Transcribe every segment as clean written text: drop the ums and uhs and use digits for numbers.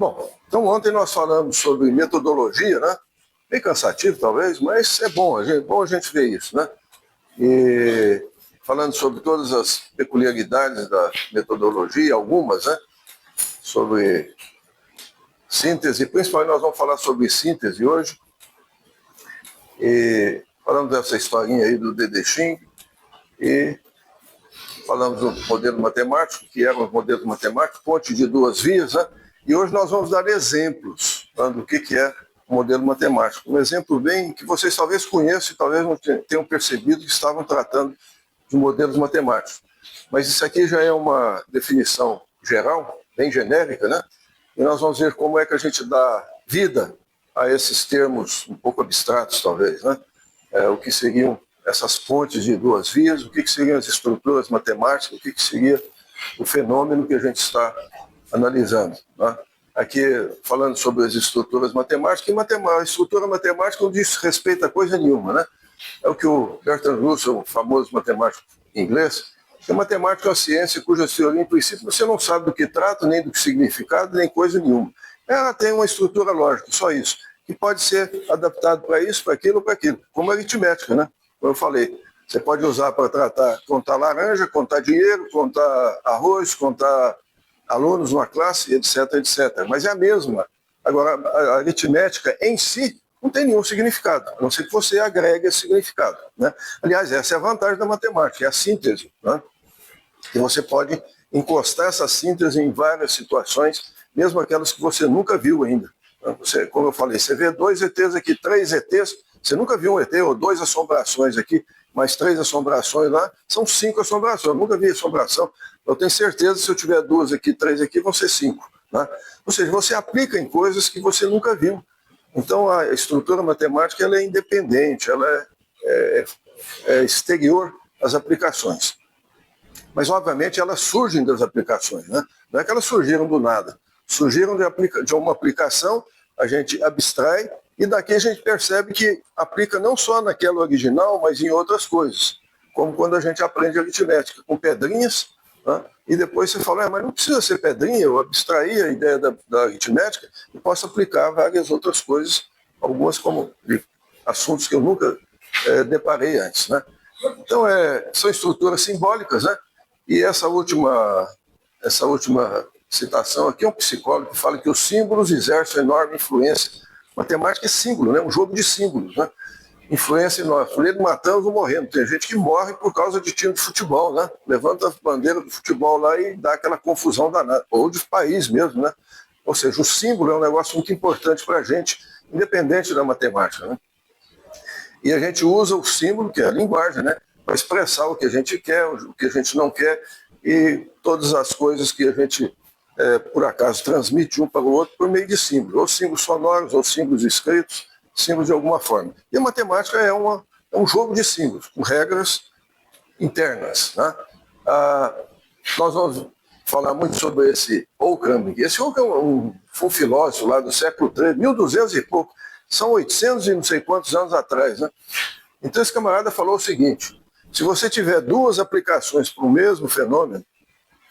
Bom, então ontem nós falamos sobre metodologia, né? Bem cansativo talvez, mas é bom a gente ver isso, né? E falando sobre todas as peculiaridades da metodologia, algumas, né? Sobre síntese, principalmente nós vamos falar sobre síntese hoje. E falamos dessa historinha aí do Dedechim e falamos do modelo matemático, que eram os modelos matemáticos, ponte de duas vias, né? E hoje nós vamos dar exemplos, tá, do que é o modelo matemático. Um exemplo bem que vocês talvez conheçam e talvez não tenham percebido que estavam tratando de modelos matemáticos. Mas isso aqui já é uma definição geral, bem genérica, né? E nós vamos ver como é que a gente dá vida a esses termos um pouco abstratos, talvez, né? O que seriam essas pontes de duas vias, o que seriam as estruturas matemáticas, o que seria o fenômeno que a gente está analisando, né? Aqui, falando sobre as estruturas matemáticas, a estrutura matemática não diz respeito a coisa nenhuma, né? É o que o Bertrand Russell, o famoso matemático inglês, que a matemática é uma ciência cuja teoria, em princípio, você não sabe do que trata, nem do que significado, nem coisa nenhuma. Ela tem uma estrutura lógica, só isso, que pode ser adaptado para isso, para aquilo, como a aritmética, né? Como eu falei, você pode usar para contar laranja, contar dinheiro, contar arroz, contar alunos numa classe, etc, etc. Mas é a mesma. Agora, a aritmética em si não tem nenhum significado, a não ser que você agregue esse significado, né? Aliás, essa é a vantagem da matemática, é a síntese, né? E você pode encostar essa síntese em várias situações, mesmo aquelas que você nunca viu ainda. Você, como eu falei, você vê 2 ETs aqui, 3 ETs, você nunca viu um ET ou 2 assombrações aqui, mais 3 assombrações lá, são 5 assombrações. Eu nunca vi assombração. Eu tenho certeza que se eu tiver 2 aqui, 3 aqui, vão ser 5. Né? Ou seja, você aplica em coisas que você nunca viu. Então a estrutura matemática ela é independente, ela é exterior às aplicações. Mas, obviamente, elas surgem das aplicações, né? Não é que elas surgiram do nada. Surgiram de uma aplicação, a gente abstrai, e daqui a gente percebe que aplica não só naquela original, mas em outras coisas. Como quando a gente aprende aritmética, com pedrinhas, né? E depois você fala, mas não precisa ser pedrinha, eu abstraí a ideia da aritmética e posso aplicar várias outras coisas, algumas como assuntos que eu nunca deparei antes, né? Então, são estruturas simbólicas, né? E essa última citação aqui é um psicólogo que fala que os símbolos exercem enorme influência. Matemática é símbolo, né? Um jogo de símbolos, né? Influência enorme. Fulano matando ou morrendo. Tem gente que morre por causa de time de futebol, né? Levanta a bandeira do futebol lá e dá aquela confusão danada. Ou de país mesmo, né? Ou seja, o símbolo é um negócio muito importante para a gente, independente da matemática, né? E a gente usa o símbolo, que é a linguagem, né? Para expressar o que a gente quer, o que a gente não quer, e todas as coisas que a gente, por acaso, transmite um para o outro por meio de símbolos, ou símbolos sonoros, ou símbolos escritos, símbolos de alguma forma. E a matemática é um jogo de símbolos, com regras internas, né? Nós vamos falar muito sobre esse Occam. Esse Occam foi um filósofo lá do século XIII, 1200 e pouco, são 800 e não sei quantos anos atrás, né? Então esse camarada falou o seguinte: se você tiver 2 aplicações para o mesmo fenômeno,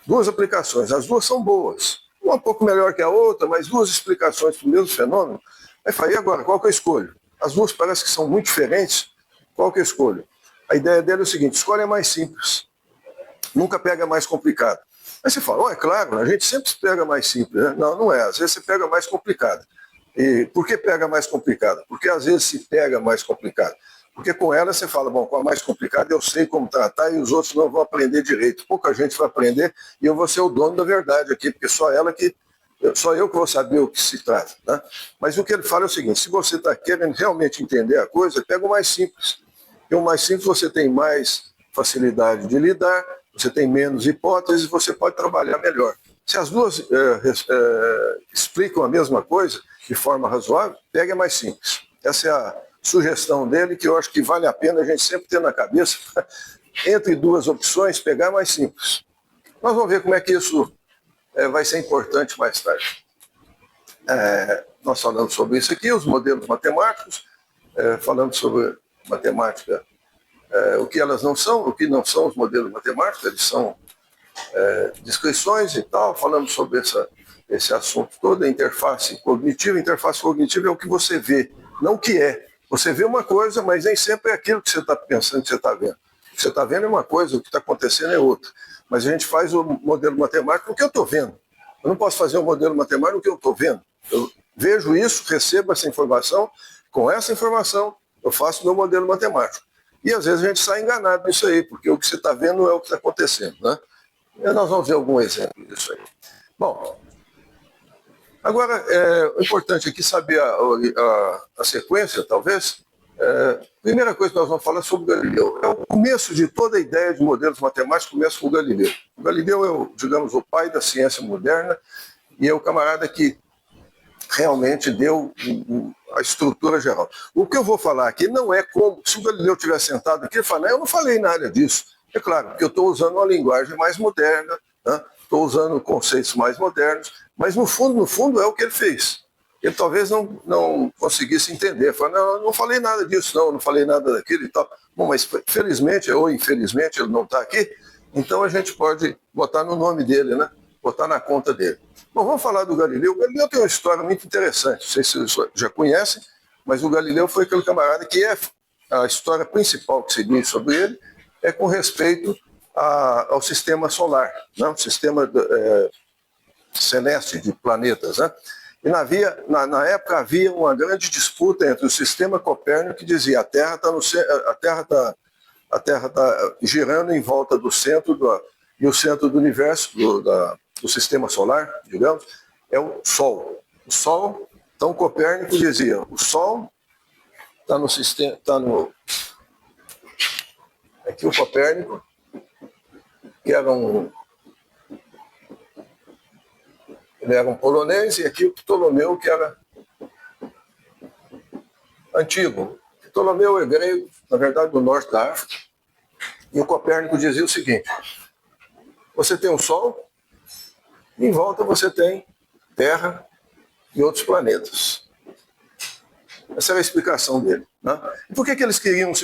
2 aplicações, as 2 são boas, uma um pouco melhor que a outra, mas 2 explicações para o mesmo fenômeno, aí falei, e agora, qual que eu escolho? As 2 parecem que são muito diferentes, qual que eu escolho? A ideia dele é o seguinte: escolha a mais simples, nunca pega a mais complicada. Aí você fala, é claro, a gente sempre pega a mais simples, né? Não, não é, às vezes você pega a mais complicada. E por que pega mais complicada? Porque às vezes se pega mais complicada. Porque com ela você fala, bom, com a mais complicada eu sei como tratar e os outros não vão aprender direito. Pouca gente vai aprender e eu vou ser o dono da verdade aqui, porque só eu que vou saber o que se trata, né? Mas o que ele fala é o seguinte: se você está querendo realmente entender a coisa, pega o mais simples. E o mais simples você tem mais facilidade de lidar, você tem menos hipóteses, você pode trabalhar melhor. Se as 2 explicam a mesma coisa de forma razoável, pegue a mais simples. Essa é a sugestão dele, que eu acho que vale a pena a gente sempre ter na cabeça. Entre 2 opções, pegar a mais simples. Nós vamos ver como é que isso vai ser importante mais tarde. Nós falamos sobre isso aqui, os modelos matemáticos, falamos sobre matemática, o que elas não são, o que não são os modelos matemáticos, eles são descrições e tal, falamos sobre esse assunto todo, a interface cognitiva. Interface cognitiva é o que você vê, não o que é. Você vê uma coisa, mas nem sempre é aquilo que você está pensando que você está vendo. O que você está vendo é uma coisa, o que está acontecendo é outra. Mas a gente faz o modelo matemático no que eu estou vendo. Eu não posso fazer um modelo matemático no que eu estou vendo. Eu vejo isso, recebo essa informação, com essa informação eu faço meu modelo matemático. E às vezes a gente sai enganado nisso aí, porque o que você está vendo não é o que está acontecendo, né? E nós vamos ver algum exemplo disso aí. Bom, agora é importante aqui saber a sequência, talvez. Primeira coisa que nós vamos falar sobre Galileu. É o começo de toda a ideia de modelos matemáticos, começa com o Galileu. O Galileu é, digamos, o pai da ciência moderna e é o camarada que realmente deu a estrutura geral. O que eu vou falar aqui não é como, se o Galileu tivesse sentado aqui e falar, eu não falei nada disso. É claro, porque eu estou usando uma linguagem mais moderna, estou usando conceitos mais modernos, mas no fundo é o que ele fez. Ele talvez não conseguisse entender. Fala, não falei nada disso, não falei nada daquilo e tal. Bom, mas felizmente ou infelizmente ele não está aqui, então a gente pode botar no nome dele, né? Botar na conta dele. Bom, vamos falar do Galileu. O Galileu tem uma história muito interessante, não sei se vocês já conhecem, mas o Galileu foi aquele camarada que a história principal que se diz sobre ele é com respeito ao sistema solar, né? O sistema celeste de planetas, né? E na época havia uma grande disputa entre o sistema Copérnico, que dizia a Terra está girando em volta do centro e o centro do universo, do sistema solar, digamos, é o Sol. O Sol, então Copérnico dizia, o Sol está no sistema, aqui o Copérnico, que ele era um polonês, e aqui o Ptolomeu, que era antigo. Ptolomeu é grego, na verdade do norte da África, e o Copérnico dizia o seguinte, você tem o Sol, e em volta você tem Terra e outros planetas. Essa era a explicação dele. Né? E por que eles queriam um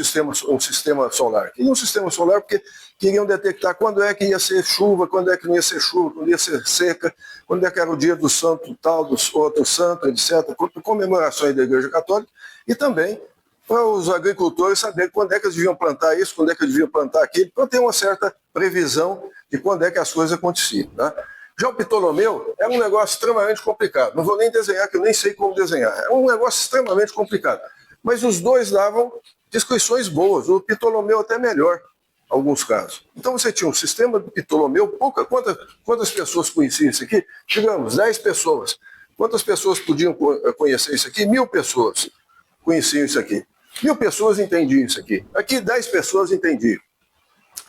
sistema solar? Queriam um sistema solar porque queriam detectar quando é que ia ser chuva, quando é que não ia ser chuva, quando ia ser seca, quando é que era o dia do santo tal, do outro santo, etc. Comemorações da Igreja Católica. E também para os agricultores saberem quando é que eles deviam plantar isso, quando é que eles deviam plantar aquilo, para ter uma certa previsão de quando é que as coisas aconteciam. Né? Já o Ptolomeu era um negócio extremamente complicado. Não vou nem desenhar, que eu nem sei como desenhar. É um negócio extremamente complicado. Mas os dois davam descrições boas. O Ptolomeu até melhor, em alguns casos. Então você tinha um sistema do Ptolomeu, quantas pessoas conheciam isso aqui? Digamos, 10 pessoas. Quantas pessoas podiam conhecer isso aqui? 1000 pessoas conheciam isso aqui. 1000 pessoas entendiam isso aqui. Aqui 10 pessoas entendiam.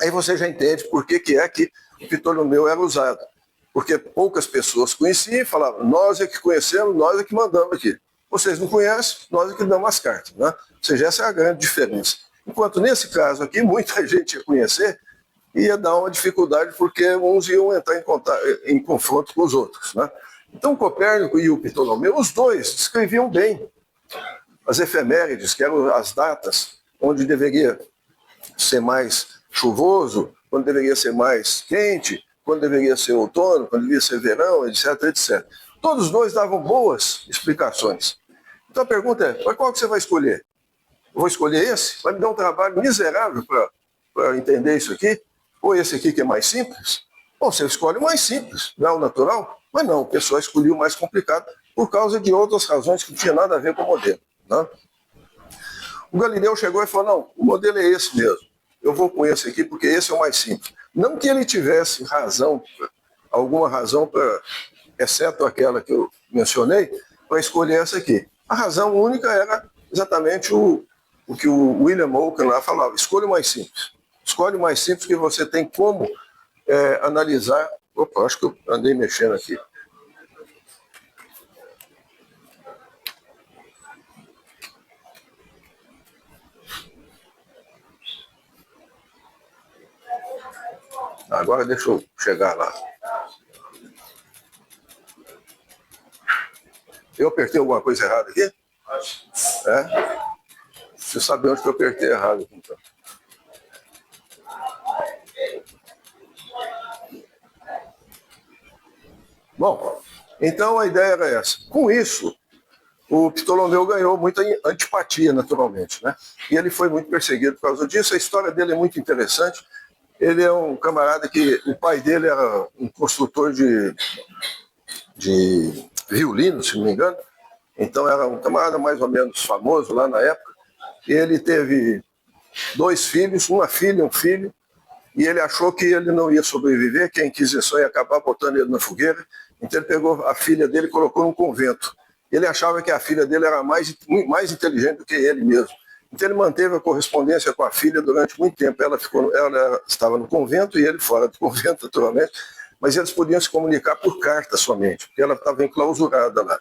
Aí você já entende por que é que o Ptolomeu era usado. Porque poucas pessoas conheciam e falavam, nós é que conhecemos, nós é que mandamos aqui. Vocês não conhecem, nós é que damos as cartas. Né? Ou seja, essa é a grande diferença. Enquanto nesse caso aqui, muita gente ia conhecer e ia dar uma dificuldade porque uns iam entrar em confronto com os outros. Né? Então Copérnico e o Ptolomeu, os dois descreviam bem as efemérides, que eram as datas onde deveria ser mais chuvoso, quando deveria ser mais quente, quando deveria ser outono, quando deveria ser verão, etc, etc. Todos os dois davam boas explicações. Então a pergunta é, mas qual que você vai escolher? Eu vou escolher esse? Vai me dar um trabalho miserável para entender isso aqui? Ou esse aqui que é mais simples? Bom, você escolhe o mais simples, não é o natural? Mas não, o pessoal escolheu o mais complicado por causa de outras razões que não tinha nada a ver com o modelo. Né? O Galileu chegou e falou, não, o modelo é esse mesmo. Eu vou com esse aqui porque esse é o mais simples. Não que ele tivesse alguma razão, exceto aquela que eu mencionei, para escolher essa aqui. A razão única era exatamente o que o William Ockham lá falava, escolha o mais simples. Escolhe o mais simples que você tem como analisar. Opa, acho que eu andei mexendo aqui. Agora deixa eu chegar lá. Eu apertei alguma coisa errada aqui? É? Você sabe onde que eu apertei errado. Então. Bom, Então a ideia era essa. Com isso, o Ptolomeu ganhou muita antipatia, naturalmente, né? E ele foi muito perseguido por causa disso. A história dele é muito interessante. Ele é um camarada que o pai dele era um construtor de violino, se não me engano. Então era um camarada mais ou menos famoso lá na época. E ele teve 2 filhos, uma filha e um filho. E ele achou que ele não ia sobreviver, que a Inquisição ia acabar botando ele na fogueira. Então ele pegou a filha dele e colocou num convento. Ele achava que a filha dele era mais inteligente do que ele mesmo. Então ele manteve a correspondência com a filha durante muito tempo. Ela estava no convento e ele fora do convento, naturalmente, mas eles podiam se comunicar por carta somente, porque ela estava enclausurada lá.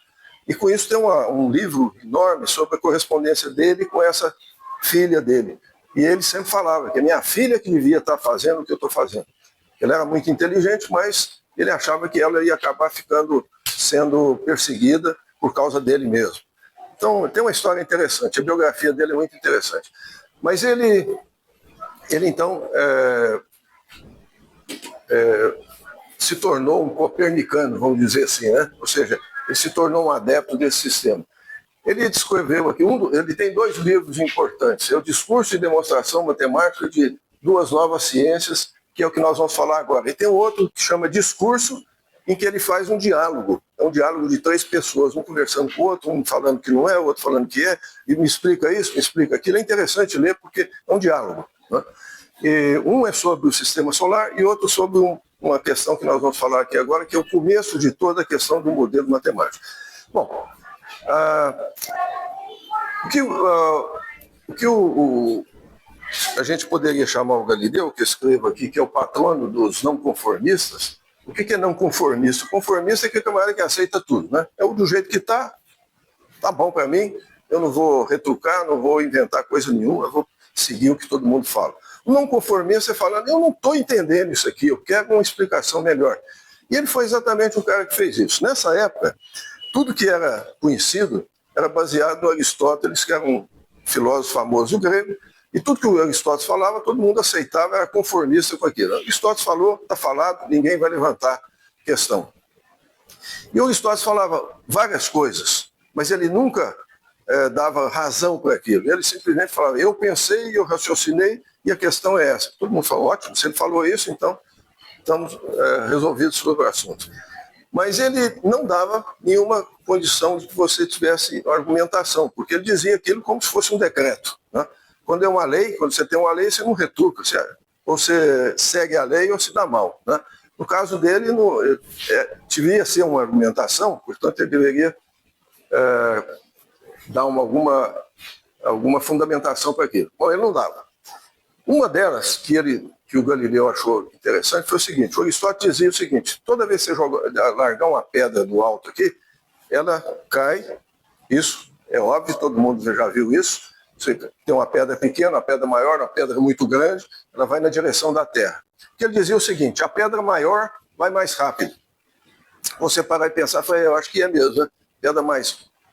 E com isso tem um livro enorme sobre a correspondência dele com essa filha dele. E ele sempre falava que a minha filha que devia estar fazendo o que eu estou fazendo. Ele era muito inteligente, mas ele achava que ela ia acabar sendo perseguida por causa dele mesmo. Então, tem uma história interessante, a biografia dele é muito interessante. Mas ele então, se tornou um copernicano, vamos dizer assim, né? Ou seja, ele se tornou um adepto desse sistema. Ele descreveu aqui, ele tem 2 livros importantes, é o Discurso e Demonstração Matemática de 2 Novas Ciências, que é o que nós vamos falar agora. E tem outro que chama Discurso, em que ele faz um diálogo. É um diálogo de 3 pessoas, um conversando com o outro, um falando que não é, o outro falando que é, e me explica isso, me explica aquilo. É interessante ler porque é um diálogo, né? E um é sobre o sistema solar e outro sobre uma questão que nós vamos falar aqui agora, que é o começo de toda a questão do modelo matemático. Bom, o que a gente poderia chamar o Galileu, que eu escrevo aqui, que é o patrono dos não conformistas. O que é não conformista? O conformista é aquele camarada que aceita tudo, né? É do jeito que tá bom para mim, eu não vou retrucar, não vou inventar coisa nenhuma, eu vou seguir o que todo mundo fala. O não conformista é falando, eu não estou entendendo isso aqui, eu quero uma explicação melhor. E ele foi exatamente o cara que fez isso. Nessa época, tudo que era conhecido era baseado no Aristóteles, que era um filósofo famoso grego, e tudo que o Aristóteles falava, todo mundo aceitava, era conformista com aquilo. Aristóteles falou, está falado, ninguém vai levantar questão. E o Aristóteles falava várias coisas, mas ele nunca dava razão para aquilo. Ele simplesmente falava, eu pensei, eu raciocinei, e a questão é essa. Todo mundo falou, ótimo, se ele falou isso, então estamos resolvidos sobre o assunto. Mas ele não dava nenhuma condição de que você tivesse argumentação, porque ele dizia aquilo como se fosse um decreto, né? Quando é uma lei, quando você tem uma lei, você não retruca, ou você segue a lei ou se dá mal, né? No caso dele, devia ser uma argumentação, portanto ele deveria dar alguma fundamentação para aquilo. Bom, ele não dava. Uma delas que o Galileu achou interessante foi o seguinte, o Aristóteles dizia o seguinte, toda vez que você largar uma pedra do alto aqui, ela cai, isso é óbvio, todo mundo já viu isso, você tem uma pedra pequena, uma pedra maior, uma pedra muito grande, ela vai na direção da Terra. Ele dizia o seguinte, a pedra maior vai mais rápido. Você parar e pensar, eu acho que é mesmo, né? Pedra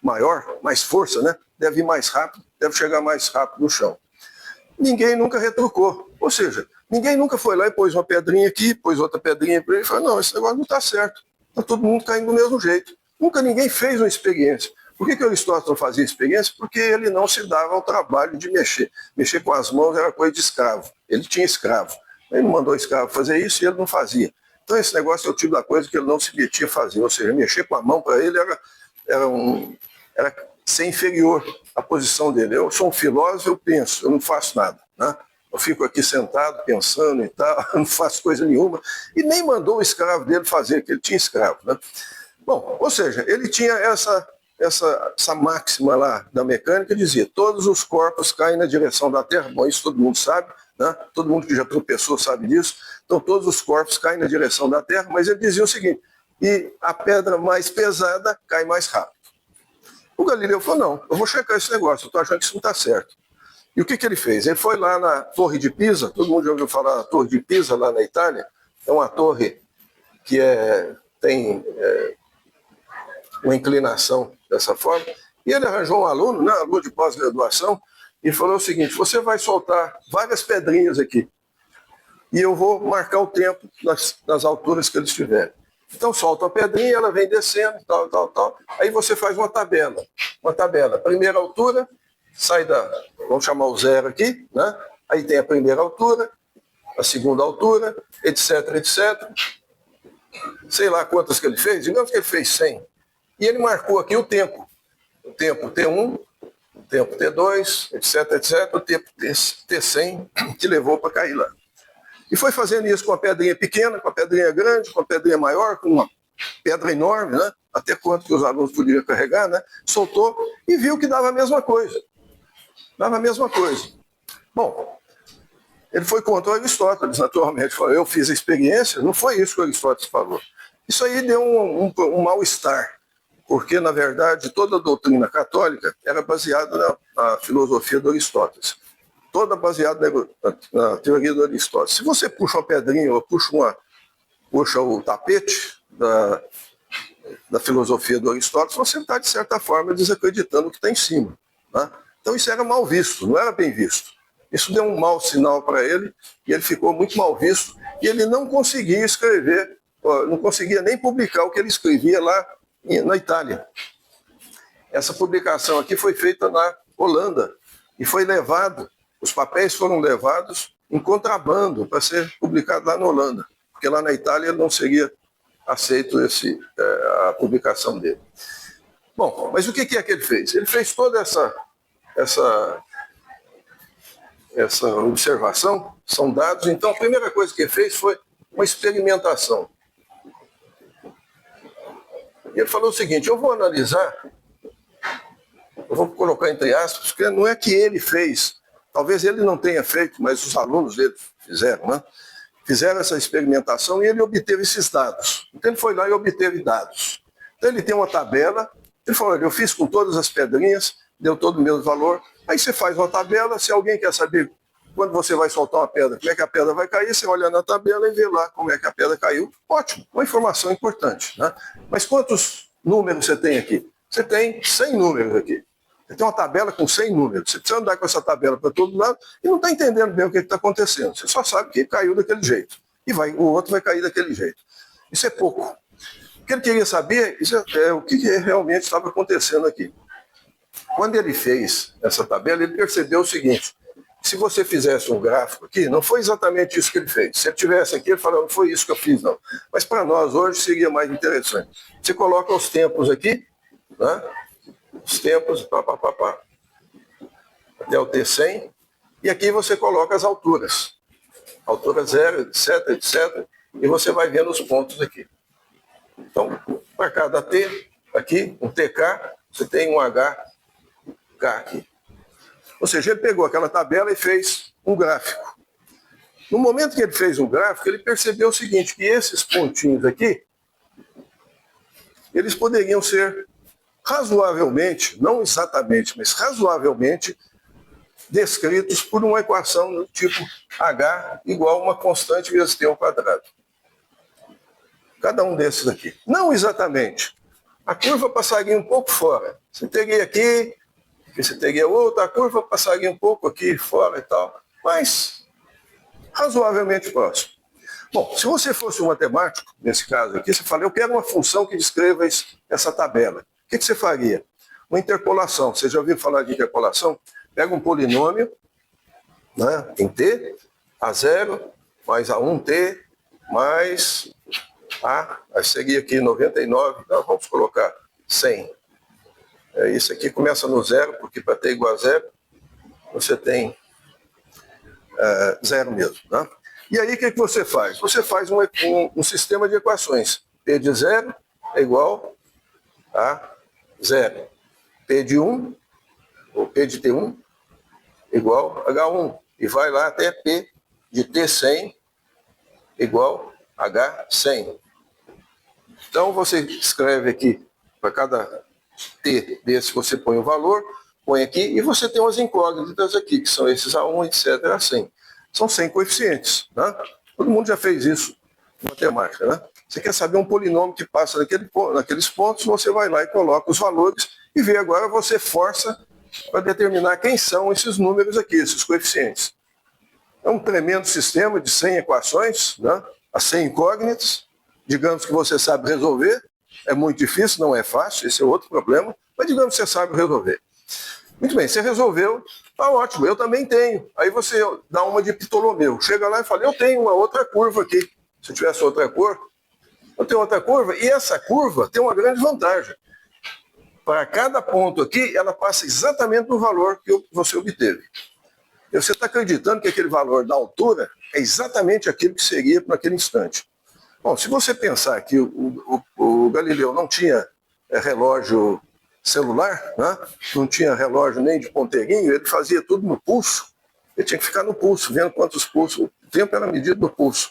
maior, mais força, né? Deve ir mais rápido, deve chegar mais rápido no chão. Ninguém nunca retrucou. Ou seja, ninguém nunca foi lá e pôs uma pedrinha aqui, pôs outra pedrinha para ele e falou, não, esse negócio não está certo. Está todo mundo caindo do mesmo jeito. Nunca ninguém fez uma experiência. Por que o Aristóteles não fazia experiência? Porque ele não se dava ao trabalho de mexer. Mexer com as mãos era coisa de escravo. Ele tinha escravo. Ele não mandou escravo fazer isso e ele não fazia. Então esse negócio é o tipo da coisa que ele não se metia a fazer. Ou seja, mexer com a mão para ele era ser inferior à posição dele. Eu sou um filósofo, eu penso, eu não faço nada, né? Eu fico aqui sentado, pensando e tal, eu não faço coisa nenhuma. E nem mandou o escravo dele fazer, que ele tinha escravo, né? Bom, ou seja, ele tinha essa máxima lá da mecânica, dizia, todos os corpos caem na direção da Terra. Bom, isso todo mundo sabe, né? Todo mundo que já tropeçou sabe disso. Então todos os corpos caem na direção da Terra, mas ele dizia o seguinte, e a pedra mais pesada cai mais rápido. O Galileu falou, não, eu vou checar esse negócio, eu estou achando que isso não está certo. E o que ele fez? Ele foi lá na Torre de Pisa, todo mundo já ouviu falar da Torre de Pisa, lá na Itália, é uma torre que tem uma inclinação dessa forma, e ele arranjou um aluno, né, aluno de pós-graduação, e falou o seguinte, você vai soltar várias pedrinhas aqui, e eu vou marcar o tempo nas alturas que eles estiverem. Então solta a pedrinha, ela vem descendo, tal, tal, tal. Aí você faz uma tabela. Uma tabela. Primeira altura, sai da... Vamos chamar o zero aqui, né? Aí tem a primeira altura, a segunda altura, etc, etc. Sei lá quantas que ele fez, digamos que ele fez 100. E ele marcou aqui o tempo. O tempo T1, o tempo T2, etc, etc. O tempo T100 que levou para cair lá. E foi fazendo isso com a pedrinha pequena, com a pedrinha grande, com a pedrinha maior, com uma pedra enorme, né? Até quanto que os alunos podiam carregar, né? Soltou e viu que dava a mesma coisa. Dava a mesma coisa. Bom, ele foi contra o Aristóteles, naturalmente. Falou, eu fiz a experiência, não foi isso que o Aristóteles falou. Isso aí deu um mal-estar, porque, na verdade, toda a doutrina católica era baseada na filosofia do Aristóteles. Toda baseada na teoria do Aristóteles. Se você puxa uma pedrinha ou puxa o tapete da filosofia do Aristóteles, você está, de certa forma, desacreditando o que está em cima. Né? Então isso era mal visto, não era bem visto. Isso deu um mau sinal para ele, e ele ficou muito mal visto, e ele não conseguia escrever, não conseguia nem publicar o que ele escrevia lá na Itália. Essa publicação aqui foi feita na Holanda, e foi levado, os papéis foram levados em contrabando para ser publicado lá na Holanda, porque lá na Itália não seria aceito a publicação dele. Bom, mas o que é que ele fez? Ele fez toda essa observação, são dados. Então, a primeira coisa que ele fez foi uma experimentação. E ele falou o seguinte, eu vou analisar, eu vou colocar entre aspas, porque não é que ele fez, talvez ele não tenha feito, mas os alunos dele fizeram, né? Fizeram essa experimentação e ele obteve esses dados. Então ele foi lá e obteve dados. Então ele tem uma tabela, ele falou, eu fiz com todas as pedrinhas, deu todo o mesmo valor. Aí você faz uma tabela, se alguém quer saber quando você vai soltar uma pedra, como é que a pedra vai cair, você olha na tabela e vê lá como é que a pedra caiu. Ótimo, uma informação importante. Né? Mas quantos números você tem aqui? Você tem 100 números aqui. Você tem uma tabela com 100 números. Você precisa andar com essa tabela para todo lado e não está entendendo bem o que está acontecendo. Você só sabe que caiu daquele jeito. E o outro vai cair daquele jeito. Isso é pouco. O que ele queria saber é o que realmente estava acontecendo aqui. Quando ele fez essa tabela, ele percebeu o seguinte, se você fizesse um gráfico aqui, não foi exatamente isso que ele fez. Se ele tivesse aqui, ele falaria, não foi isso que eu fiz, não. Mas para nós hoje seria mais interessante. Você coloca os tempos aqui, né? Os tempos, até o T100, e aqui você coloca as alturas. Altura 0, etc, etc, e você vai vendo os pontos aqui. Então, para cada T, aqui, um TK, você tem um HK aqui. Ou seja, ele pegou aquela tabela e fez um gráfico. No momento que ele fez um gráfico, ele percebeu o seguinte, que esses pontinhos aqui, eles poderiam ser razoavelmente, não exatamente, mas razoavelmente, descritos por uma equação do tipo H igual a uma constante vezes T ao quadrado. Cada um desses aqui. Não exatamente. A curva passaria um pouco fora. Você teria aqui, você teria outra, a curva passaria um pouco aqui fora e tal, mas razoavelmente próximo. Bom, se você fosse um matemático, nesse caso aqui, você fala, eu quero uma função que descreva essa tabela. O que você faria? Uma interpolação. Você já ouviu falar de interpolação? Pega um polinômio, né, em T, A0, mais A1T, mais A, aí seria aqui 99, não, vamos colocar 100. Isso aqui começa no zero, porque para T igual a zero, você tem zero mesmo. Né? E aí o que você faz? Você faz um sistema de equações. P de 0 é igual a 0. P de 1, ou P de T1, igual a H1. E vai lá até P de T100 igual a H100. Então você escreve aqui, para cada T desse você põe o valor, põe aqui, e você tem umas incógnitas aqui, que são esses A1, etc, a 100. São 100 coeficientes. Né? Todo mundo já fez isso em matemática. Né? Você quer saber um polinômio que passa naqueles pontos, você vai lá e coloca os valores, e vê agora, você força para determinar quem são esses números aqui, esses coeficientes. É um tremendo sistema de 100 equações, né? As 100 incógnitas, Digamos que você sabe resolver, é muito difícil, não é fácil, esse é outro problema, mas digamos que você sabe resolver. Muito bem, você resolveu, tá ótimo, eu também tenho. Aí você dá uma de Ptolomeu, chega lá e fala, eu tenho uma outra curva aqui. Se eu tivesse outra cor, eu tenho outra curva, e essa curva tem uma grande vantagem. Para cada ponto aqui, ela passa exatamente no valor que você obteve. E você está acreditando que aquele valor da altura é exatamente aquilo que seria naquele instante. Bom, se você pensar que o Galileu não tinha relógio celular, né? Não tinha relógio nem de ponteirinho, ele fazia tudo no pulso. Ele tinha que ficar no pulso, vendo quantos pulsos, o tempo era medido no pulso.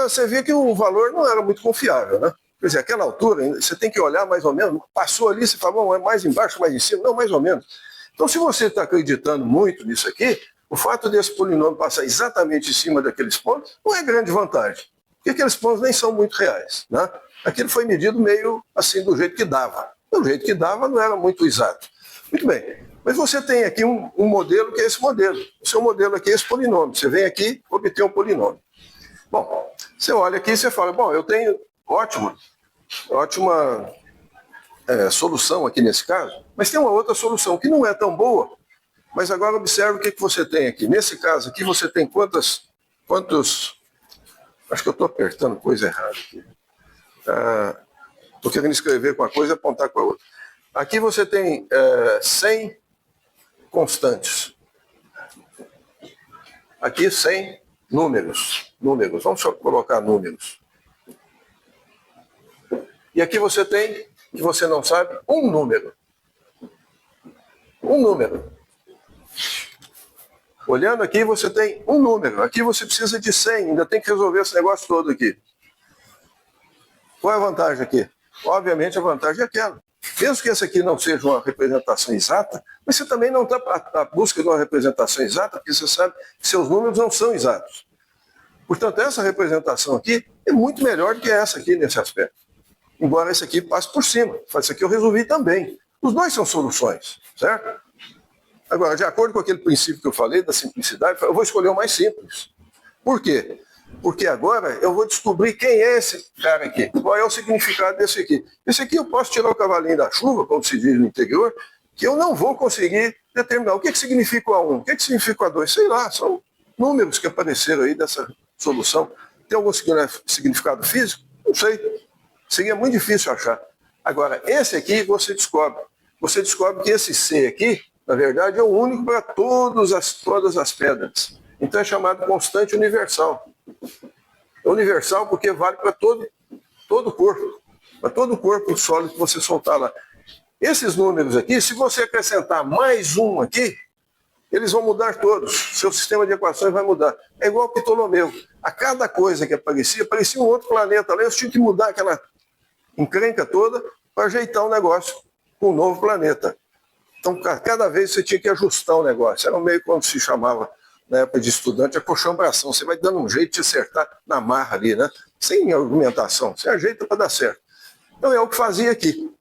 Você vê que o valor não era muito confiável, né? Quer dizer, aquela altura, você tem que olhar mais ou menos, passou ali, você fala, bom, é mais embaixo, mais em cima? Não, mais ou menos. Então, se você está acreditando muito nisso aqui, o fato desse polinômio passar exatamente em cima daqueles pontos não é grande vantagem, porque aqueles pontos nem são muito reais, né? Aquilo foi medido meio assim, do jeito que dava. Do jeito que dava, não era muito exato. Muito bem, mas você tem aqui um modelo que é esse modelo. O seu modelo aqui é esse polinômio. Você vem aqui obter um polinômio. Bom, você olha aqui e você fala, bom, eu tenho ótima solução aqui nesse caso, mas tem uma outra solução que não é tão boa, mas agora observe o que você tem aqui. Nesse caso aqui você tem quantos... Acho que eu estou apertando coisa errada aqui. Estou querendo escrever com uma coisa e apontar com a outra. Aqui você tem 100 constantes. Aqui 100 números. Vamos só colocar números. E aqui você tem, que você não sabe, um número. Um número. Olhando aqui, você tem um número. Aqui você precisa de 100, ainda tem que resolver esse negócio todo aqui. Qual é a vantagem aqui? Obviamente a vantagem é aquela. Mesmo que essa aqui não seja uma representação exata, mas você também não está à busca de uma representação exata, porque você sabe que seus números não são exatos. Portanto, essa representação aqui é muito melhor do que essa aqui nesse aspecto. Embora esse aqui passe por cima. Isso aqui eu resolvi também. Os dois são soluções, certo? Agora, de acordo com aquele princípio que eu falei, da simplicidade, eu vou escolher o mais simples. Por quê? Porque agora eu vou descobrir quem é esse cara aqui, qual é o significado desse aqui. Esse aqui eu posso tirar o cavalinho da chuva, como se diz no interior, que eu não vou conseguir determinar. O que significa o A1? O que significa o A2? Sei lá, são números que apareceram aí dessa solução. Tem algum significado físico? Não sei. Seria muito difícil achar. Agora, esse aqui você descobre. Você descobre que esse C aqui, na verdade, é o único para todas as pedras. Então é chamado constante universal. É universal porque vale para todo o corpo. Para todo o corpo sólido que você soltar lá. Esses números aqui, se você acrescentar mais um aqui, eles vão mudar todos. Seu sistema de equações vai mudar. É igual Ptolomeu. A cada coisa que aparecia um outro planeta lá. Eu tinha que mudar aquela encrenca toda para ajeitar o negócio com um novo planeta. Então, cada vez você tinha que ajustar o negócio. Era meio como se chamava, na época de estudante, a coxambração. Você vai dando um jeito de acertar na marra ali, né? Sem argumentação. Você ajeita para dar certo. Então, é o que fazia aqui.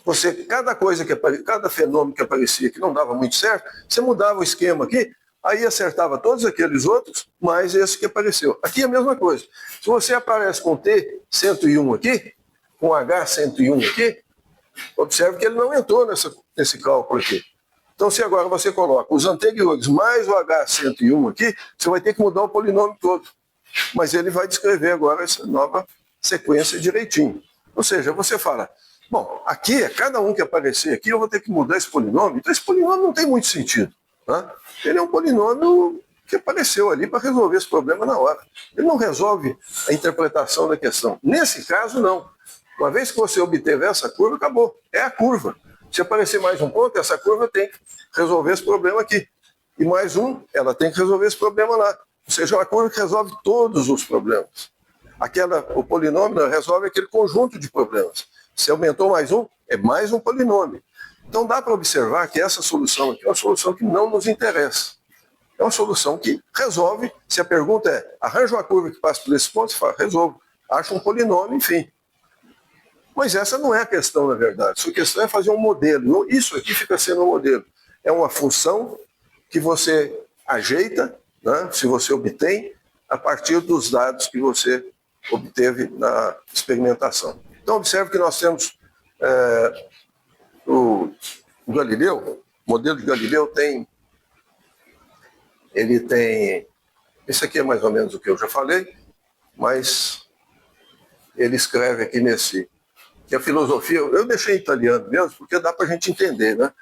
Você, cada fenômeno que aparecia que não dava muito certo, você mudava o esquema aqui, aí acertava todos aqueles outros, mais esse que apareceu. Aqui é a mesma coisa. Se você aparece com T101 aqui, com H101 aqui, observe que ele não entrou nesse cálculo aqui. Então, se agora você coloca os anteriores mais o H101 aqui, você vai ter que mudar o polinômio todo. Mas ele vai descrever agora essa nova sequência direitinho. Ou seja, você fala, bom, aqui, cada um que aparecer aqui, eu vou ter que mudar esse polinômio. Então, esse polinômio não tem muito sentido. Né? Ele é um polinômio que apareceu ali para resolver esse problema na hora. Ele não resolve a interpretação da questão. Nesse caso, não. Uma vez que você obteve essa curva, acabou. É a curva. Se aparecer mais um ponto, essa curva tem que resolver esse problema aqui. E mais um, ela tem que resolver esse problema lá. Ou seja, é uma curva que resolve todos os problemas. O polinômio resolve aquele conjunto de problemas. Se aumentou mais um, é mais um polinômio. Então dá para observar que essa solução aqui é uma solução que não nos interessa. É uma solução que resolve. Se a pergunta é, arranja uma curva que passe por esse ponto, você fala, resolvo. Acha um polinômio, enfim. Mas essa não é a questão, na verdade. Sua questão é fazer um modelo. Isso aqui fica sendo um modelo. É uma função que você ajeita, né, se você obtém, a partir dos dados que você obteve na experimentação. Então, observe que nós temos o Galileu, o modelo de Galileu ele tem, esse aqui é mais ou menos o que eu já falei, mas ele escreve aqui que a filosofia, eu deixei em italiano mesmo, porque dá para a gente entender, né?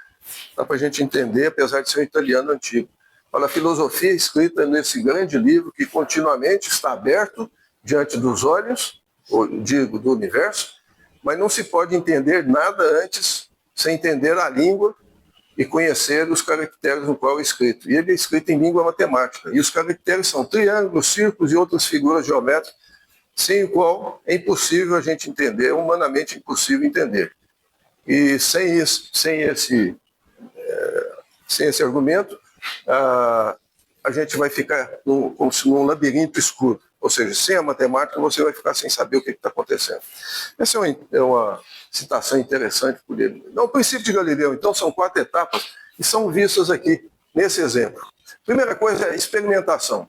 Dá para a gente entender, apesar de ser um italiano antigo. Fala, a filosofia é escrita nesse grande livro que continuamente está aberto diante dos olhos, digo, do universo, mas não se pode entender nada antes sem entender a língua e conhecer os caracteres no qual é escrito. E ele é escrito em língua matemática. E os caracteres são triângulos, círculos e outras figuras geométricas, sem o qual é impossível a gente entender, é humanamente impossível entender. E sem esse argumento, a gente vai ficar como se num labirinto escuro. Ou seja, sem a matemática, você vai ficar sem saber o que está acontecendo. Essa é uma citação interessante por ele. No princípio de Galileu, então, são 4 etapas que são vistas aqui, nesse exemplo. Primeira coisa é a experimentação.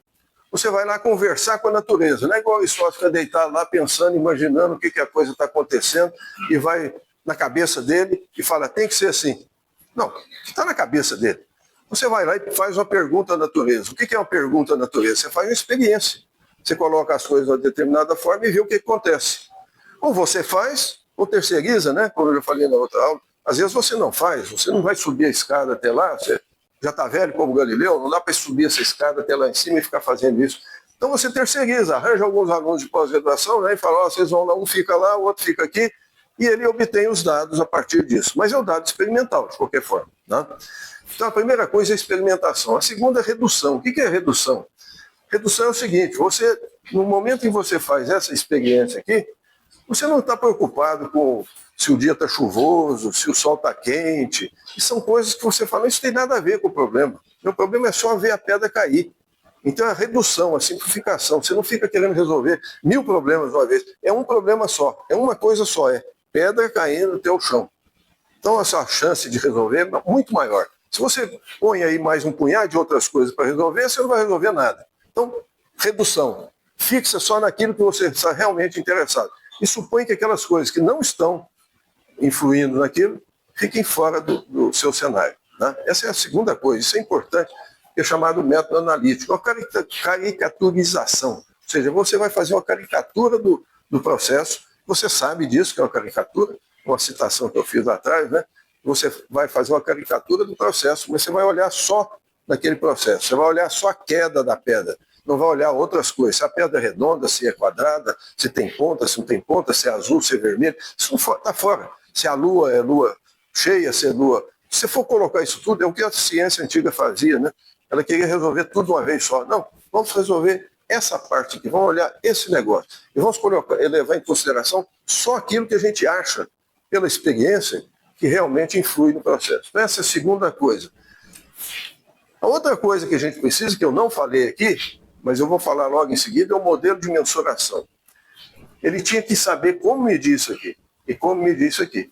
Você vai lá conversar com a natureza. Não é igual o Aristóteles fica deitado lá pensando, imaginando o que a coisa está acontecendo e vai na cabeça dele e fala, tem que ser assim. Não, está na cabeça dele. Você vai lá e faz uma pergunta à natureza. O que é uma pergunta à natureza? Você faz uma experiência. Você coloca as coisas de uma determinada forma e vê o que acontece. Ou você faz, ou terceiriza, né? Como eu já falei na outra aula. Às vezes você não faz, você não vai subir a escada até lá, você já está velho como Galileu, não dá para subir essa escada até lá em cima e ficar fazendo isso. Então você terceiriza, arranja alguns alunos de pós-graduação, né? E fala, vocês vão lá, um fica lá, o outro fica aqui, e ele obtém os dados a partir disso. Mas é um dado experimental, de qualquer forma. Né? Então a primeira coisa é a experimentação. A segunda é a redução. O que é redução? Redução é o seguinte, no momento em que você faz essa experiência aqui, você não está preocupado com se o dia está chuvoso, se o sol está quente, e são coisas que você fala, isso tem nada a ver com o problema. O problema é só ver a pedra cair. Então a redução, a simplificação, você não fica querendo resolver 1000 problemas de uma vez, é um problema só, é uma coisa só, é pedra caindo no teu chão. Então essa chance de resolver é muito maior. Se você põe aí mais um punhado de outras coisas para resolver, você não vai resolver nada. Então, redução. Fixa só naquilo que você está realmente interessado. E supõe que aquelas coisas que não estão influindo naquilo fiquem fora do seu cenário. Né? Essa é a segunda coisa, isso é importante, que é chamado método analítico, a caricaturização. Ou seja, você vai fazer uma caricatura do processo, você sabe disso, que é uma caricatura, uma citação que eu fiz lá atrás, né? Você vai fazer uma caricatura do processo, mas você vai olhar só naquele processo, você vai olhar só a queda da pedra, não vai olhar outras coisas, se a pedra é redonda, se é quadrada, se tem ponta, se não tem ponta, se é azul, se é vermelho, isso está fora. Se a lua é lua cheia, se é lua... Se for colocar isso tudo, é o que a ciência antiga fazia, né? Ela queria resolver tudo de uma vez só. Não, vamos resolver essa parte aqui, vamos olhar esse negócio. E vamos levar em consideração só aquilo que a gente acha, pela experiência, que realmente influi no processo. Então, essa é a segunda coisa. A outra coisa que a gente precisa, que eu não falei aqui, mas eu vou falar logo em seguida, é o modelo de mensuração. Ele tinha que saber como medir isso aqui e como medir isso aqui.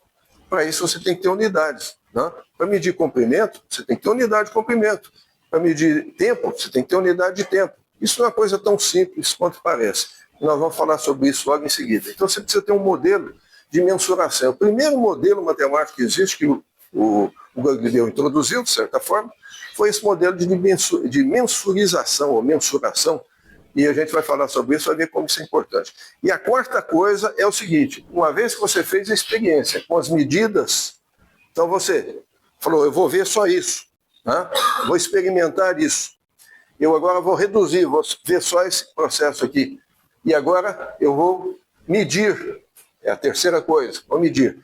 Para isso você tem que ter unidades. Né? Para medir comprimento, você tem que ter unidade de comprimento. Para medir tempo, você tem que ter unidade de tempo. Isso não é uma coisa tão simples quanto parece. Nós vamos falar sobre isso logo em seguida. Então você precisa ter um modelo de mensuração. O primeiro modelo matemático que existe, que o Galileu introduziu, de certa forma, foi esse modelo de mensurização, ou mensuração, e a gente vai falar sobre isso, vai ver como isso é importante. E a quarta coisa é o seguinte, uma vez que você fez a experiência com as medidas, então você falou, eu vou ver só isso, né? Vou experimentar isso, eu agora vou reduzir, vou ver só esse processo aqui, e agora eu vou medir, é a terceira coisa, vou medir.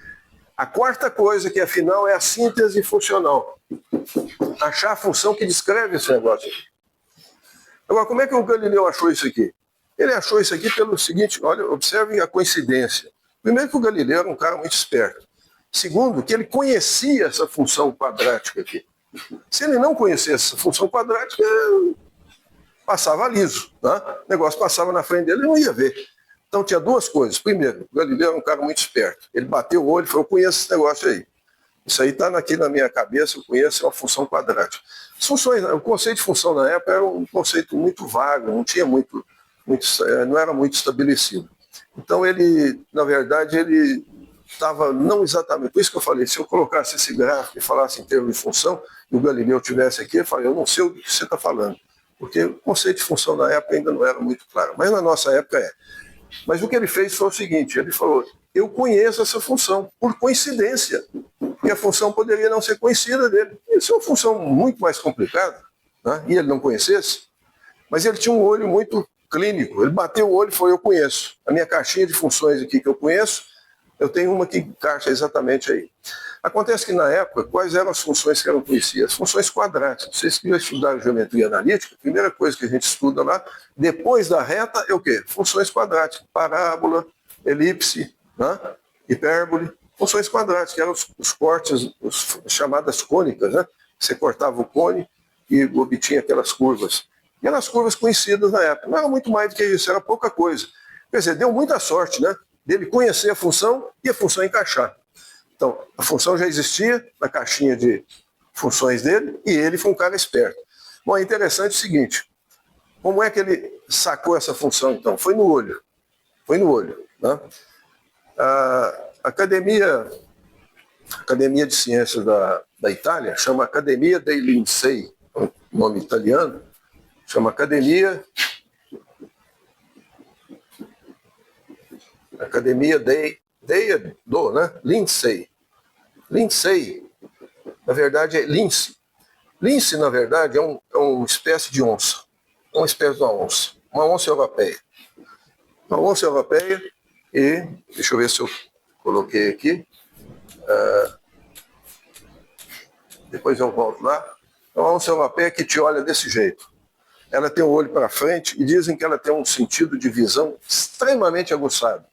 A quarta coisa, que afinal é a síntese funcional. Achar a função que descreve esse negócio aqui. Agora, como é que o Galileu achou isso aqui? Ele achou isso aqui pelo seguinte, olha, observem a coincidência. Primeiro que o Galileu era um cara muito esperto. Segundo, que ele conhecia essa função quadrática aqui. Se ele não conhecesse essa função quadrática, passava liso. Né? O negócio passava na frente dele, ele não ia ver. Então tinha duas coisas. Primeiro, o Galileu era um cara muito esperto. Ele bateu o olho e falou, eu conheço esse negócio aí. Isso aí está aqui na minha cabeça, eu conheço, é uma função quadrática. As funções, o conceito de função na época era um conceito muito vago, não tinha muito não era muito estabelecido. Então ele, na verdade, ele estava não exatamente, por isso que eu falei, se eu colocasse esse gráfico e falasse em termos de função, e o Galileu estivesse aqui, eu falei, eu não sei o que você está falando, porque o conceito de função na época ainda não era muito claro, mas na nossa época é. Mas o que ele fez foi o seguinte, ele falou, eu conheço essa função, por coincidência, e a função poderia não ser conhecida dele. Isso é uma função muito mais complicada, né? E ele não conhecesse, mas ele tinha um olho muito clínico, ele bateu o olho e falou, eu conheço, a minha caixinha de funções aqui que eu conheço, eu tenho uma que encaixa exatamente aí. Acontece que na época, quais eram as funções que eram conhecidas? As funções quadráticas. Vocês que já estudaram geometria analítica, a primeira coisa que a gente estuda lá, depois da reta, é o quê? Funções quadráticas. Parábola, elipse, né? Hipérbole, funções quadráticas, que eram os cortes, as chamadas cônicas, né? Você cortava o cone e obtinha aquelas curvas. E eram as curvas conhecidas na época. Não era muito mais do que isso, era pouca coisa. Quer dizer, deu muita sorte, né? Dele conhecer a função e a função encaixar. Então, a função já existia na caixinha de funções dele e ele foi um cara esperto. Bom, é interessante o seguinte, como é que ele sacou essa função, então? Foi no olho. Foi no olho. Né? A Academia de Ciências da Itália chama Academia dei Lincei, é um nome italiano, chama Academia né? Lincei. Lincei, na verdade, é lince. Lince, na verdade, é uma espécie de onça. Uma espécie de uma onça europeia. Uma onça europeia e, deixa eu ver se eu coloquei aqui, depois eu volto lá. É uma onça europeia que te olha desse jeito. Ela tem o olho para frente e dizem que ela tem um sentido de visão extremamente aguçado.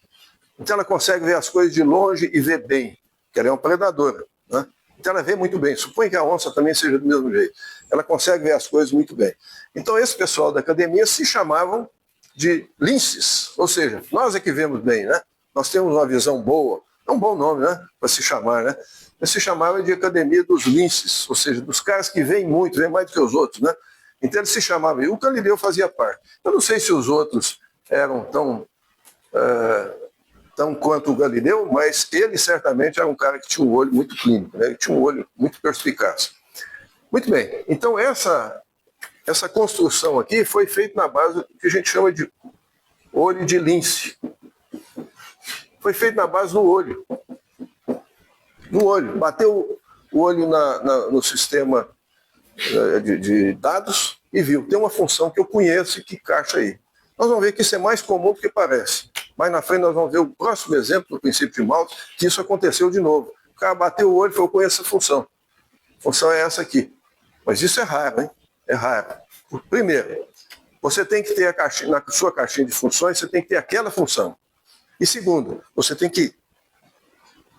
Então ela consegue ver as coisas de longe e ver bem, que ela é uma predadora. Né? Então ela vê muito bem. Suponha que a onça também seja do mesmo jeito. Ela consegue ver as coisas muito bem. Então esse pessoal da academia se chamavam de linces, ou seja, nós é que vemos bem, né? Nós temos uma visão boa, é um bom nome, né? Para se chamar, né? Mas se chamava de Academia dos Linces, ou seja, dos caras que veem muito, veem mais do que os outros, né? Então ele se chamava, e o Galileu fazia parte. Eu não sei se os outros eram tão quanto o Galileu, mas ele certamente era um cara que tinha um olho muito clínico, né? Ele tinha um olho muito perspicaz. Muito bem, então essa construção aqui foi feita na base do que a gente chama de olho de lince. Foi feito na base do olho. No olho. Bateu o olho no sistema de dados e viu. Tem uma função que eu conheço e que encaixa aí. Nós vamos ver que isso é mais comum do que parece. Mais na frente nós vamos ver o próximo exemplo do princípio de Malthus, que isso aconteceu de novo. O cara bateu o olho e falou, eu conheço a função. A função é essa aqui. Mas isso é raro, hein? É raro. Primeiro, você tem que ter na sua caixinha de funções, você tem que ter aquela função. E segundo, você tem que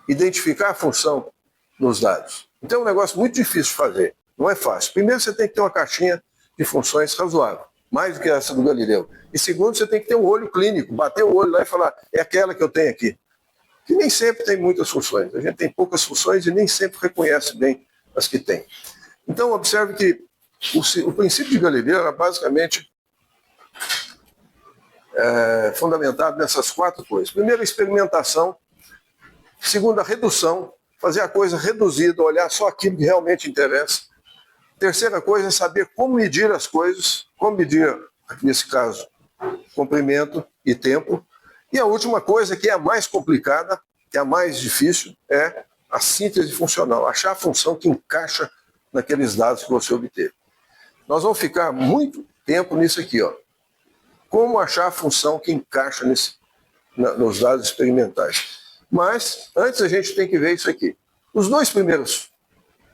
identificar a função nos dados. Então é um negócio muito difícil de fazer. Não é fácil. Primeiro, você tem que ter uma caixinha de funções razoável, mais do que essa do Galileu. E segundo, você tem que ter um olho clínico, bater o olho lá e falar, é aquela que eu tenho aqui. Que nem sempre tem muitas funções. A gente tem poucas funções e nem sempre reconhece bem as que tem. Então, observe que o princípio de Galileu era basicamente fundamentado nessas quatro coisas. Primeiro, a experimentação. Segundo, a redução. Fazer a coisa reduzida, olhar só aquilo que realmente interessa. Terceira coisa é saber como medir as coisas, como medir, nesse caso, comprimento e tempo. E a última coisa, que é a mais complicada, que é a mais difícil, é a síntese funcional, achar a função que encaixa naqueles dados que você obteve. Nós vamos ficar muito tempo nisso aqui, ó. Como achar a função que encaixa nos dados experimentais. Mas, antes a gente tem que ver isso aqui. Os dois primeiros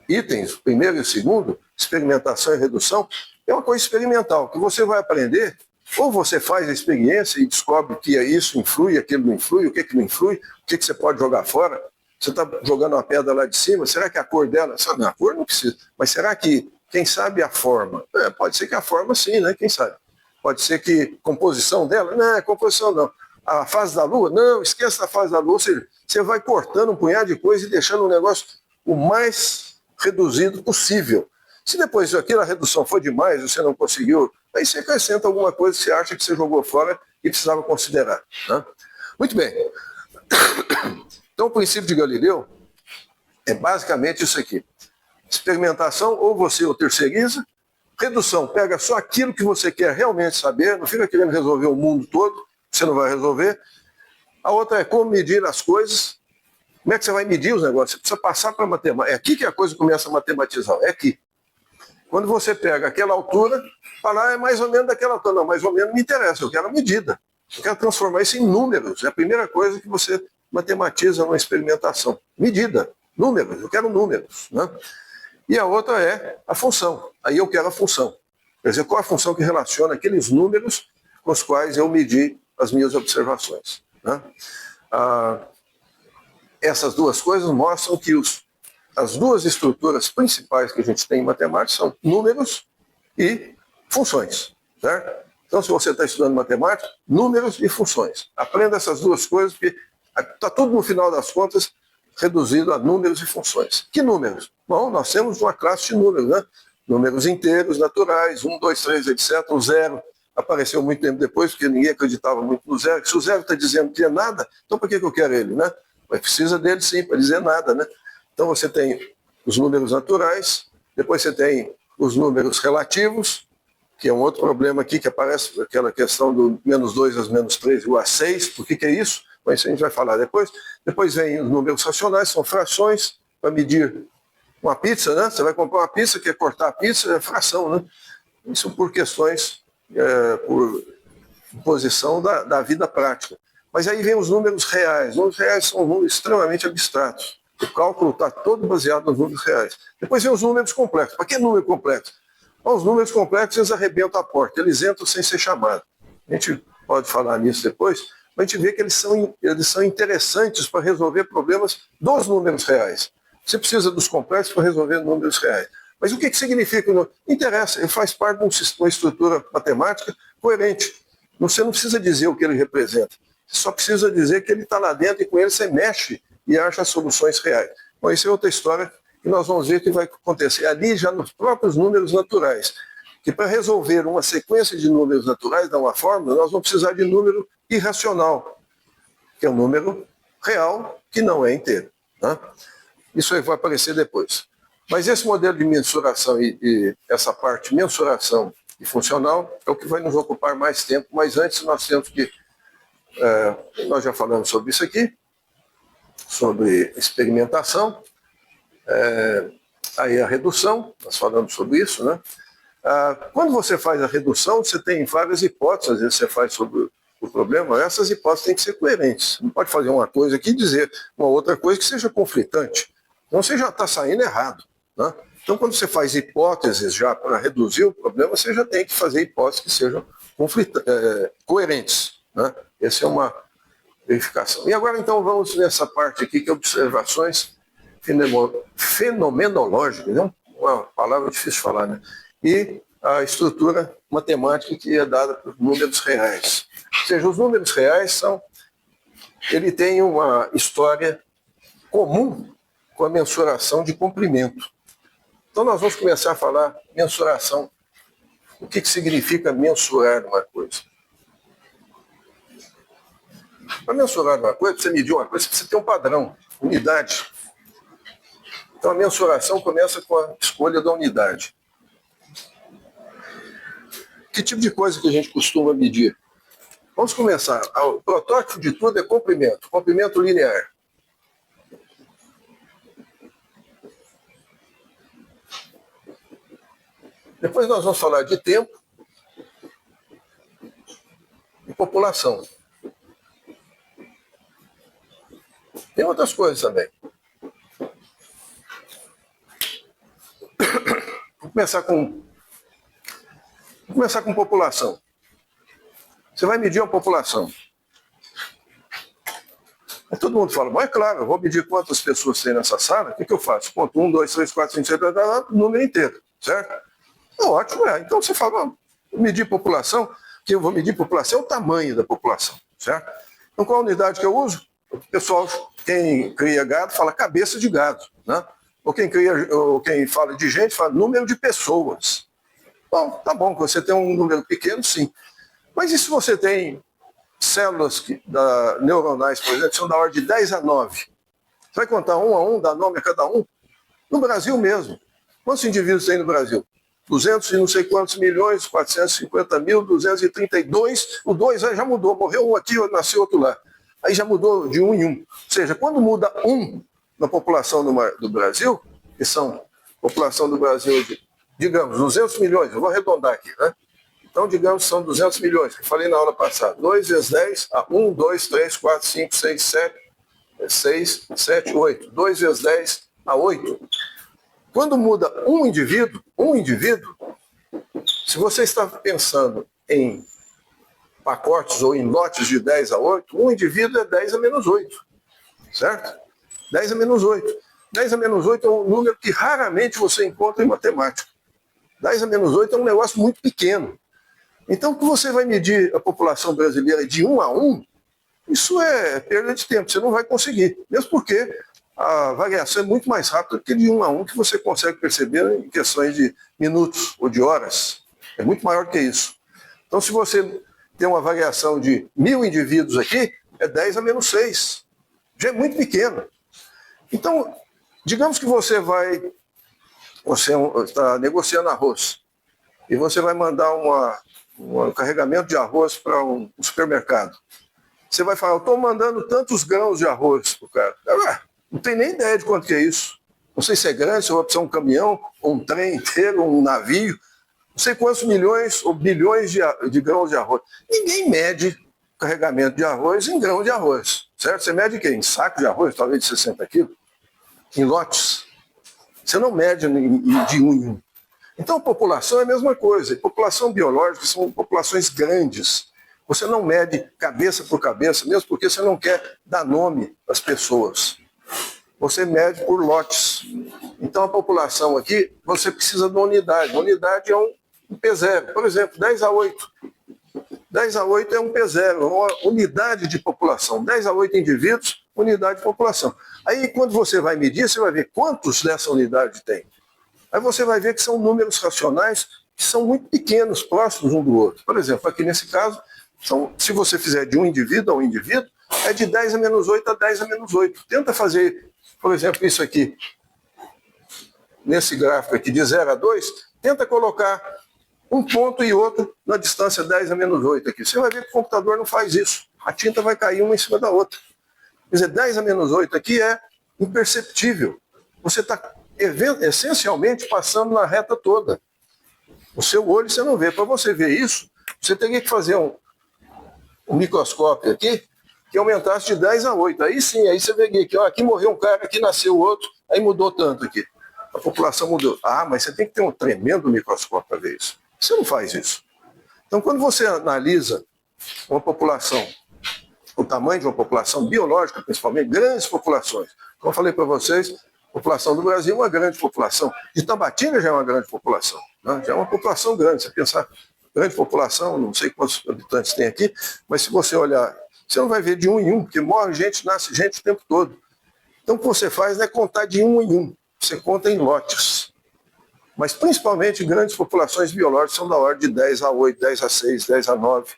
itens, o primeiro e o segundo, experimentação e redução, é uma coisa experimental, que você vai aprender, ou você faz a experiência e descobre que isso influi, aquilo não influi, o que não influi, o que você pode jogar fora. Você está jogando uma pedra lá de cima, será que a cor dela... Não, a cor não precisa, mas será que, quem sabe, a forma? Pode ser que a forma sim, né? Quem sabe? Pode ser que composição dela? Não, composição não. A fase da Lua? Não, esqueça a fase da Lua. Ou seja, você vai cortando um punhado de coisa e deixando o negócio o mais reduzido possível. Se depois daquilo a redução for demais, você não conseguiu Aí você acrescenta alguma coisa que você acha que você jogou fora e precisava considerar. Né? Muito bem. Então, o princípio de Galileu é basicamente isso aqui. Experimentação, ou você o terceiriza. Redução, pega só aquilo que você quer realmente saber, não fica querendo resolver o mundo todo, você não vai resolver. A outra é como medir as coisas. Como é que você vai medir os negócios? Você precisa passar para a matemática. É aqui que a coisa começa a matematizar, é aqui. Quando você pega aquela altura, fala, é mais ou menos daquela altura. Não, mais ou menos me interessa, eu quero a medida. Eu quero transformar isso em números. É a primeira coisa que você matematiza numa experimentação. Medida, números, eu quero números. Né? E a outra é a função. Aí eu quero a função. Quer dizer, qual a função que relaciona aqueles números com os quais eu medi as minhas observações. Né? Essas duas coisas mostram que as duas estruturas principais que a gente tem em matemática são números e funções. Certo? Então, se você está estudando matemática, números e funções. Aprenda essas duas coisas, porque está tudo, no final das contas, reduzido a números e funções. Que números? Bom, nós temos uma classe de números, né? Números inteiros, naturais, 1, 2, 3, etc. O zero apareceu muito tempo depois, porque ninguém acreditava muito no zero. Se o zero está dizendo que é nada, então para que eu quero ele, né? Mas precisa dele sim, para dizer nada, né? Então você tem os números naturais, depois você tem os números relativos, que é um outro problema aqui, que aparece aquela questão do menos 2 às menos 3 igual a 6. Por que é isso? Mas isso a gente vai falar depois. Depois vem os números racionais, são frações, para medir uma pizza, né? Você vai comprar uma pizza, quer cortar a pizza, é fração, né? Isso por questões, por posição da vida prática. Mas aí vem os números reais. Os números reais são números extremamente abstratos. O cálculo está todo baseado nos números reais. Depois vem os números complexos. Para que número complexo? Bom, os números complexos, eles arrebentam a porta, eles entram sem ser chamados. A gente pode falar nisso depois, mas a gente vê que eles são interessantes para resolver problemas dos números reais. Você precisa dos complexos para resolver números reais. Mas o que significa? Não interessa, ele faz parte de uma estrutura matemática coerente. Você não precisa dizer o que ele representa. Você só precisa dizer que ele está lá dentro e com ele você mexe e acha soluções reais. Bom, isso é outra história que nós vamos ver que vai acontecer ali já nos próprios números naturais. Que para resolver uma sequência de números naturais, dar uma fórmula, nós vamos precisar de número irracional, que é um número real que não é inteiro. Né? Isso aí vai aparecer depois. Mas esse modelo de mensuração e essa parte mensuração e funcional é o que vai nos ocupar mais tempo, mas antes nós temos que, nós já falamos sobre isso aqui, sobre experimentação, aí a redução, nós falamos sobre isso, né? Quando você faz a redução, você tem várias hipóteses, às vezes você faz sobre o problema, essas hipóteses têm que ser coerentes. Não pode fazer uma coisa aqui e dizer uma outra coisa que seja conflitante. Então você já está saindo errado. Né? Então quando você faz hipóteses já para reduzir o problema, você já tem que fazer hipóteses que sejam coerentes. Né? Essa é uma verificação. E agora então vamos nessa parte aqui que é observações fenomenológicas, né? Uma palavra difícil de falar, né? E a estrutura matemática que é dada por números reais. Ou seja, os números reais ele tem uma história comum com a mensuração de comprimento. Então nós vamos começar a falar mensuração. O que significa mensurar uma coisa? Para mensurar uma coisa, para você medir uma coisa, você precisa ter um padrão, unidade. Então a mensuração começa com a escolha da unidade. Que tipo de coisa que a gente costuma medir? Vamos começar. O protótipo de tudo é comprimento linear. Depois nós vamos falar de tempo e população. Tem outras coisas também. Vou começar com população. Você vai medir a população. Aí todo mundo fala, mas é claro, eu vou medir quantas pessoas tem nessa sala, o que eu faço? Ponto 1, 2, 3, 4, 5, 6, 7, 8, número inteiro, certo? Ótimo, Então você fala, medir população, que eu vou medir população é o tamanho da população, certo? Então qual a unidade que eu uso? O pessoal, quem cria gado, fala cabeça de gado, né? Ou quem fala de gente, fala número de pessoas. Bom, tá bom, você tem um número pequeno, sim. Mas e se você tem células neuronais, por exemplo, que são da ordem de 10 a 9? Você vai contar um a um, dar nome a cada um? No Brasil mesmo. Quantos indivíduos tem no Brasil? 200 e não sei quantos milhões, 450 mil, 232. O 2 já mudou, morreu um aqui, nasceu outro lá. Aí já mudou de um em um. Ou seja, quando muda um na população do Brasil, que são população do Brasil de, digamos, 200 milhões, eu vou arredondar aqui, né? Então, digamos, são 200 milhões, que eu falei na aula passada. 2 vezes 10, 1, 2, 3, 4, 5, 6, 7, 6, 7, 8. 2 vezes 10, 8. Quando muda um indivíduo, se você está pensando em pacotes ou em lotes de 10 a 8, um indivíduo é 10 a menos 8, certo? 10 a menos 8. 10 a menos 8 é um número que raramente você encontra em matemática. 10 a menos 8 é um negócio muito pequeno. Então, que você vai medir a população brasileira de 1 a 1, isso é perda de tempo, você não vai conseguir. Mesmo porque a variação é muito mais rápida que de 1 a 1, que você consegue perceber em questões de minutos ou de horas. É muito maior que isso. Então, se você tem uma variação de 1.000 indivíduos aqui, é 10 a menos 6. Já é muito pequeno. Então, digamos que você está negociando arroz e você vai mandar um carregamento de arroz para um supermercado. Você vai falar, eu estou mandando tantos grãos de arroz para o cara. Não tem nem ideia de quanto que é isso. Não sei se é grande, se vai precisar um caminhão, ou um trem inteiro, ou um navio. Não sei quantos milhões ou bilhões de grãos de arroz. Ninguém mede carregamento de arroz em grão de arroz, certo? Você mede o quê? Em saco de arroz, talvez de 60 quilos? Em lotes. Você não mede de um em um. Então, a população é a mesma coisa. A população biológica são populações grandes. Você não mede cabeça por cabeça, mesmo porque você não quer dar nome às pessoas. Você mede por lotes. Então, a população aqui, você precisa de uma unidade. Uma unidade é um P0. Por exemplo, 10 a 8. 10 a 8 é um P0, uma unidade de população. 10 a 8 indivíduos, unidade de população. Aí, quando você vai medir, você vai ver quantos dessa unidade tem. Aí você vai ver que são números racionais que são muito pequenos, próximos um do outro. Por exemplo, aqui nesse caso, se você fizer de um indivíduo a um indivíduo, é de 10 a menos 8 a 10 a menos 8. Tenta fazer, por exemplo, isso aqui, nesse gráfico aqui, de 0 a 2, tenta colocar um ponto e outro na distância 10 a menos 8 aqui. Você vai ver que o computador não faz isso. A tinta vai cair uma em cima da outra. Quer dizer, 10 a menos 8 aqui é imperceptível. Você está essencialmente passando na reta toda. O seu olho você não vê. Para você ver isso, você teria que fazer um microscópio aqui que aumentasse de 10 a 8. Aí sim, aí você veria aqui, aqui morreu um cara, aqui nasceu outro, aí mudou tanto aqui. A população mudou. Mas você tem que ter um tremendo microscópio para ver isso. Você não faz isso. Então, quando você analisa uma população, o tamanho de uma população biológica, principalmente, grandes populações, como eu falei para vocês, a população do Brasil é uma grande população. De Tabatinga já é uma grande população. Né? Já é uma população grande. Você pensar, grande população, não sei quantos habitantes tem aqui, mas se você olhar, você não vai ver de um em um, porque morre gente, nasce gente o tempo todo. Então, o que você faz não é contar de um em um. Você conta em lotes. Mas, principalmente, grandes populações biológicas são da ordem de 10 a 8, 10 a 6, 10 a 9.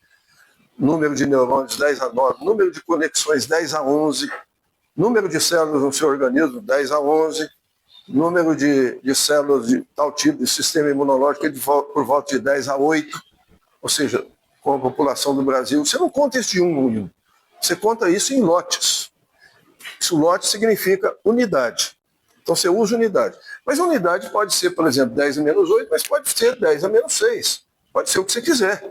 Número de neurônios, 10 a 9. Número de conexões, 10 a 11. Número de células no seu organismo, 10 a 11. Número de células de tal tipo de sistema imunológico por volta de 10 a 8. Ou seja, com a população do Brasil. Você não conta isso de um em um. Você conta isso em lotes. Isso, lote significa unidade. Então você usa unidade. Mas a unidade pode ser, por exemplo, 10 a menos 8, mas pode ser 10 a menos 6. Pode ser o que você quiser.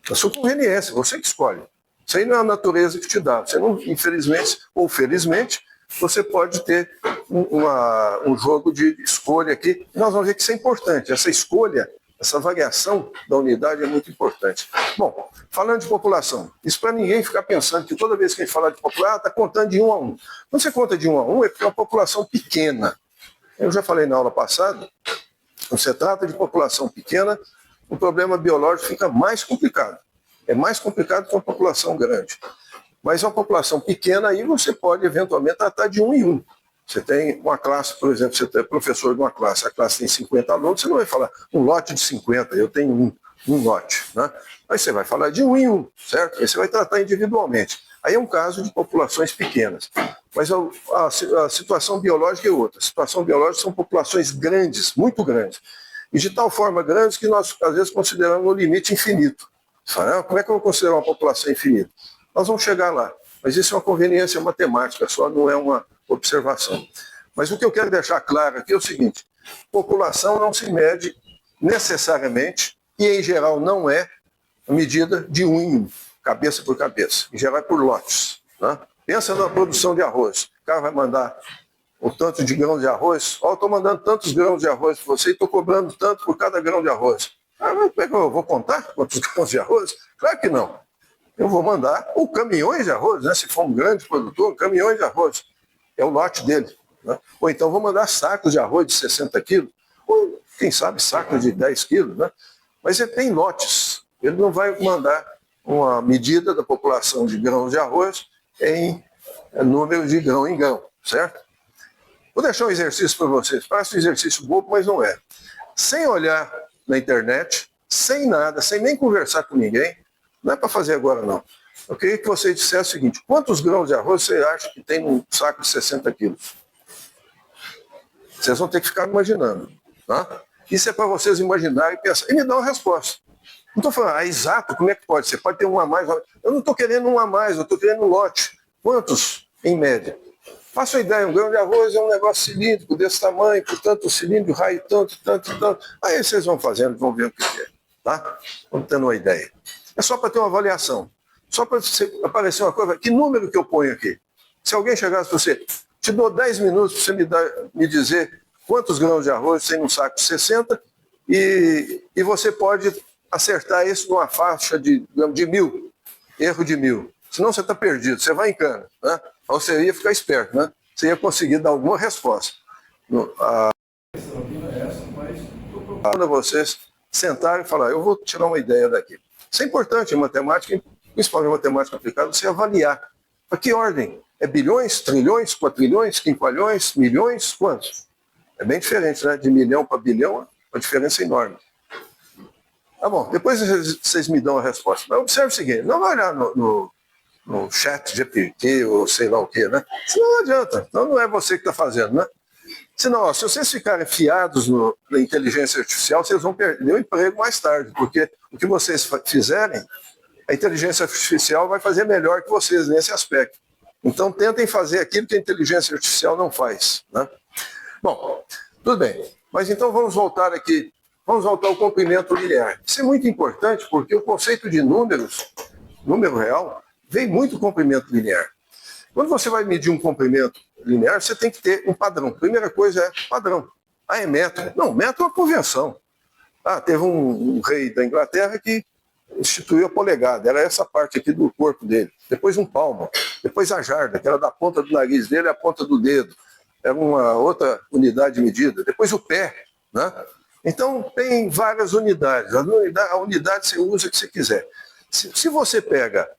A sua conveniência, você que escolhe. Isso aí não é a natureza que te dá. Você não, infelizmente ou felizmente, você pode ter um jogo de escolha aqui. Nós vamos ver que isso é importante. Essa escolha, essa variação da unidade é muito importante. Bom, falando de população, isso para ninguém ficar pensando que toda vez que a gente fala de população, está contando de 1 a 1. Quando você conta de 1 a 1, é porque é uma população pequena. Eu já falei na aula passada, quando você trata de população pequena, o problema biológico fica mais complicado. É mais complicado que uma população grande. Mas uma população pequena, aí você pode eventualmente tratar de 1 em 1. Você tem uma classe, por exemplo, você é professor de uma classe, a classe tem 50 alunos, você não vai falar um lote de 50, eu tenho um lote, né? Aí você vai falar de um em um, certo? Aí você vai tratar individualmente. Aí é um caso de populações pequenas. Mas a situação biológica é outra. A situação biológica são populações grandes, muito grandes. E de tal forma grandes que nós, às vezes, consideramos o limite infinito. Você fala, como é que eu vou considerar uma população infinita? Nós vamos chegar lá. Mas isso é uma conveniência matemática, só não é uma observação. Mas o que eu quero deixar claro aqui é o seguinte: população não se mede necessariamente, e em geral não é, a medida de um em um, cabeça por cabeça. Em geral é por lotes. Né? Pensa na produção de arroz. O cara vai mandar o tanto de grãos de arroz. Ó, eu estou mandando tantos grãos de arroz para você e estou cobrando tanto por cada grão de arroz. Ah, mas como é que eu vou contar quantos grãos de arroz? Claro que não. Eu vou mandar ou caminhões de arroz, né? Se for um grande produtor, caminhões de arroz. É o lote dele. Né? Ou então vou mandar sacos de arroz de 60 quilos, ou quem sabe sacos de 10 quilos. Né? Mas ele tem lotes. Ele não vai mandar uma medida da população de grãos de arroz em número de grão em grão, certo? Vou deixar um exercício para vocês. Parece um exercício bobo, mas não é. Sem olhar na internet, sem nada, sem nem conversar com ninguém, não é para fazer agora não. Eu queria que vocês dissessem o seguinte: quantos grãos de arroz você acha que tem num saco de 60 quilos? Vocês vão ter que ficar imaginando. Tá? Isso é para vocês imaginarem e pensar. E me dá uma resposta. Não estou falando, exato, como é que pode ser? Pode ter um a mais. Eu não estou querendo um a mais, eu estou querendo um lote. Quantos, em média? Faça uma ideia, um grão de arroz é um negócio cilíndrico desse tamanho, portanto o cilindro, o raio tanto. Aí vocês vão fazendo, vão ver o que é. Tá? Vamos tendo uma ideia. É só para ter uma avaliação. Só para aparecer uma coisa, que número que eu ponho aqui? Se alguém chegasse para você, te dou 10 minutos para você me dizer quantos grãos de arroz tem num saco de 60 e você pode acertar isso numa faixa de 1.000, erro de 1.000. Senão você está perdido, você vai em cana. Né? Ou você ia ficar esperto, né? Você ia conseguir dar alguma resposta. Quando vocês sentarem e falar, eu vou tirar uma ideia daqui. Isso é importante em matemática, principalmente em matemática aplicada, você avaliar. Para que ordem? É bilhões, trilhões, quatrilhões, quinqualhões, milhões? Quantos? É bem diferente, né? De milhão para bilhão, uma diferença enorme. Tá bom, depois vocês me dão a resposta. Mas observe o seguinte, não vai olhar no chat GPT ou sei lá o que, né? Senão não adianta, então não é você que está fazendo, né? Senão, ó, se vocês ficarem fiados na inteligência artificial, vocês vão perder o emprego mais tarde, porque o que vocês fizerem, a inteligência artificial vai fazer melhor que vocês nesse aspecto. Então tentem fazer aquilo que a inteligência artificial não faz. Né? Bom, tudo bem. Mas então vamos voltar aqui. Vamos voltar ao comprimento linear. Isso é muito importante porque o conceito de números, número real, vem muito do comprimento linear. Quando você vai medir um comprimento linear, você tem que ter um padrão. Primeira coisa é padrão. Ah, é metro. Não, metro é uma convenção. Ah, teve um rei da Inglaterra que instituiu a polegada. Era essa parte aqui do corpo dele. Depois um palmo. Depois a jarda, que era da ponta do nariz dele à ponta do dedo. Era uma outra unidade de medida. Depois o pé. Né? Então, tem várias unidades. A unidade você usa o que você quiser. Se você pega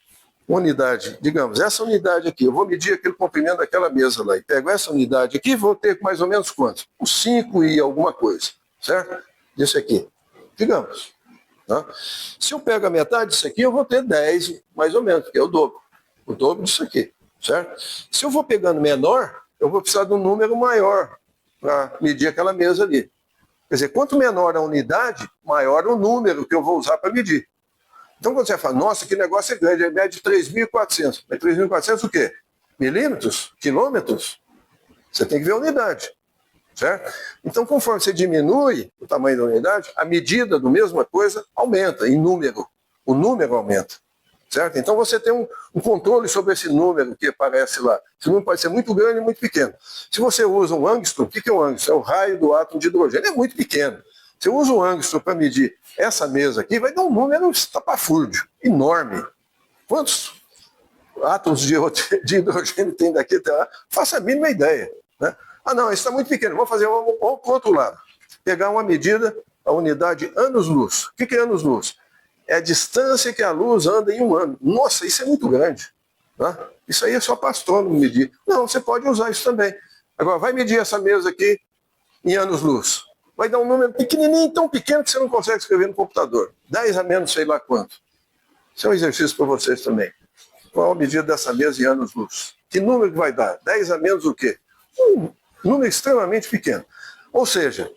unidade, digamos, essa unidade aqui, eu vou medir aquele comprimento daquela mesa lá, e pego essa unidade aqui, vou ter mais ou menos quantos? Uns 5 e alguma coisa, certo? Disso aqui, digamos. Tá? Se eu pego a metade disso aqui, eu vou ter 10, mais ou menos, que é o dobro disso aqui, certo? Se eu vou pegando menor, eu vou precisar de um número maior para medir aquela mesa ali. Quer dizer, quanto menor a unidade, maior o número que eu vou usar para medir. Então, quando você fala, nossa, que negócio é grande, ele mede 3.400. Mas 3.400 o quê? Milímetros? Quilômetros? Você tem que ver a unidade, certo? Então, conforme você diminui o tamanho da unidade, a medida da mesma coisa aumenta em número. O número aumenta, certo? Então, você tem um controle sobre esse número que aparece lá. Esse número pode ser muito grande e muito pequeno. Se você usa um angstrom, o que é o angstrom? É o raio do átomo de hidrogênio. É muito pequeno. Se eu uso o angstrom para medir essa mesa aqui, vai dar um número estapafúrdio, enorme. Quantos átomos de hidrogênio tem daqui até lá? Faça a mínima ideia. Né? Ah, não, isso está muito pequeno. Vamos fazer para o outro lado. Pegar uma medida, a unidade anos-luz. O que é anos-luz? É a distância que a luz anda em um ano. Nossa, isso é muito grande. Né? Isso aí é só para astrônomo medir. Não, você pode usar isso também. Agora, vai medir essa mesa aqui em anos-luz. Vai dar um número pequenininho, tão pequeno que você não consegue escrever no computador. 10 a menos sei lá quanto. Isso é um exercício para vocês também. Qual a medida dessa mesa em anos-luz? Que número que vai dar? 10 a menos o quê? Um número extremamente pequeno. Ou seja,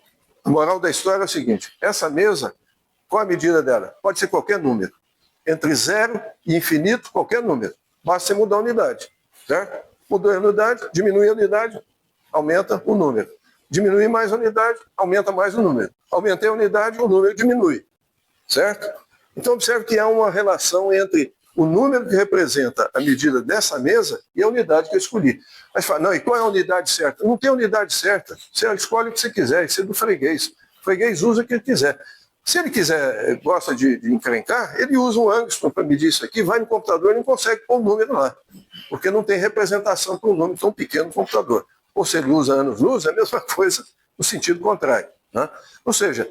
a moral da história é o seguinte, essa mesa, qual a medida dela? Pode ser qualquer número. Entre 0 e infinito, qualquer número. Basta você mudar a unidade. Certo? Mudou a unidade, diminui a unidade, aumenta o número. Diminui mais a unidade, aumenta mais o número. Aumentei a unidade, o número diminui. Certo? Então observe que há uma relação entre o número que representa a medida dessa mesa e a unidade que eu escolhi. Mas fala, não, e qual é a unidade certa? Não tem unidade certa. Você escolhe o que você quiser, isso é do freguês. O freguês usa o que ele quiser. Se ele quiser, gosta de encrencar, ele usa um angstrom para medir isso aqui, vai no computador e não consegue pôr o número lá. Porque não tem representação para um número tão pequeno no computador. Ou se ele usa anos-luz, é a mesma coisa no sentido contrário. Né? Ou seja,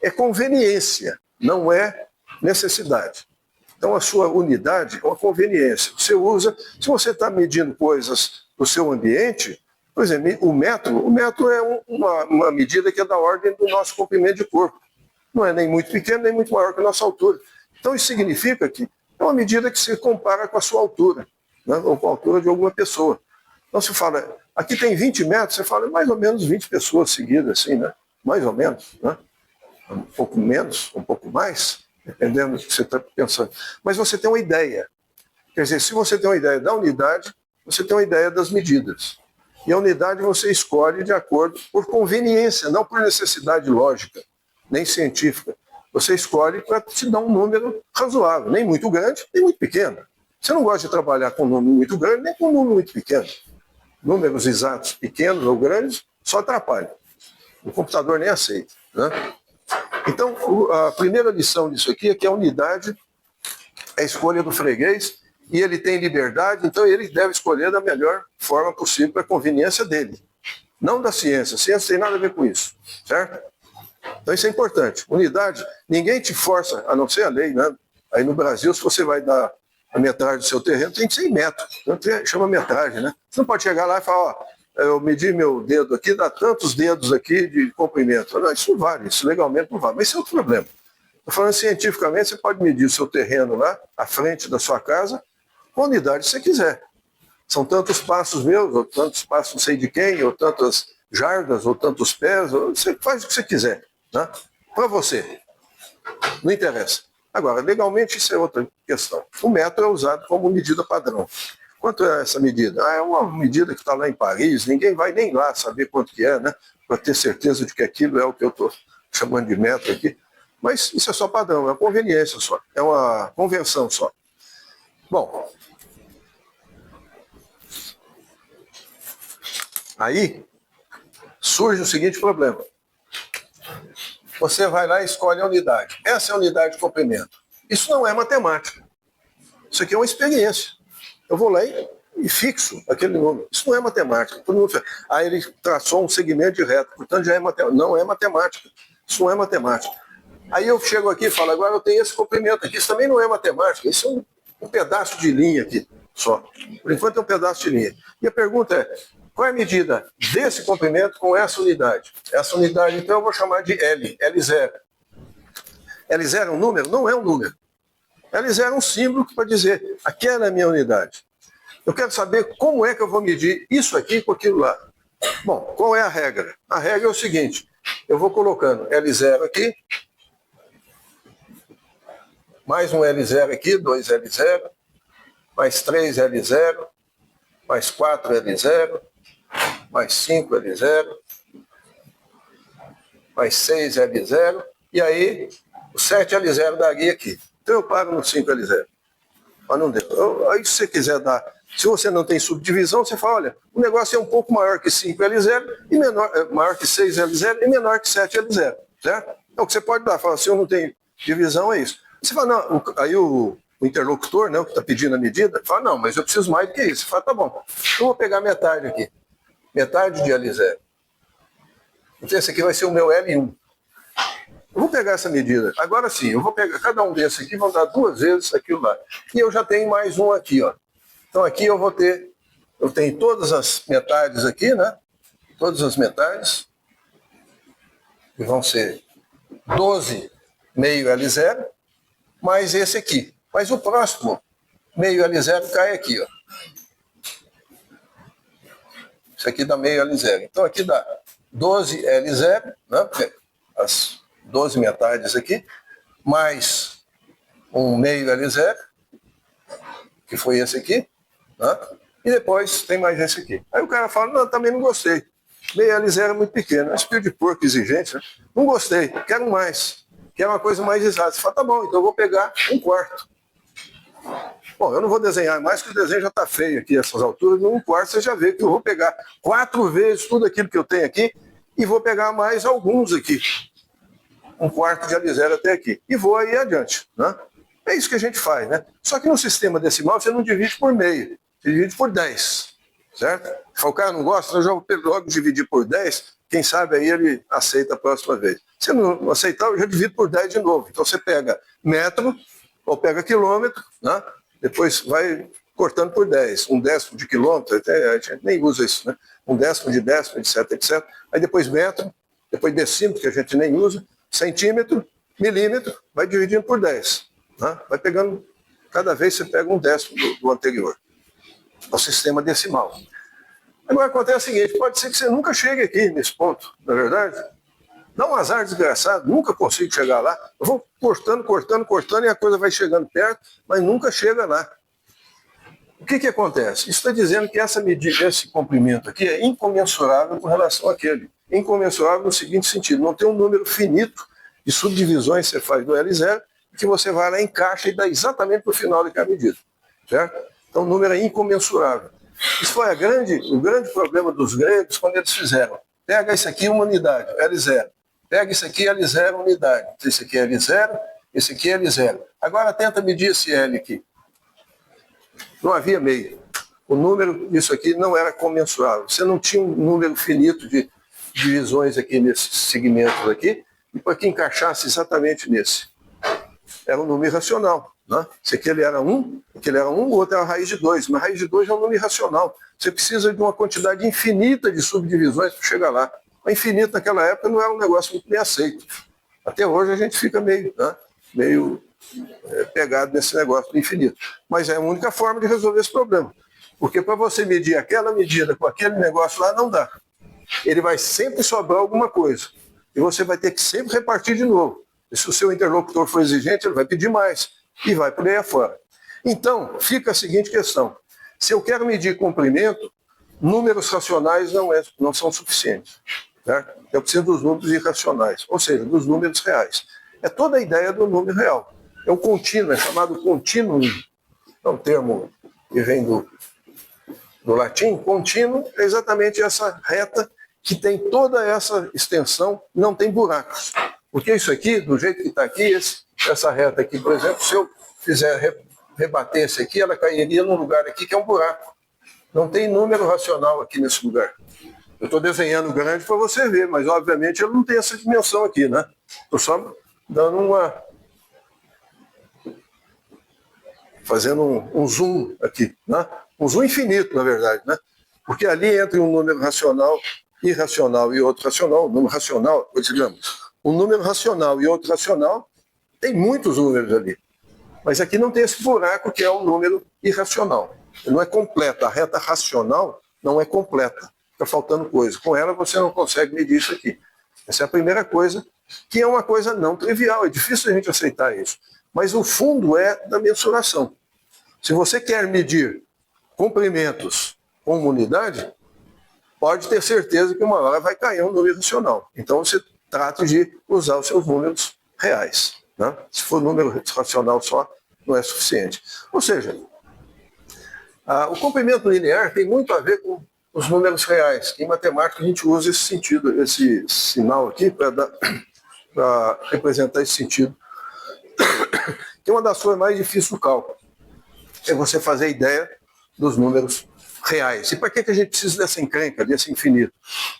é conveniência, não é necessidade. Então a sua unidade é uma conveniência. Você usa, se você está medindo coisas no seu ambiente, por exemplo, o metro é uma medida que é da ordem do nosso comprimento de corpo. Não é nem muito pequeno, nem muito maior que a nossa altura. Então isso significa que é uma medida que se compara com a sua altura, né? Ou com a altura de alguma pessoa. Então se fala, aqui tem 20 metros, você fala mais ou menos 20 pessoas seguidas, assim, né? Mais ou menos, né? Um pouco menos, um pouco mais, dependendo do que você está pensando. Mas você tem uma ideia. Quer dizer, se você tem uma ideia da unidade, você tem uma ideia das medidas. E a unidade você escolhe de acordo por conveniência, não por necessidade lógica, nem científica. Você escolhe para te dar um número razoável, nem muito grande, nem muito pequeno. Você não gosta de trabalhar com um número muito grande, nem com um número muito pequeno. Números exatos, pequenos ou grandes, só atrapalham. O computador nem aceita. Né? Então, a primeira lição disso aqui é que a unidade é a escolha do freguês e ele tem liberdade, então ele deve escolher da melhor forma possível para a conveniência dele. Não da ciência. A ciência tem nada a ver com isso. Certo? Então isso é importante. Unidade, ninguém te força, a não ser a lei, né? Aí no Brasil, se você vai dar a metragem do seu terreno, tem que ser em metro. Então chama metragem, né? Você não pode chegar lá e falar, ó, eu medi meu dedo aqui, dá tantos dedos aqui de comprimento. Não, isso não vale, isso legalmente não vale. Mas isso é outro problema. Estou falando cientificamente, você pode medir o seu terreno lá, à frente da sua casa, com a unidade que você quiser. São tantos passos meus, ou tantos passos não sei de quem, ou tantas jardas, ou tantos pés, ou você faz o que você quiser. Né? Para você. Não interessa. Agora, legalmente isso é outra questão. O metro é usado como medida padrão. Quanto é essa medida? É uma medida que está lá em Paris, ninguém vai nem lá saber quanto que é, né? Para ter certeza de que aquilo é o que eu estou chamando de metro aqui. Mas isso é só padrão, é uma conveniência só, é uma convenção só. Bom, aí surge o seguinte problema. Você vai lá e escolhe a unidade. Essa é a unidade de comprimento. Isso não é matemática. Isso aqui é uma experiência. Eu vou lá e fixo aquele número. Isso não é matemática. Todo mundo fala, ele traçou um segmento de reto, portanto já é matemática. Não é matemática. Isso não é matemática. Aí eu chego aqui e falo, agora eu tenho esse comprimento aqui. Isso também não é matemática. Isso é um pedaço de linha aqui só. Por enquanto é um pedaço de linha. E a pergunta é, qual é a medida desse comprimento com essa unidade? Essa unidade, então, eu vou chamar de L, L0. L0 é um número? Não é um número. L0 é um símbolo para dizer, aquela é a minha unidade. Eu quero saber como é que eu vou medir isso aqui com aquilo lá. Bom, qual é a regra? A regra é o seguinte, eu vou colocando L0 aqui, mais um L0 aqui, 2L0, mais 3L0, mais 4L0, mais 5L0, mais 6L0, e aí o 7L0 daria aqui. Então eu paro no 5L0. Mas não deu. Aí se você quiser dar, se você não tem subdivisão, você fala, olha, o negócio é um pouco maior que 5L0, e maior que 6L0 e menor que 7L0. Certo? Então o que você pode dar, fala, se eu não tenho divisão, é isso. Você fala, não, aí o interlocutor, né, que está pedindo a medida, fala, não, mas eu preciso mais do que isso. Você fala, tá bom, eu vou pegar metade aqui. Metade de L0. Então esse aqui vai ser o meu L1. Eu vou pegar essa medida. Agora sim, eu vou pegar cada um desses aqui, vou dar 2 vezes aquilo lá. E eu já tenho mais um aqui, ó. Então aqui eu tenho todas as metades aqui, né? todas as metades, que vão ser 12 meio L0, mais esse aqui. Mas o próximo meio L0 cai aqui, ó. Isso aqui dá meio L0. Então aqui dá 12 L0, né? As 12 metades aqui, mais um meio L0, que foi esse aqui, né? E depois tem mais esse aqui. Aí o cara fala, não, também não gostei. Meio L0 é muito pequeno, é espírito de porco exigente, né? Não gostei, quero mais. Quero uma coisa mais exata. Você fala, tá bom, então eu vou pegar 1/4. Bom, eu não vou desenhar mais, porque o desenho já está feio aqui, essas alturas. No 1/4 você já vê que eu vou pegar 4 vezes tudo aquilo que eu tenho aqui e vou pegar mais alguns aqui. 1/4 de L0 até aqui. E vou aí adiante, né? É isso que a gente faz, né? Só que no sistema decimal você não divide por meio, você divide por 10, certo? Se o cara não gosta, eu já vou logo dividir por 10, quem sabe aí ele aceita a próxima vez. Se não aceitar, eu já divido por 10 de novo. Então você pega metro ou pega quilômetro, né? Depois vai cortando por 10, 1/10 de quilômetro, até, a gente nem usa isso, né? 1/10 de décimo, etc, etc. Aí depois metro, depois decímetro, que a gente nem usa, centímetro, milímetro, vai dividindo por 10. Né? Vai pegando, cada vez você pega 1/10 do anterior. É o sistema decimal. Agora acontece o seguinte, pode ser que você nunca chegue aqui nesse ponto, não é verdade? Dá um azar desgraçado, nunca consigo chegar lá. Eu vou cortando, cortando, cortando e a coisa vai chegando perto, mas nunca chega lá. O que acontece? Isso está dizendo que essa medida, esse comprimento aqui é incomensurável com relação àquele. Incomensurável no seguinte sentido, não tem um número finito de subdivisões que você faz do L0, que você vai lá, encaixa e dá exatamente para o final daquela medida. Certo? Então o número é incomensurável. Isso foi o grande problema dos gregos quando eles fizeram. Pega isso aqui, uma unidade, L0. Pega isso aqui, L0, unidade. Esse aqui é L0, esse aqui é L0. Agora tenta medir esse L aqui. Não havia meio. O número disso aqui não era comensurável. Você não tinha um número finito de divisões aqui nesses segmentos aqui, e para que encaixasse exatamente nesse. Era um número irracional. Né? Se aquele era 1, o outro era a raiz de 2. Mas a raiz de 2 é um número irracional. Você precisa de uma quantidade infinita de subdivisões para chegar lá. Mas infinito naquela época não era um negócio muito bem aceito. Até hoje a gente fica meio pegado nesse negócio do infinito. Mas é a única forma de resolver esse problema. Porque para você medir aquela medida com aquele negócio lá, não dá. Ele vai sempre sobrar alguma coisa. E você vai ter que sempre repartir de novo. E se o seu interlocutor for exigente, ele vai pedir mais. E vai por aí afora. Então, fica a seguinte questão. Se eu quero medir comprimento, números racionais não são suficientes. Certo? Eu preciso dos números irracionais, ou seja, dos números reais. É toda a ideia do número real. É o contínuo, é chamado contínuo. É um termo que vem do latim. Contínuo é exatamente essa reta que tem toda essa extensão, não tem buracos. Porque isso aqui, do jeito que está aqui, essa reta aqui, por exemplo, se eu fizer rebater esse aqui, ela cairia num lugar aqui que é um buraco. Não tem número racional aqui nesse lugar. Eu estou desenhando grande para você ver, mas obviamente ele não tem essa dimensão aqui, né? Estou só dando fazendo um zoom aqui, né? Um zoom infinito, na verdade, né? Porque ali entre um número racional, irracional e outro racional, um número racional, digamos, um número racional e outro racional, tem muitos números ali. Mas aqui não tem esse buraco que é um número irracional. Ele não é completo. A reta racional não é completa. Fica faltando coisa. Com ela você não consegue medir isso aqui. Essa é a primeira coisa, que é uma coisa não trivial. É difícil a gente aceitar isso. Mas o fundo é da mensuração. Se você quer medir comprimentos com uma unidade, pode ter certeza que uma hora vai cair um número racional. Então você trata de usar os seus números reais. Né? Se for número racional só, não é suficiente. Ou seja, o comprimento linear tem muito a ver com os números reais. Em matemática a gente usa esse sentido, esse sinal aqui para representar esse sentido. Que é uma das coisas mais difíceis do cálculo. É você fazer a ideia dos números reais. E para que a gente precisa dessa encrenca, desse infinito?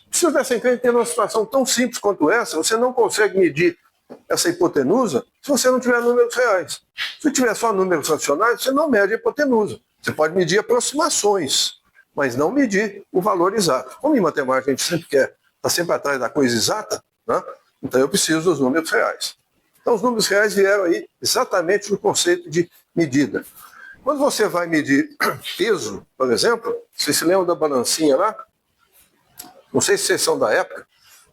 Precisa dessa encrenca ter uma situação tão simples quanto essa, você não consegue medir essa hipotenusa se você não tiver números reais. Se tiver só números racionais, você não mede a hipotenusa. Você pode medir aproximações, mas não medir o valor exato. Como em matemática a gente sempre quer, está sempre atrás da coisa exata, né? Então eu preciso dos números reais. Então os números reais vieram aí exatamente no conceito de medida. Quando você vai medir peso, por exemplo, vocês se lembram da balancinha lá? Não sei se vocês são da época,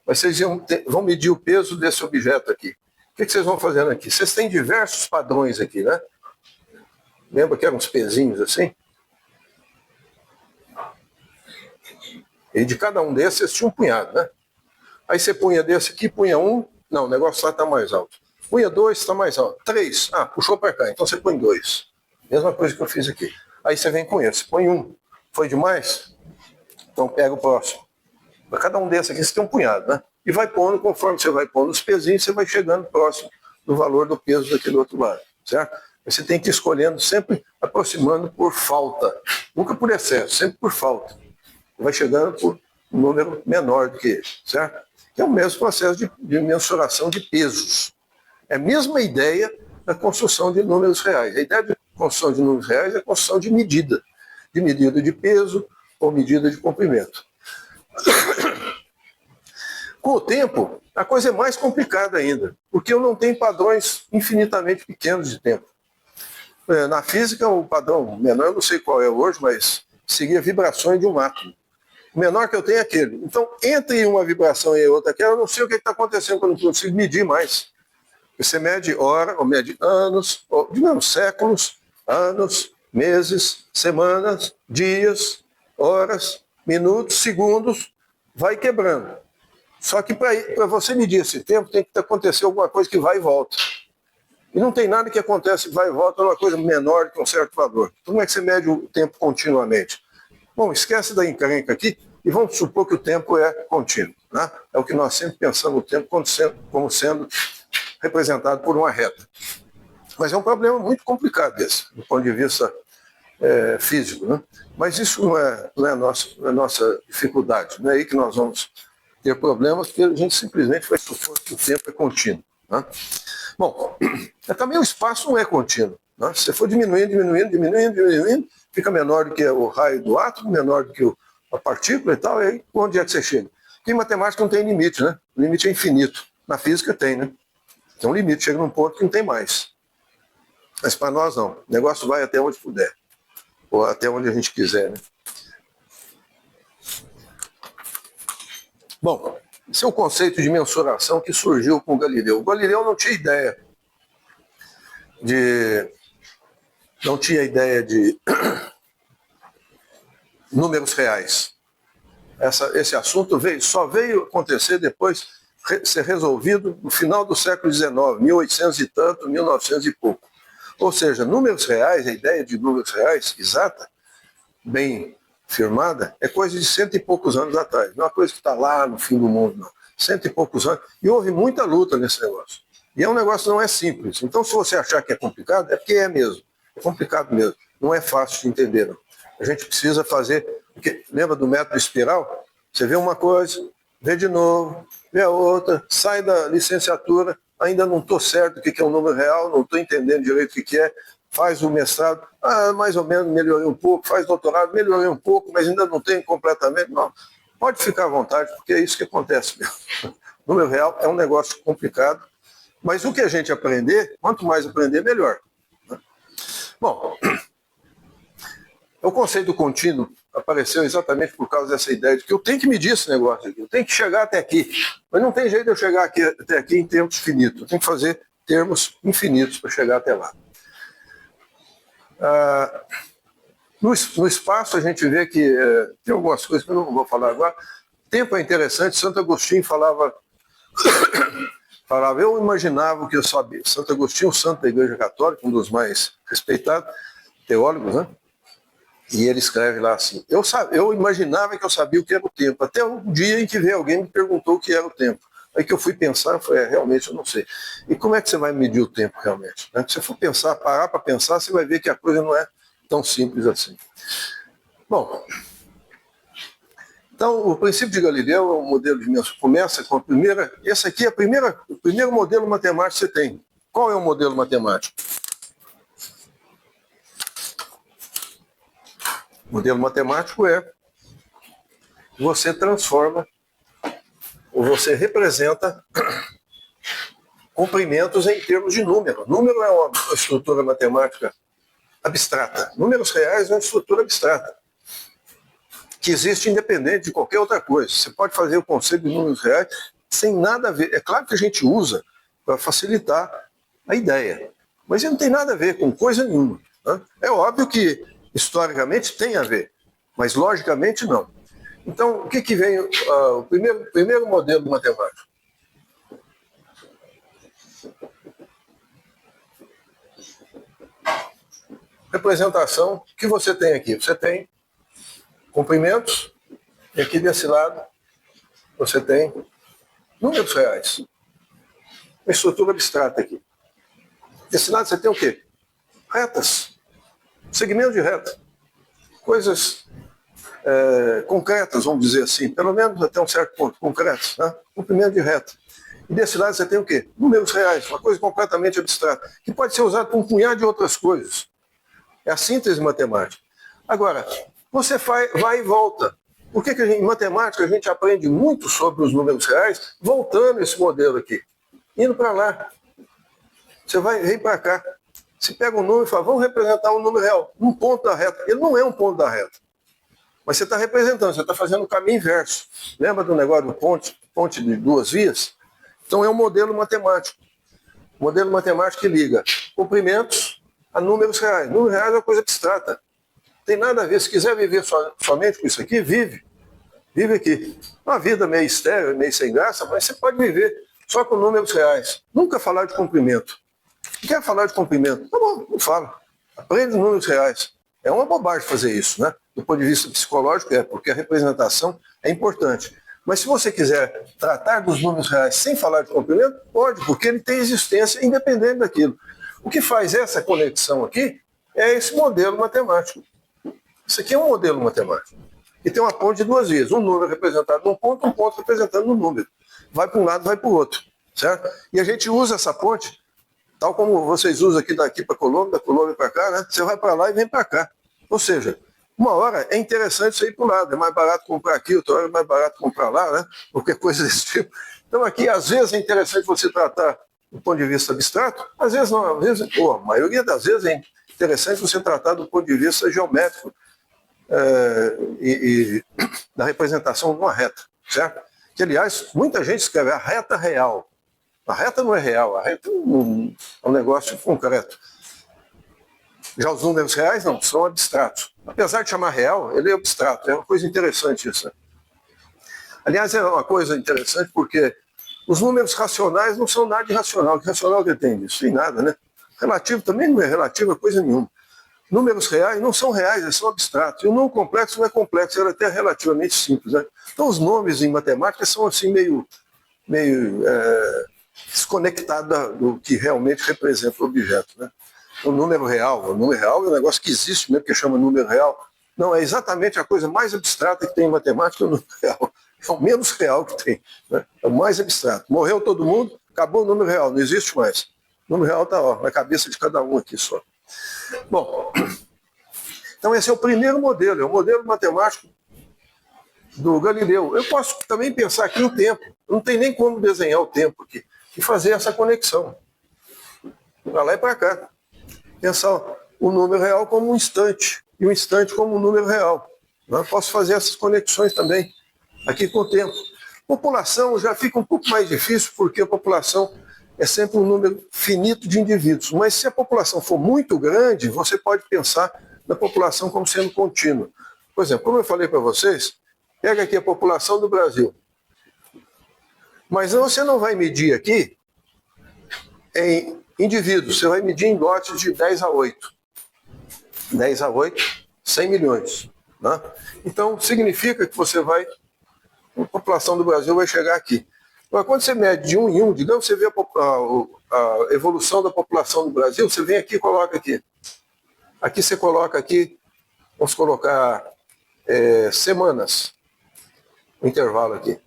mas vocês vão medir o peso desse objeto aqui. O que vocês vão fazendo aqui? Vocês têm diversos padrões aqui, né? Lembra que eram uns pezinhos assim? E de cada um desses tinha um punhado, né? Aí você punha desse aqui, punha um, não, o negócio lá está mais alto. Punha dois, está mais alto. Três, puxou para cá, então você põe dois. Mesma coisa que eu fiz aqui. Aí você vem com esse, põe um. Foi demais? Então pega o próximo. Para cada um desses aqui você tem um punhado, né? E vai pondo, conforme você vai pondo os pezinhos, você vai chegando próximo do valor do peso daquele outro lado, certo? Você tem que ir escolhendo, sempre aproximando por falta. Nunca por excesso, sempre por falta. Vai chegando por um número menor do que esse, certo? Que é o mesmo processo de mensuração de pesos. É a mesma ideia da construção de números reais. A ideia de construção de números reais é a construção de medida de peso ou medida de comprimento. Com o tempo, a coisa é mais complicada ainda, porque eu não tenho padrões infinitamente pequenos de tempo. Na física, o padrão menor, eu não sei qual é hoje, mas seria vibrações de um átomo. O menor que eu tenho é aquele. Então, entre uma vibração e a outra, eu não sei o que está acontecendo, quando eu não consigo medir mais. Você mede hora, ou mede anos, ou, digamos, séculos, anos, meses, semanas, dias, horas, minutos, segundos, vai quebrando. Só que para você medir esse tempo, tem que acontecer alguma coisa que vai e volta. E não tem nada que acontece que vai e volta, é uma coisa menor que um certo valor. Então, como é que você mede o tempo continuamente? Bom, esquece da encrenca aqui e vamos supor que o tempo é contínuo, né? É o que nós sempre pensamos o tempo como sendo representado por uma reta. Mas é um problema muito complicado esse, do ponto de vista físico, né? Mas isso não é a nossa dificuldade. Não é aí que nós vamos ter problemas, porque a gente simplesmente vai supor que o tempo é contínuo, né? Bom, também o espaço não é contínuo, né? Se você for diminuindo, fica menor do que o raio do átomo, menor do que a partícula e tal, e aí onde é que você chega? Porque em matemática não tem limite, né? O limite é infinito. Na física tem, né? Tem um limite, chega num ponto que não tem mais. Mas para nós não. O negócio vai até onde puder. Ou até onde a gente quiser, né? Bom, esse é o conceito de mensuração que surgiu com o Galileu. O Galileu não tinha ideia de números reais. Esse assunto só veio acontecer depois, ser resolvido no final do século XIX, 1800 e tanto, 1900 e pouco. Ou seja, números reais, a ideia de números reais exata, bem firmada, é coisa de 100 e poucos anos atrás. Não é uma coisa que está lá no fim do mundo, não. 100 e poucos anos. E houve muita luta nesse negócio. E é um negócio que não é simples. Então, se você achar que é complicado, é porque é mesmo. É complicado mesmo. Não é fácil de entender, não. A gente precisa fazer... Porque, lembra do método espiral? Você vê uma coisa, vê de novo, vê a outra, sai da licenciatura, ainda não estou certo o que é um número real, não estou entendendo direito o que é, faz o mestrado, mais ou menos melhorei um pouco, faz doutorado, melhorei um pouco, mas ainda não tenho completamente. Não, pode ficar à vontade, porque é isso que acontece mesmo. O número real é um negócio complicado, mas o que a gente aprender, quanto mais aprender, melhor. Bom, o conceito contínuo apareceu exatamente por causa dessa ideia de que eu tenho que medir esse negócio aqui, eu tenho que chegar até aqui. Mas não tem jeito de eu chegar até aqui em termos finitos, eu tenho que fazer termos infinitos para chegar até lá. No espaço a gente vê que tem algumas coisas que eu não vou falar agora. Tempo é interessante, Santo Agostinho falava, eu imaginava o que eu sabia. Santo Agostinho, santo da Igreja Católica, um dos mais respeitados teólogos, né? E ele escreve lá assim, eu imaginava que eu sabia o que era o tempo, até o dia em que veio alguém me perguntou o que era o tempo. Aí que eu fui pensar, eu falei, realmente eu não sei. E como é que você vai medir o tempo realmente? Se você for pensar, parar para pensar, você vai ver que a coisa não é tão simples assim. Bom, então o princípio de Galileu é um modelo de mensuração. Começa com a primeira, esse aqui é o primeiro modelo matemático que você tem. Qual é o modelo matemático? Modelo matemático é você transforma ou você representa comprimentos em termos de número. Número é uma estrutura matemática abstrata. Números reais é uma estrutura abstrata que existe independente de qualquer outra coisa. Você pode fazer o conceito de números reais sem nada a ver. É claro que a gente usa para facilitar a ideia, mas ele não tem nada a ver com coisa nenhuma, né? É óbvio que historicamente tem a ver, mas logicamente não. Então, o que vem o primeiro modelo matemático? Representação que você tem aqui. Você tem comprimentos, e aqui desse lado você tem números reais. Uma estrutura abstrata aqui. Desse lado você tem o quê? Retas. Segmento de reta. Coisas concretas, vamos dizer assim. Pelo menos até um certo ponto, concretas. Né? Comprimento de reta. E desse lado você tem o quê? Números reais. Uma coisa completamente abstrata. Que pode ser usada para um punhado de outras coisas. É a síntese matemática. Agora, você vai e volta. Por que em matemática a gente aprende muito sobre os números reais, voltando esse modelo aqui, indo para lá. Você vem para cá. Você pega um número e fala, vamos representar um número real, um ponto da reta. Ele não é um ponto da reta. Mas você está representando, você está fazendo o caminho inverso. Lembra do negócio do ponte de duas vias? Então é um modelo matemático. Modelo matemático que liga comprimentos a números reais. Números reais é uma coisa abstrata. Tem nada a ver. Se quiser viver somente com isso aqui, vive. Vive aqui. Uma vida meio estéril, meio sem graça, mas você pode viver só com números reais. Nunca falar de comprimento. Não quer falar de comprimento? Tá bom, não fala. Aprende os números reais. É uma bobagem fazer isso, né? Do ponto de vista psicológico, porque a representação é importante. Mas se você quiser tratar dos números reais sem falar de comprimento, pode, porque ele tem existência independente daquilo. O que faz essa conexão aqui é esse modelo matemático. Isso aqui é um modelo matemático. E tem uma ponte de duas vias. Um número representado num ponto, um ponto representando no número. Vai para um lado, vai para o outro. Certo? E a gente usa essa ponte, tal como vocês usam aqui daqui para Colômbia, da Colômbia para cá, né? Você vai para lá e vem para cá. Ou seja, uma hora é interessante você ir para o lado. É mais barato comprar aqui, outra hora é mais barato comprar lá, né? Qualquer coisa desse tipo. Então aqui, às vezes, é interessante você tratar do ponto de vista abstrato, às vezes não, às vezes, a maioria das vezes é interessante você tratar do ponto de vista geométrico e da representação de uma reta, certo? Que, aliás, muita gente escreve a reta real. A reta não é real, a reta é um negócio concreto. Já os números reais não, são abstratos. Apesar de chamar real, ele é abstrato, é uma coisa interessante isso, né? Aliás, é uma coisa interessante porque os números racionais não são nada de racional. Que racional que tem isso? Tem nada, né? Relativo também não é relativo a coisa nenhuma. Números reais não são reais, eles são abstratos. E o número complexo não é complexo, ele é até relativamente simples, né? Então os nomes em matemática são assim meio desconectados do que realmente representa o objeto, né? O número real é um negócio que existe mesmo, que chama número real. Não, é exatamente a coisa mais abstrata que tem em matemática, o número real. É o menos real que tem, né? É o mais abstrato. Morreu todo mundo, acabou o número real, não existe mais. O número real está na cabeça de cada um aqui só. Bom, então esse é o primeiro modelo, é o modelo matemático do Galileu. Eu posso também pensar aqui no tempo. Não tem nem como desenhar o tempo aqui e fazer essa conexão. Para lá e para cá. Pensar o número real como um instante e o instante como um número real. Eu posso fazer essas conexões também aqui com o tempo. População já fica um pouco mais difícil, porque a população é sempre um número finito de indivíduos. Mas se a população for muito grande, você pode pensar na população como sendo contínua. Por exemplo, como eu falei para vocês, pega aqui a população do Brasil. Mas você não vai medir aqui em indivíduos, você vai medir em lotes de 10 a 8. 10 a 8, 100 milhões. Né? Então, significa que a população do Brasil vai chegar aqui. Agora, quando você mede de 1 em 1, digamos que você vê a evolução da população do Brasil, você vem aqui e coloca aqui. Aqui você coloca aqui, vamos colocar semanas, o intervalo aqui.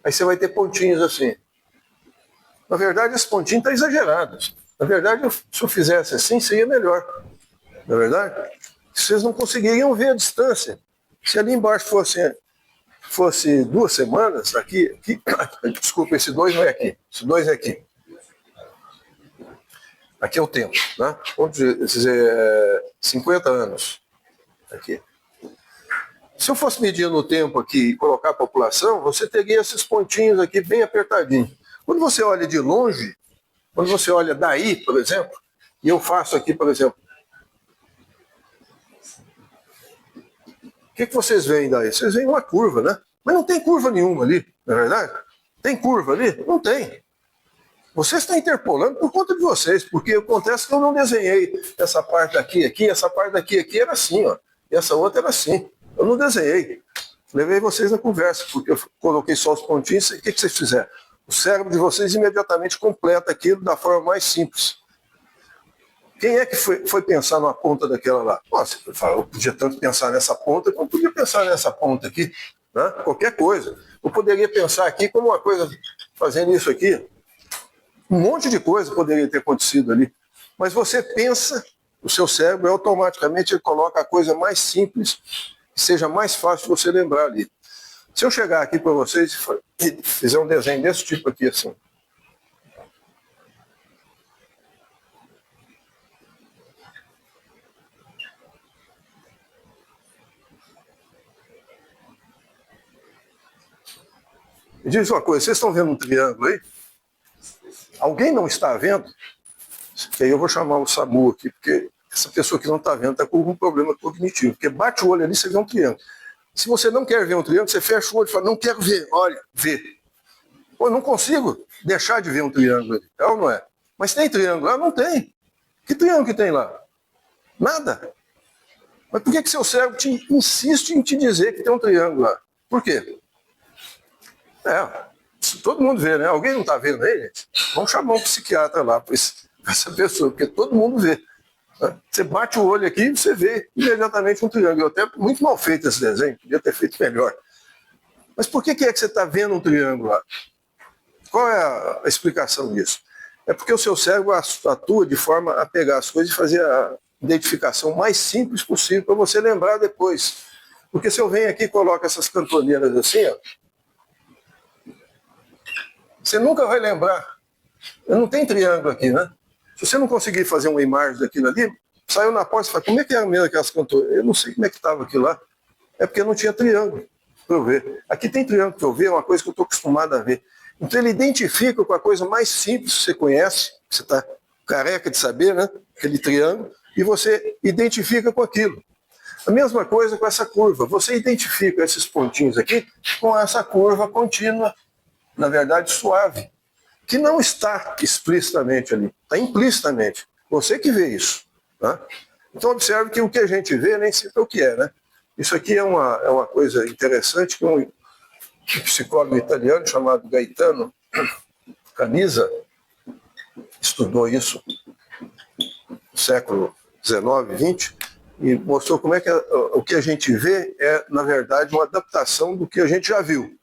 Aí você vai ter pontinhos assim. Na verdade, esse pontinho está exagerado. Na verdade, se eu fizesse assim, seria melhor. Não é verdade? vocês não conseguiriam ver a distância. Se ali embaixo fosse 2 semanas, aqui, desculpa, esse 2 não é aqui, esse 2 é aqui. Aqui é o tempo, né? Vamos dizer, 50 anos. Aqui. Se eu fosse medir no tempo aqui e colocar a população, você teria esses pontinhos aqui bem apertadinhos. Quando você olha de longe, quando você olha daí, por exemplo, e eu faço aqui, por exemplo, o que vocês veem daí? Vocês veem uma curva, né? Mas não tem curva nenhuma ali, não é verdade? Tem curva ali? Não tem. Vocês estão interpolando por conta de vocês, porque acontece que eu não desenhei essa parte aqui, essa parte aqui era assim, ó, e essa outra era assim. Eu não desenhei. Levei vocês na conversa, porque eu coloquei só os pontinhos, e o que vocês fizeram? O cérebro de vocês imediatamente completa aquilo da forma mais simples. Quem é que foi pensar numa ponta daquela lá? Nossa, eu podia tanto pensar nessa ponta, como podia pensar nessa ponta aqui, né? Qualquer coisa. Eu poderia pensar aqui como uma coisa, fazendo isso aqui. Um monte de coisa poderia ter acontecido ali. Mas você pensa, o seu cérebro automaticamente ele coloca a coisa mais simples, que seja mais fácil de você lembrar ali. Se eu chegar aqui para vocês e fizer um desenho desse tipo aqui, assim. Me diz uma coisa, vocês estão vendo um triângulo aí? Alguém não está vendo? Que aí eu vou chamar o SAMU aqui, porque essa pessoa que não está vendo está com algum problema cognitivo. Porque bate o olho ali, você vê um triângulo. Se você não quer ver um triângulo, você fecha o olho e fala, não quero ver, olha, vê. Pô, eu não consigo deixar de ver um triângulo ali. É ou não é? Mas tem triângulo lá? Não tem. Que triângulo que tem lá? Nada. Mas por que seu cérebro insiste em te dizer que tem um triângulo lá? Por quê? Todo mundo vê, né? Alguém não está vendo aí, gente? Vamos chamar um psiquiatra lá para essa pessoa, porque todo mundo vê. Você bate o olho aqui e você vê imediatamente um triângulo. Até muito mal feito esse desenho, podia ter feito melhor. Mas por que é que você está vendo um triângulo lá? Qual é a explicação disso? É porque o seu cérebro atua de forma a pegar as coisas e fazer a identificação mais simples possível para você lembrar depois. Porque se eu venho aqui e coloco essas cantoneiras assim, ó, você nunca vai lembrar. Não tem triângulo aqui, né? Se você não conseguir fazer uma imagem daquilo ali, saiu na porta e fala, como é que era mesmo aquelas cantoneiras? Eu não sei como é que estava aquilo lá. É porque não tinha triângulo para eu ver. Aqui tem triângulo para eu ver, é uma coisa que eu estou acostumado a ver. Então ele identifica com a coisa mais simples que você conhece, que você está careca de saber, né? Aquele triângulo, e você identifica com aquilo. A mesma coisa com essa curva. Você identifica esses pontinhos aqui com essa curva contínua, na verdade suave, que não está explicitamente ali, está implicitamente. Você que vê isso. Tá? Então observe que o que a gente vê nem sempre é o que é. Né? Isso aqui é uma coisa interessante que um psicólogo italiano chamado Gaetano Canizza estudou isso no século XIX, XX, e mostrou como é que o que a gente vê é, na verdade, uma adaptação do que a gente já viu.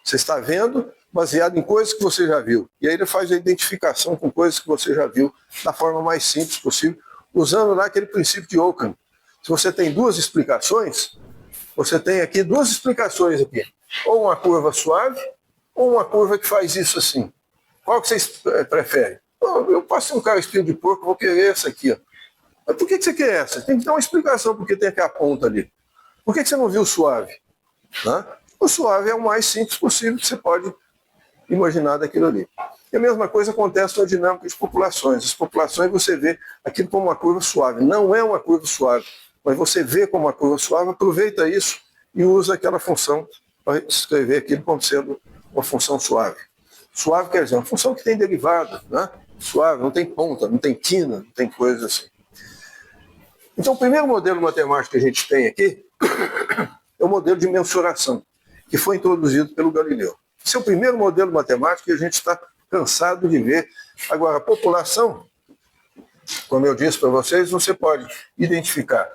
Você está vendo baseado em coisas que você já viu. E aí ele faz a identificação com coisas que você já viu da forma mais simples possível, usando lá aquele princípio de Ockham. Se você tem 2 explicações, você tem aqui 2 explicações aqui. Ou uma curva suave, ou uma curva que faz isso assim. Qual que vocês preferem? Eu passo um cara espinho de porco, vou querer essa aqui. Ó. Mas por que você quer essa? Tem que dar uma explicação porque tem aqui a ponta ali. Por que você não viu o suave? Né? O suave é o mais simples possível que você pode imaginar daquilo ali. E a mesma coisa acontece na dinâmica de populações. As populações você vê aquilo como uma curva suave. Não é uma curva suave, mas você vê como uma curva suave, aproveita isso e usa aquela função para escrever aquilo como sendo uma função suave. Suave quer dizer uma função que tem derivada, né? Suave, não tem ponta, não tem quina, não tem coisa assim. Então o primeiro modelo matemático que a gente tem aqui é o modelo de mensuração, que foi introduzido pelo Galileu. Esse é o primeiro modelo matemático que a gente está cansado de ver. Agora, a população, como eu disse para vocês, você pode identificar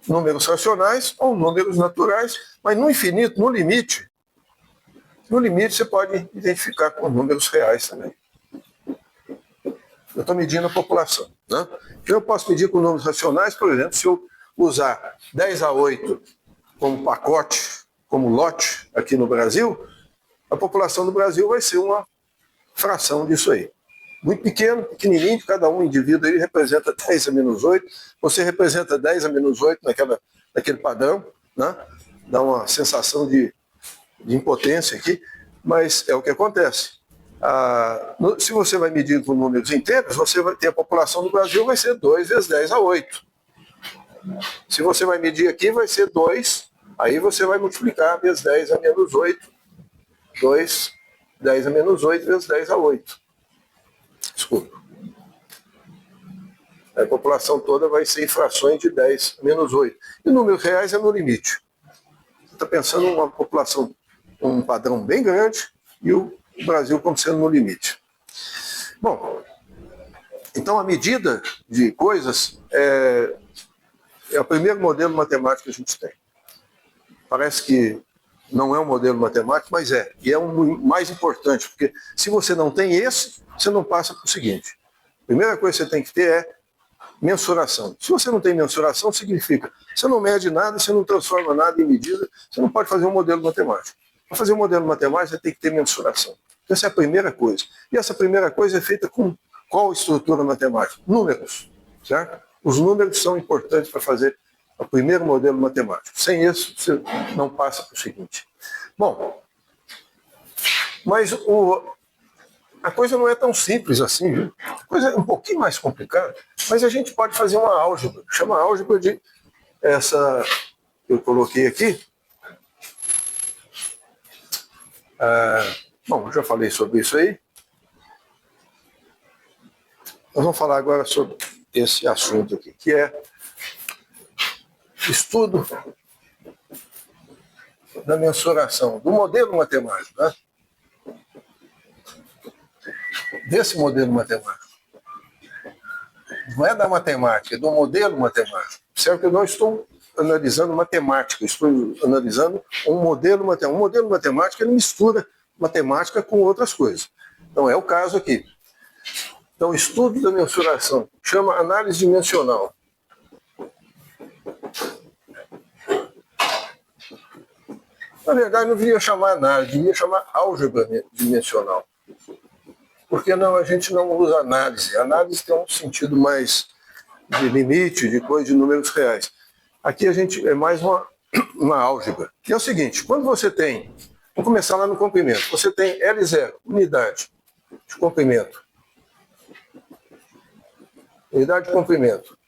números racionais ou números naturais, mas no infinito, no limite você pode identificar com números reais também. Eu estou medindo a população. Né? Eu posso medir com números racionais, por exemplo, se eu usar 10/8 como pacote, como lote aqui no Brasil, a população do Brasil vai ser uma fração disso aí. Muito pequeno, pequenininho, cada um indivíduo aí representa 10⁻8, você representa 10⁻8 naquele padrão, né? Dá uma sensação de impotência aqui, mas é o que acontece. Se você vai medir com números inteiros, você vai ter a população do Brasil vai ser 2 vezes 10⁸. Se você vai medir aqui, vai ser 2, aí você vai multiplicar vezes 10⁻8, 2, 10⁻8 vezes 10⁸. Desculpa. A população toda vai ser em frações de 10⁻8. E números reais é no limite. Você está pensando em uma população, um padrão bem grande, e o Brasil como sendo no limite. Bom, então a medida de coisas é o primeiro modelo matemático que a gente tem. Parece que não é um modelo matemático, mas é. E é um mais importante, porque se você não tem esse, você não passa para o seguinte. A primeira coisa que você tem que ter é mensuração. Se você não tem mensuração, significa você não mede nada, você não transforma nada em medida, você não pode fazer um modelo matemático. Para fazer um modelo matemático, você tem que ter mensuração. Essa é a primeira coisa. E essa primeira coisa é feita com qual estrutura matemática? Números, certo? Os números são importantes para fazer o primeiro modelo matemático. Sem isso, você não passa para o seguinte. Bom, mas a coisa não é tão simples assim, viu? A coisa é um pouquinho mais complicada, mas a gente pode fazer uma álgebra. Chama álgebra de essa que eu coloquei aqui. Bom, já falei sobre isso aí. Nós vamos falar agora sobre esse assunto aqui, que é estudo da mensuração, do modelo matemático, né? Desse modelo matemático. Não é da matemática, é do modelo matemático. Certo que eu não estou analisando matemática, estou analisando um modelo matemático. Um modelo matemático, ele mistura matemática com outras coisas. Então é o caso aqui. Então, estudo da mensuração, chama análise dimensional. Na verdade, não devia chamar análise, devia chamar álgebra dimensional. Porque não, a gente não usa análise. A análise tem um sentido mais de limite, de coisa de números reais. Aqui a gente é mais uma álgebra. Que é o seguinte, quando você tem, vamos começar lá no comprimento, você tem L0, unidade de comprimento. Unidade de comprimento.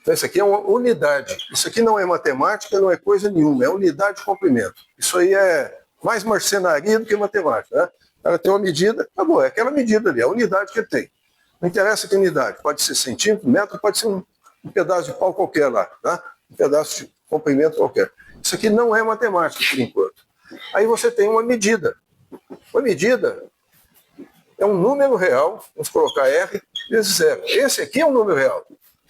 Então, isso aqui é uma unidade. Isso aqui não é matemática, não é coisa nenhuma, é unidade de comprimento. Isso aí é mais marcenaria do que matemática, né? Ela tem uma medida, acabou, é aquela medida ali, a unidade que ele tem. Não interessa que unidade, pode ser centímetro, metro, pode ser um pedaço de pau qualquer lá, tá? Um pedaço de comprimento qualquer. Isso aqui não é matemática, por enquanto. Aí você tem uma medida. Uma medida é um número real, vamos colocar R vezes 0. Esse aqui é um número real.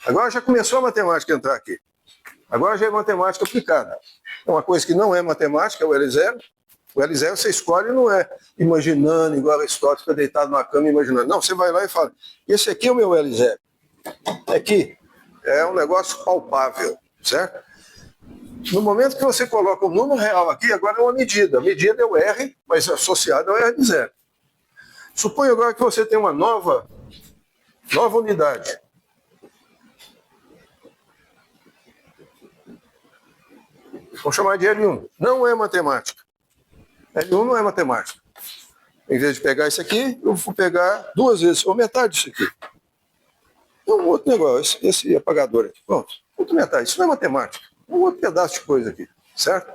Agora já começou a matemática a entrar aqui. Agora já é matemática aplicada. É uma coisa que não é matemática, é o L0. O L0 você escolhe, não é imaginando, igual Aristóteles, fica deitado na cama imaginando. Não, você vai lá e fala, esse aqui é o meu L0. Aqui é um negócio palpável, certo? No momento que você coloca o número real aqui, agora é uma medida. A medida é o R, mas associado ao R de 0. Suponha agora que você tem uma nova unidade. Vamos chamar de L1. Não é matemática. L1 não é matemática. Em vez de pegar isso aqui, eu vou pegar 2 vezes, ou metade disso aqui. É um outro negócio, esse apagador aqui. Pronto, outra metade. Isso não é matemática. É um outro pedaço de coisa aqui, certo?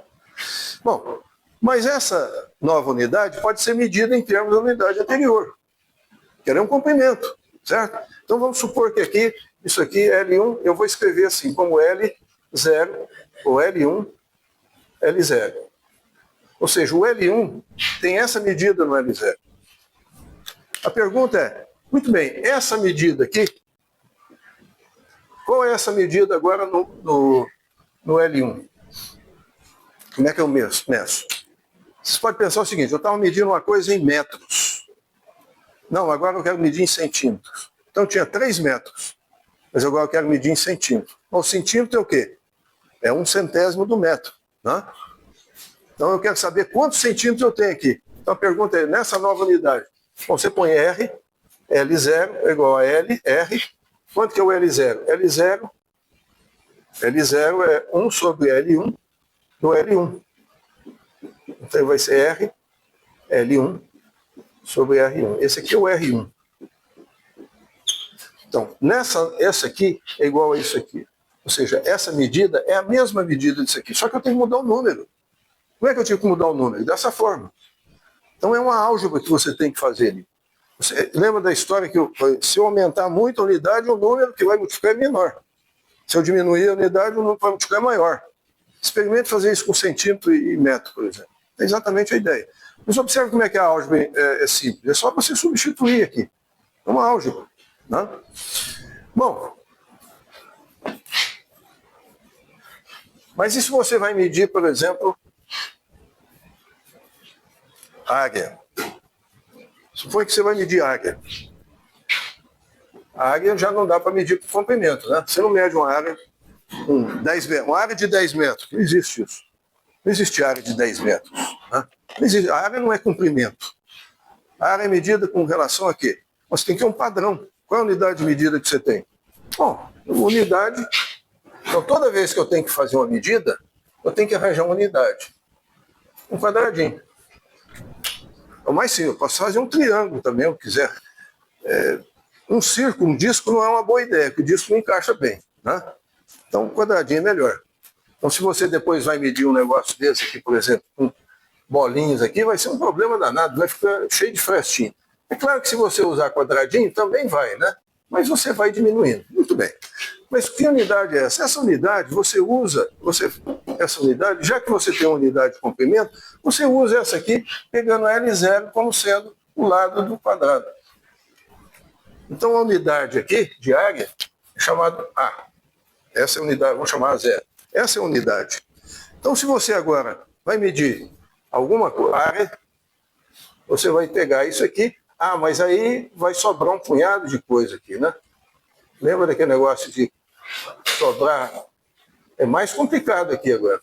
Bom, mas essa nova unidade pode ser medida em termos da unidade anterior, que é um comprimento, certo? Então vamos supor que aqui, isso aqui é L1, eu vou escrever assim, como L0, ou L1, L0. Ou seja, o L1 tem essa medida no L0. A pergunta é, muito bem, essa medida aqui, qual é essa medida agora no L1? Como é que eu meço? Você pode pensar o seguinte, eu estava medindo uma coisa em metros. Não, agora eu quero medir em centímetros. Então tinha 3 metros. Mas agora eu quero medir em centímetro. O centímetro é o quê? É 1/100º do metro. Né? Então eu quero saber quantos centímetros eu tenho aqui. Então a pergunta é, nessa nova unidade, bom, você põe R, L0 é igual a L, R. Quanto que é o L0? L0 é 1 sobre L1 do L1. Então vai ser R, L1 sobre R1. Esse aqui é o R1. Então, essa aqui é igual a isso aqui. Ou seja, essa medida é a mesma medida disso aqui, só que eu tenho que mudar o número. Como é que eu tive que mudar o número? Dessa forma. Então é uma álgebra que você tem que fazer ali. Você lembra da história que se eu aumentar muito a unidade, o número que vai multiplicar é menor. Se eu diminuir a unidade, o número que vai multiplicar é maior. Experimente fazer isso com centímetro e metro, por exemplo. É exatamente a ideia. Mas observe como é que a álgebra é simples. É só você substituir aqui. É uma álgebra. Né? Bom, mas e se você vai medir, por exemplo, área? Supõe que você vai medir área. A área já não dá para medir por comprimento, né? Você não mede uma área uma área de 10 metros. Não existe isso. Não existe área de 10 metros. Né? Não existe. A área não é comprimento. A área é medida com relação a quê? Você tem que ter um padrão. Qual é a unidade de medida que você tem? Bom, unidade. Então, toda vez que eu tenho que fazer uma medida, eu tenho que arranjar uma unidade. Um quadradinho. É o mais simples. Eu posso fazer um triângulo também, se quiser. Um círculo, um disco não é uma boa ideia, porque o disco não encaixa bem. Né? Então, um quadradinho é melhor. Então, se você depois vai medir um negócio desse aqui, por exemplo, com bolinhas aqui, vai ser um problema danado, vai ficar cheio de frestinho. É claro que se você usar quadradinho, também vai, né? Mas você vai diminuindo. Muito bem. Mas que unidade é essa? Essa unidade, você usa, essa unidade, já que você tem uma unidade de comprimento, você usa essa aqui, pegando L0 como sendo o lado do quadrado. Então, a unidade aqui, de área, é chamada A. Essa é a unidade, vamos chamar a 0. Essa é a unidade. Então, se você agora vai medir alguma área, você vai pegar isso aqui. Ah, mas aí vai sobrar um punhado de coisa aqui, né? Lembra daquele negócio de sobrar? É mais complicado aqui agora.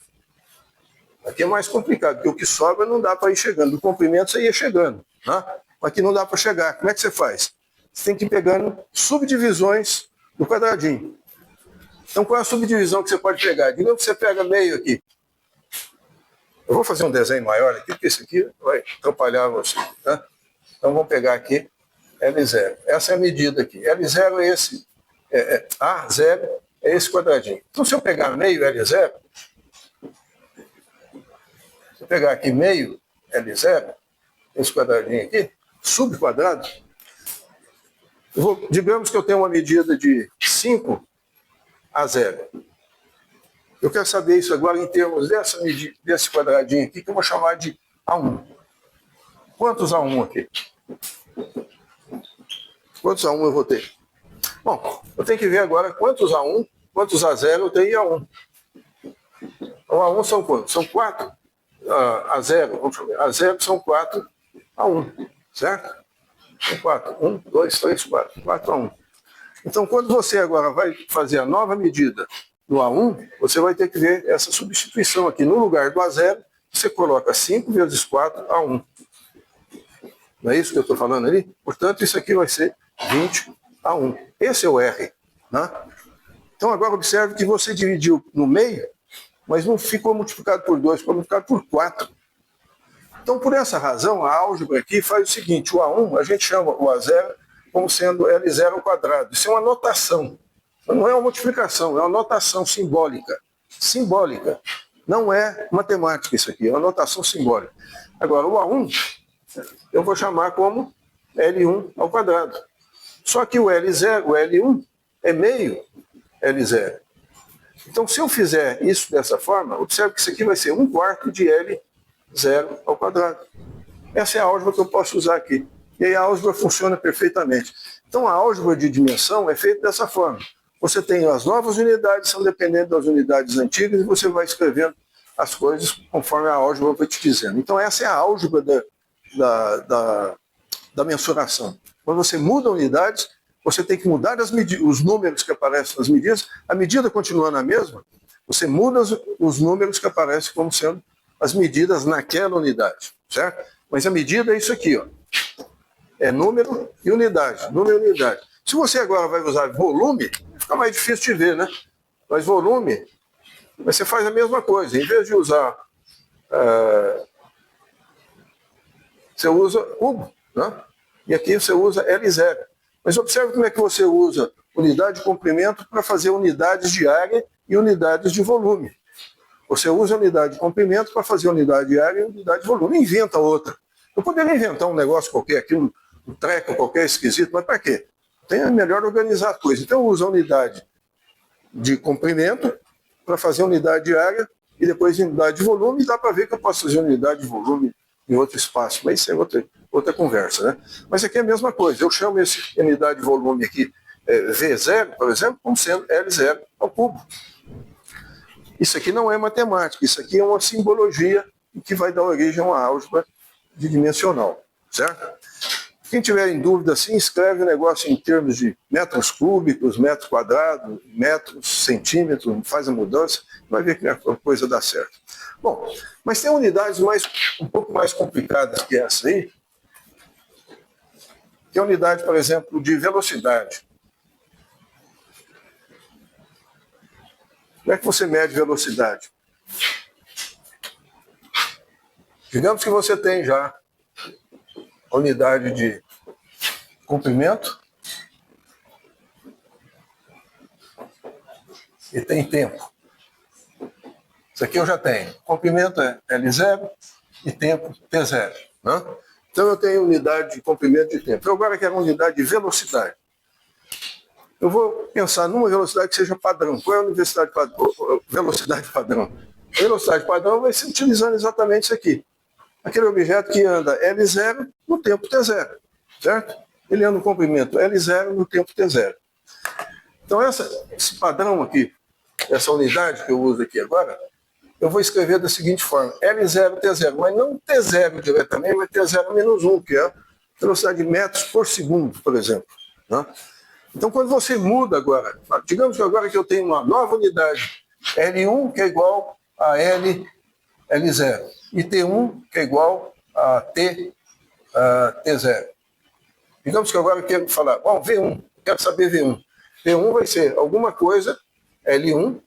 Aqui é mais complicado, porque o que sobra não dá para ir chegando. Do comprimento você ia chegando. Né? Aqui não dá para chegar. Como é que você faz? Você tem que ir pegando subdivisões do quadradinho. Então, qual é a subdivisão que você pode pegar? Digamos que você pega meio aqui. Eu vou fazer um desenho maior aqui, porque esse aqui vai atrapalhar você. Tá? Então, vamos pegar aqui L0. Essa é a medida aqui. L0 é esse. A0 é esse quadradinho. Então, se eu pegar meio L0, se eu pegar aqui meio L0, esse quadradinho aqui, subquadrado, digamos que eu tenho uma medida de 5 a 0. Eu quero saber isso agora em termos desse quadradinho aqui, que eu vou chamar de A1. Quantos A1 aqui? Quantos A1 eu vou ter? Bom, eu tenho que ver agora quantos A1, quantos A0 eu tenho em A1. Então, A1 são quantos? São 4. A0, vamos chamar. A0 são 4 A1, certo? São 4. 1, 2, 3, 4. 4 A1. Então, quando você agora vai fazer a nova medida do A1, você vai ter que ver essa substituição aqui. No lugar do A0, você coloca 5 vezes 4 A1. Não é isso que eu estou falando ali? Portanto, isso aqui vai ser 20 A1. Esse é o R. Né? Então, agora observe que você dividiu no meio, mas não ficou multiplicado por 2, ficou multiplicado por 4. Então, por essa razão, a álgebra aqui faz o seguinte, o A1, a gente chama o A0 como sendo L0 ao quadrado. Isso é uma notação. Não é uma multiplicação, é uma notação simbólica. Simbólica. Não é matemática isso aqui, é uma notação simbólica. Agora, o A1, eu vou chamar como L1 ao quadrado. Só que o L0, o L1, é meio L0. Então, se eu fizer isso dessa forma, observe que isso aqui vai ser 1/4 de L0 ao quadrado. Essa é a álgebra que eu posso usar aqui. E aí a álgebra funciona perfeitamente. Então, a álgebra de dimensão é feita dessa forma. Você tem as novas unidades, são dependentes das unidades antigas, e você vai escrevendo as coisas conforme a álgebra vai te dizendo. Então, essa é a álgebra da mensuração. Quando você muda unidades, você tem que mudar os números que aparecem nas medidas, a medida continuando a mesma, você muda os números que aparecem como sendo as medidas naquela unidade, certo? Mas a medida é isso aqui, ó. É número e unidade, número e unidade. Se você agora vai usar volume, fica mais difícil de ver, né? Mas volume, você faz a mesma coisa. Em vez de usar, você usa cubo, né? E aqui você usa L0. Mas observe como é que você usa unidade de comprimento para fazer unidades de área e unidades de volume. Você usa unidade de comprimento para fazer unidade de área e unidade de volume. Inventa outra. Eu poderia inventar um negócio qualquer aqui, um treco qualquer esquisito, mas para quê? É melhor organizar a coisa. Então usa a unidade de comprimento para fazer unidade de área e depois unidade de volume, e dá para ver que eu posso fazer unidade de volume em outro espaço, mas isso é outra conversa, né? Mas aqui é a mesma coisa, eu chamo essa unidade de volume aqui, V0, por exemplo, como sendo L0 ao cubo. Isso aqui não é matemática, isso aqui é uma simbologia que vai dar origem a uma álgebra dimensional, certo? Quem tiver em dúvida, assim, escreve o negócio em termos de metros cúbicos, metros quadrados, metros, centímetros, faz a mudança, vai ver que a coisa dá certo. Bom, mas tem unidades um pouco mais complicadas que essa aí, que é a unidade, por exemplo, de velocidade. Como é que você mede velocidade? Digamos que você tem já a unidade de comprimento e tem tempo. Isso aqui eu já tenho. Comprimento é L0 e tempo T0. Né? Então eu tenho unidade de comprimento e tempo. Eu agora quero uma unidade de velocidade. Eu vou pensar numa velocidade que seja padrão. Qual é a velocidade padrão? A velocidade padrão vai ser utilizando exatamente isso aqui. Aquele objeto que anda L0 no tempo T0, certo? Ele anda no comprimento L0 no tempo T0. Então esse padrão aqui, essa unidade que eu uso aqui agora, eu vou escrever da seguinte forma, L0, T0, mas não T0 diretamente, mas T0 menos 1, que é a velocidade de metros por segundo, por exemplo. Né? Então quando você muda agora, digamos que agora que eu tenho uma nova unidade, L1 que é igual a L0, e T1 que é igual a T0. Digamos que agora eu quero falar, bom, V1, quero saber V1. V1 vai ser alguma coisa, L1,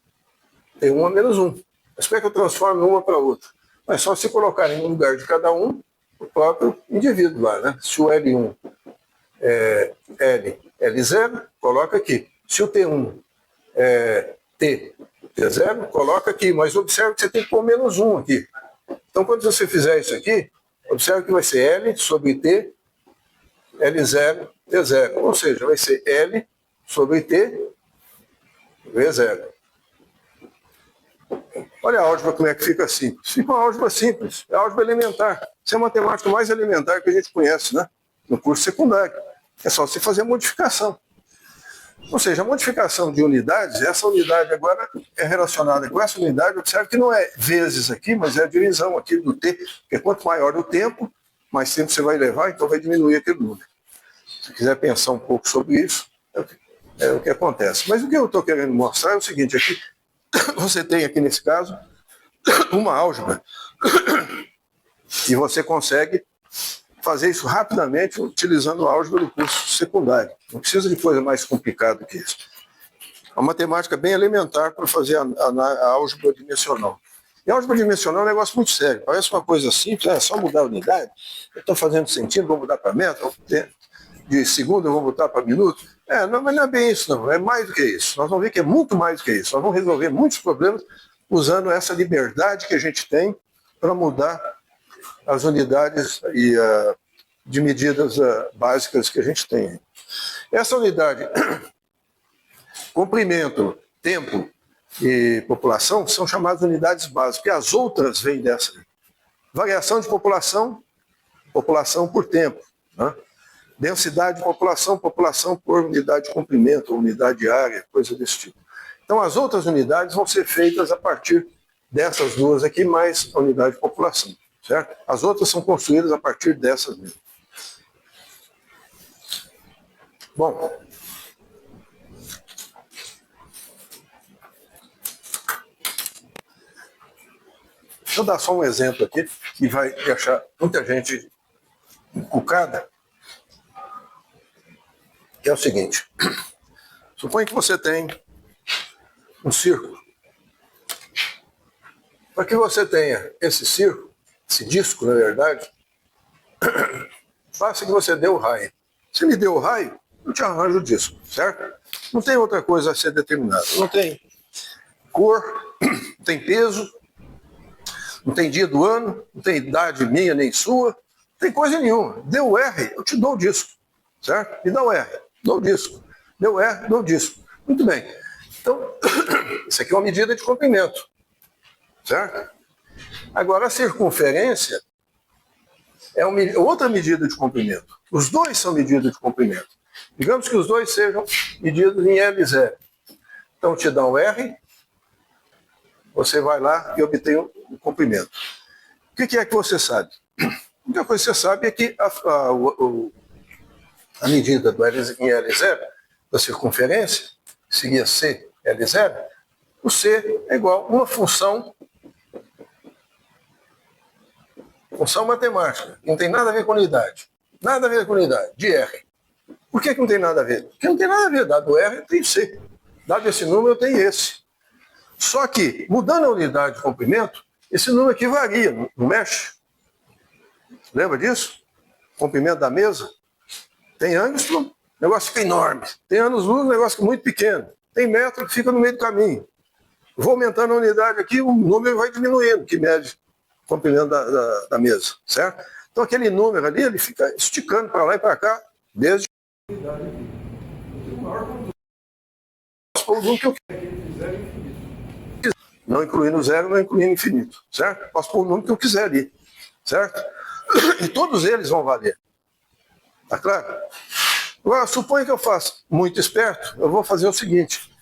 T1 a menos 1. Mas como é que eu transformo uma para outra? É só se colocar no lugar de cada um o próprio indivíduo lá, né? Se o L1 é L0, coloca aqui. Se o T1 é T0, coloca aqui. Mas observe que você tem que pôr menos 1 aqui. Então, quando você fizer isso aqui, observe que vai ser L sobre T, L0, T0. Ou seja, vai ser L sobre T, V0. Olha a álgebra como é que fica simples. Fica uma álgebra simples, é álgebra elementar. Isso é a matemática mais elementar que a gente conhece, né? No curso secundário. É só você fazer a modificação. Ou seja, a modificação de unidades, essa unidade agora é relacionada com essa unidade, observe que não é vezes aqui, mas é a divisão aqui do t, porque quanto maior o tempo, mais tempo você vai levar, então vai diminuir aquele número. Se quiser pensar um pouco sobre isso, é o que acontece. Mas o que eu estou querendo mostrar é o seguinte, aqui você tem aqui nesse caso uma álgebra e você consegue fazer isso rapidamente utilizando a álgebra do curso secundário. Não precisa de coisa mais complicada que isso. É uma matemática bem elementar para fazer a álgebra dimensional. E a álgebra dimensional é um negócio muito sério. Parece uma coisa simples, é só mudar a unidade. Eu estou fazendo centímetro, vou mudar para metro, de segundo eu vou mudar para minuto. Não, mas não é bem isso, não. É mais do que isso. Nós vamos ver que é muito mais do que isso. Nós vamos resolver muitos problemas usando essa liberdade que a gente tem para mudar as unidades de medidas básicas que a gente tem. Essa unidade, comprimento, tempo e população, são chamadas unidades básicas, porque as outras vêm dessa. Variação de população, população por tempo. Né? Densidade de população, população por unidade de comprimento, unidade de área, coisa desse tipo. Então as outras unidades vão ser feitas a partir dessas duas aqui, mais a unidade de população. Certo? As outras são construídas a partir dessas mesmo. Bom, Deixa eu dar só um exemplo aqui, que vai deixar muita gente encucada, que é o seguinte. Suponha que você tem um círculo. Para que você tenha esse círculo, esse disco, na verdade, basta que você dê o raio. Se me deu o raio, eu te arranjo o disco, certo? Não tem outra coisa a ser determinada. Não tem cor, não tem peso, não tem dia do ano, não tem idade minha nem sua, não tem coisa nenhuma. Deu o R, eu te dou o disco, certo? Me dá o R, dou o disco. Deu R, dou o disco. Muito bem. Então, isso aqui é uma medida de comprimento, certo? Agora, a circunferência é outra medida de comprimento. Os dois são medidas de comprimento. Digamos que os dois sejam medidos em L0. Então, te dá um R, você vai lá e obtém o comprimento. O que é que você sabe? A única coisa que você sabe é que a medida do L em L0, da circunferência, que seria C, L0, o C é igual a uma função matemática, que não tem nada a ver com unidade. Nada a ver com unidade, de R. Por que não tem nada a ver? Porque não tem nada a ver. Dado R, eu tenho C. Dado esse número, eu tenho esse. Só que, mudando a unidade de comprimento, esse número aqui varia, não mexe. Lembra disso? Comprimento da mesa. Tem angstrom, o negócio fica enorme. Tem anos-luz, o negócio fica muito pequeno. Tem metro que fica no meio do caminho. Vou aumentando a unidade aqui, o número vai diminuindo, que mede o comprimento da mesa, certo? Então aquele número ali, ele fica esticando para lá e para cá, desde o número que eu quiser. Não incluindo zero, não incluindo infinito, certo? Posso pôr o número que eu quiser ali, certo? E todos eles vão valer. Tá claro? Agora, suponha que eu faça muito esperto, eu vou fazer o seguinte.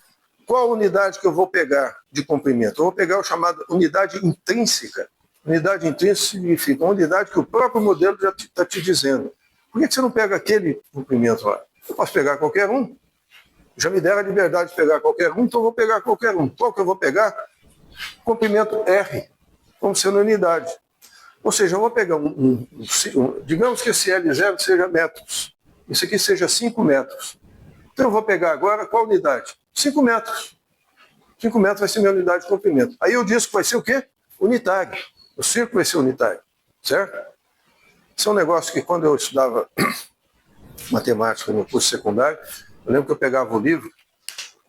Qual unidade que eu vou pegar de comprimento? Eu vou pegar o chamado unidade intrínseca. Unidade intrínseca significa uma unidade que o próprio modelo já está te dizendo. Por que você não pega aquele comprimento lá? Eu posso pegar qualquer um. Já me deram a liberdade de pegar qualquer um, então eu vou pegar qualquer um. Qual que eu vou pegar? Comprimento R, como sendo unidade. Ou seja, eu vou pegar digamos que esse L0 seja metros. Isso aqui seja 5 metros. Então eu vou pegar agora qual unidade? 5 metros. 5 metros vai ser minha unidade de comprimento. Aí o disco vai ser o quê? Unitário. O círculo vai ser unitário. Certo? Isso é um negócio que quando eu estudava matemática no curso secundário, eu lembro que eu pegava o livro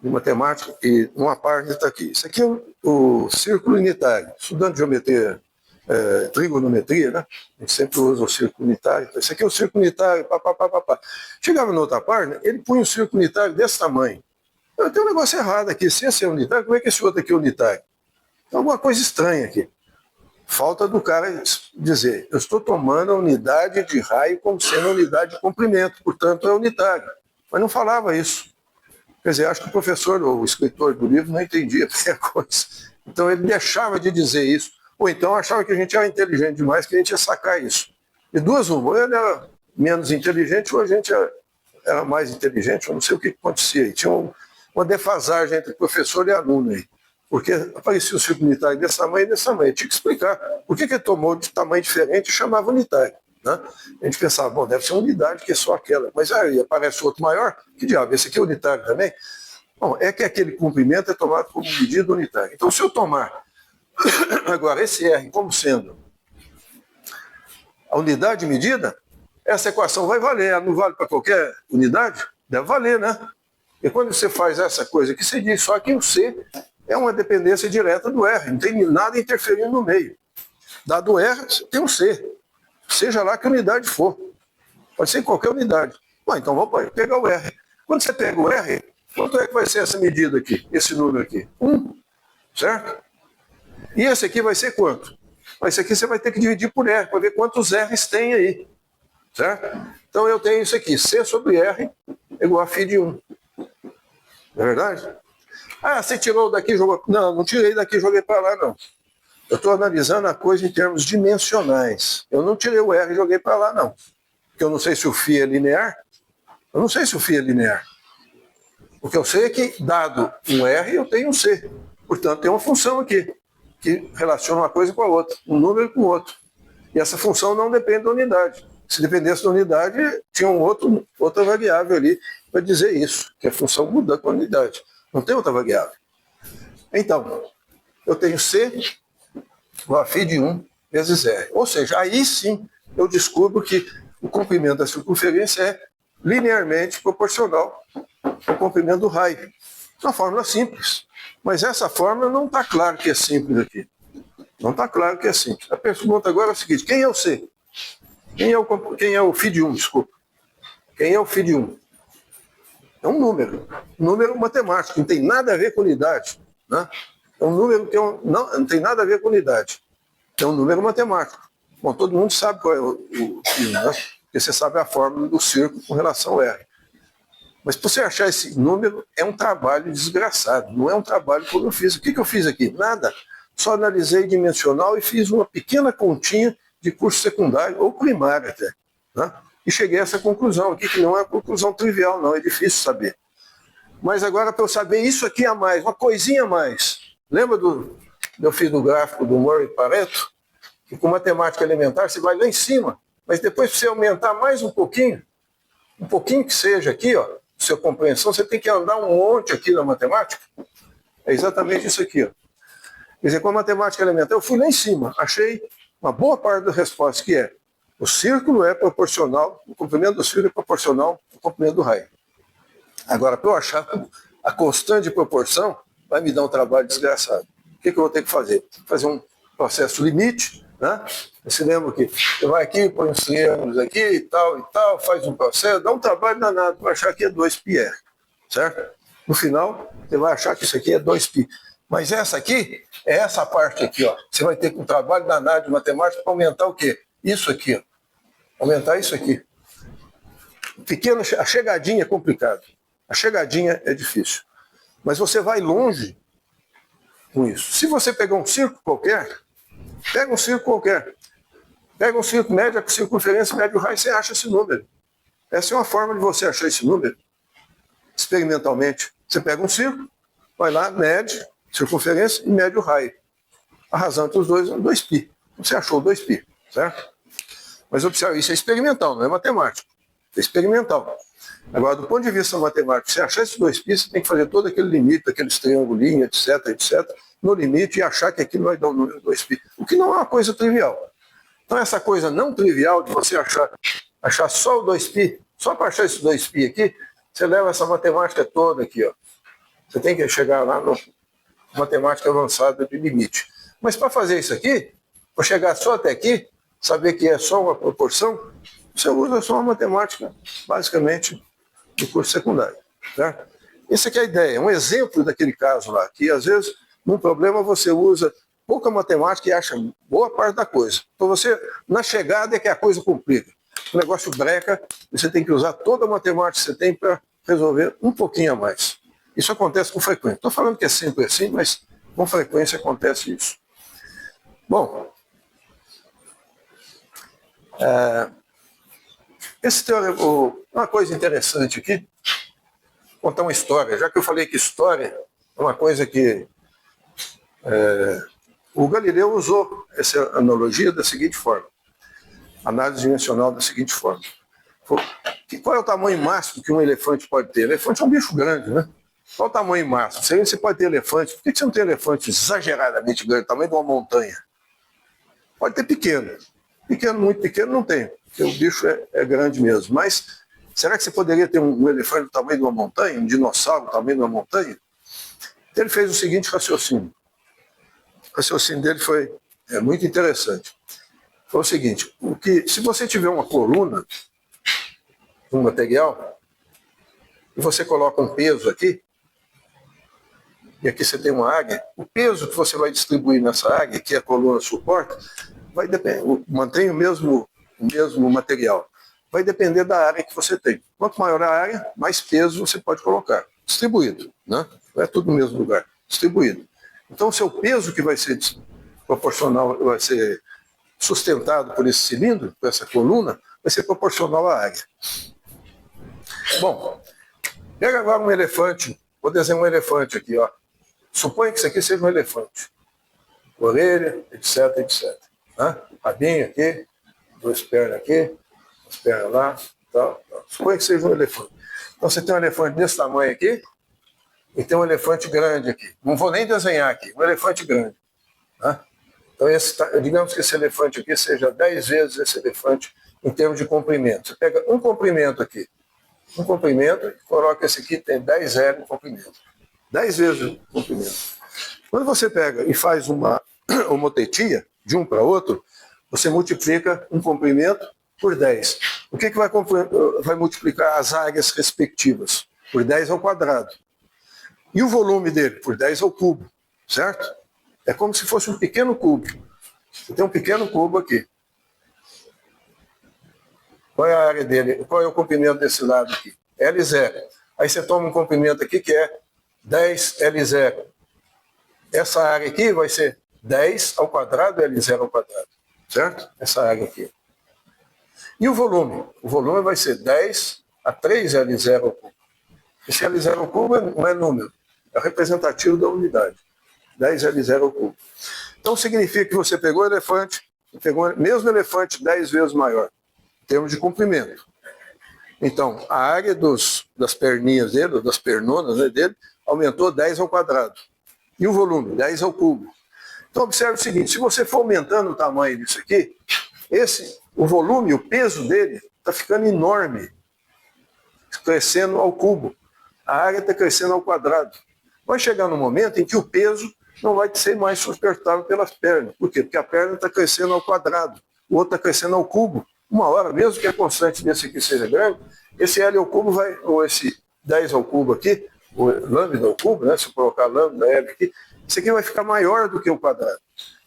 de matemática e uma página está aqui. Isso aqui é o círculo unitário. Estudando geometria, trigonometria, né? A gente sempre usa o círculo unitário. Esse aqui é o círculo unitário, papapá. Chegava na outra página, ele punha um círculo unitário desse tamanho. Eu tenho um negócio errado aqui. Se esse é unitário, como é que esse outro aqui é unitário? Tem alguma coisa estranha aqui. Falta do cara dizer, eu estou tomando a unidade de raio como sendo a unidade de comprimento, portanto é unitário. Mas não falava isso. Quer dizer, acho que o professor ou o escritor do livro não entendia a coisa. Então ele deixava de dizer isso. Ou então achava que a gente era inteligente demais, que a gente ia sacar isso. E duas uma, ou ele era menos inteligente ou a gente era mais inteligente, eu não sei o que acontecia. E tinha uma defasagem entre professor e aluno aí. Porque aparecia o círculo unitário desse tamanho e desse tamanho. Eu tinha que explicar por que ele tomou de tamanho diferente e chamava unitário. Né? A gente pensava, bom, deve ser uma unidade que é só aquela. Mas aí aparece outro maior, que diabo, esse aqui é unitário também? Bom, é que aquele comprimento é tomado como medida unitária. Então, se eu tomar agora esse R como sendo a unidade de medida, essa equação vai valer. Ela não vale para qualquer unidade? Deve valer, né? E quando você faz essa coisa aqui, você diz só que o C é uma dependência direta do R, não tem nada interferindo no meio. Dado o R, tem um C. Seja lá que unidade for. Pode ser em qualquer unidade. Bom, então vamos pegar o R. Quando você pega o R, quanto é que vai ser essa medida aqui? Esse número aqui? 1. Certo? E esse aqui vai ser quanto? Esse aqui você vai ter que dividir por R, para ver quantos R's tem aí. Certo? Então eu tenho isso aqui. C sobre R é igual a φ de 1. Não é verdade? Ah, você tirou daqui e jogou... Não, não tirei daqui e joguei para lá, não. Eu estou analisando a coisa em termos dimensionais. Eu não tirei o R e joguei para lá, não. Porque eu não sei se o φ é linear. Eu não sei se o φ é linear. O que eu sei é que, dado um R, eu tenho um C. Portanto, tem uma função aqui. que relaciona uma coisa com a outra, um número com o outro. E essa função não depende da unidade. Se dependesse da unidade, tinha outra variável ali para dizer isso, que a função muda com a unidade. Não tem outra variável. Então, eu tenho C, o Aφ de 1 vezes R. Ou seja, aí sim eu descubro que o comprimento da circunferência é linearmente proporcional ao comprimento do raio. Uma fórmula simples. Mas essa fórmula não está claro que é simples aqui. Não está claro que é simples. A pergunta agora é o seguinte: quem é o C? Quem é o φ de 1, desculpa? Quem é o φ de 1? É um número matemático, não tem nada a ver com unidade. Né? É um número que não tem nada a ver com unidade. É um número matemático. Bom, todo mundo sabe qual é o φ, né? Porque você sabe a fórmula do círculo com relação ao R. Mas para você achar esse número é um trabalho desgraçado, não é um trabalho como eu fiz. O que eu fiz aqui? Nada. Só analisei dimensional e fiz uma pequena continha de curso secundário, ou primário até. Né? E cheguei a essa conclusão aqui, que não é uma conclusão trivial, não, é difícil saber. Mas agora, para eu saber isso aqui a mais, uma coisinha a mais. Lembra eu fiz do gráfico do Murray Pareto? Que com matemática elementar você vai lá em cima, mas depois para você aumentar mais um pouquinho que seja aqui, ó, sua compreensão, você tem que andar um monte aqui na matemática. É exatamente isso aqui, ó. Quer dizer, com a matemática elementar, eu fui lá em cima, achei uma boa parte da resposta, que é: o círculo é proporcional, o comprimento do círculo é proporcional ao comprimento do raio. Agora, para eu achar a constante de proporção, vai me dar um trabalho desgraçado. O que eu vou ter que fazer? Fazer um processo limite, né? Você lembra que você vai aqui, põe os triângulos aqui e tal, faz um processo, dá um trabalho danado para achar que é 2πr, certo? No final, você vai achar que isso aqui é 2π. Mas essa aqui, é essa parte aqui, ó. Você vai ter um trabalho danado de matemática para aumentar o quê? Isso aqui, ó. Aumentar isso aqui. A chegadinha é complicado. A chegadinha é difícil. Mas você vai longe com isso. Se você pegar um círculo qualquer, pega um círculo, mede a circunferência, mede o raio, você acha esse número. Essa é uma forma de você achar esse número, experimentalmente. Você pega um círculo, vai lá, mede circunferência e mede o raio. A razão entre os dois é 2π. Você achou 2π, certo? Mas observe, isso é experimental, não é matemático. É experimental. Agora, do ponto de vista matemático, você achar esses 2π, você tem que fazer todo aquele limite, aqueles triangulinhos, etc., no limite, e achar que aquilo vai dar um número 2π. O que não é uma coisa trivial. Então, essa coisa não trivial de você achar só o 2π, só para achar esse 2π aqui, você leva essa matemática toda aqui, ó. Você tem que chegar lá no matemática avançada de limite. Mas para fazer isso aqui, para chegar só até aqui, saber que é só uma proporção, você usa só uma matemática, basicamente, do curso secundário. Certo? Essa aqui é a ideia, um exemplo daquele caso lá, que às vezes, num problema, você usa pouca matemática e acha boa parte da coisa. Então você, na chegada é que a coisa complica. O negócio breca, você tem que usar toda a matemática que você tem para resolver um pouquinho a mais. Isso acontece com frequência. Estou falando que é sempre assim, mas com frequência acontece isso. Bom, uma coisa interessante aqui, vou contar uma história, já que eu falei que história é uma coisa que o Galileu usou essa analogia da seguinte forma, análise dimensional da seguinte forma. Qual é o tamanho máximo que um elefante pode ter? Elefante é um bicho grande, né? Qual o tamanho máximo? Você pode ter elefante. Por que você não tem elefante exageradamente grande, tamanho de uma montanha? Pode ter pequeno. Pequeno, muito pequeno, não tem. Porque o bicho é grande mesmo. Mas será que você poderia ter um elefante do tamanho de uma montanha? Um dinossauro do tamanho de uma montanha? Então ele fez o seguinte raciocínio. O raciocínio dele foi muito interessante. Foi o seguinte, se você tiver uma coluna, um material, e você coloca um peso aqui, e aqui você tem uma águia, o peso que você vai distribuir nessa águia, que a coluna suporta, vai depender, mantém o mesmo material. Vai depender da área que você tem. Quanto maior a área, mais peso você pode colocar. Distribuído, né? Não é tudo no mesmo lugar. Distribuído. Então, o seu peso que vai ser proporcional, vai ser sustentado por esse cilindro, por essa coluna, vai ser proporcional à área. Bom, pega agora um elefante, vou desenhar um elefante aqui, ó. Suponha que isso aqui seja um elefante. orelha, etc, etc. Né? Rabinho aqui, duas pernas aqui, as pernas lá, tal, tal. Suponha que seja um elefante. Então você tem um elefante desse tamanho aqui e tem um elefante grande aqui. Não vou nem desenhar aqui, um elefante grande. Né? Então, digamos que esse elefante aqui seja 10 vezes esse elefante em termos de comprimento. Você pega um comprimento aqui, um comprimento, e coloca esse aqui, tem 10 L de comprimento. 10 vezes o comprimento. Quando você pega e faz uma homotetia de um para outro, você multiplica um comprimento por 10. O que vai multiplicar as áreas respectivas? Por 10 ao quadrado. E o volume dele? Por 10 ao cubo, certo? É como se fosse um pequeno cubo. Você tem um pequeno cubo aqui. Qual é a área dele? Qual é o comprimento desse lado aqui? L0. Aí você toma um comprimento aqui que é 10 L0. Essa área aqui vai ser 10 ao quadrado L0 ao quadrado. Certo? Essa área aqui. E o volume? O volume vai ser 10 a 3 L0 ao cubo. Esse L0 ao cubo não é número, é representativo da unidade. 10 L0 ao cubo. Então significa que você pegou o elefante, pegou o mesmo elefante 10 vezes maior, em termos de comprimento. Então, a área das perninhas dele, das pernonas, né, dele, aumentou 10 ao quadrado. E o volume? 10 ao cubo. Então, observe o seguinte, se você for aumentando o tamanho disso aqui, o volume, o peso dele, está ficando enorme, crescendo ao cubo. A área está crescendo ao quadrado. Vai chegar no momento em que o peso não vai ser mais suportável pelas pernas. Por quê? Porque a perna está crescendo ao quadrado, o outro está crescendo ao cubo. Uma hora, mesmo que a constante desse aqui seja grande, esse L ao cubo ou esse 10 ao cubo aqui, o lambda ao cubo, né? Se eu colocar lambda, L aqui, isso aqui vai ficar maior do que o quadrado.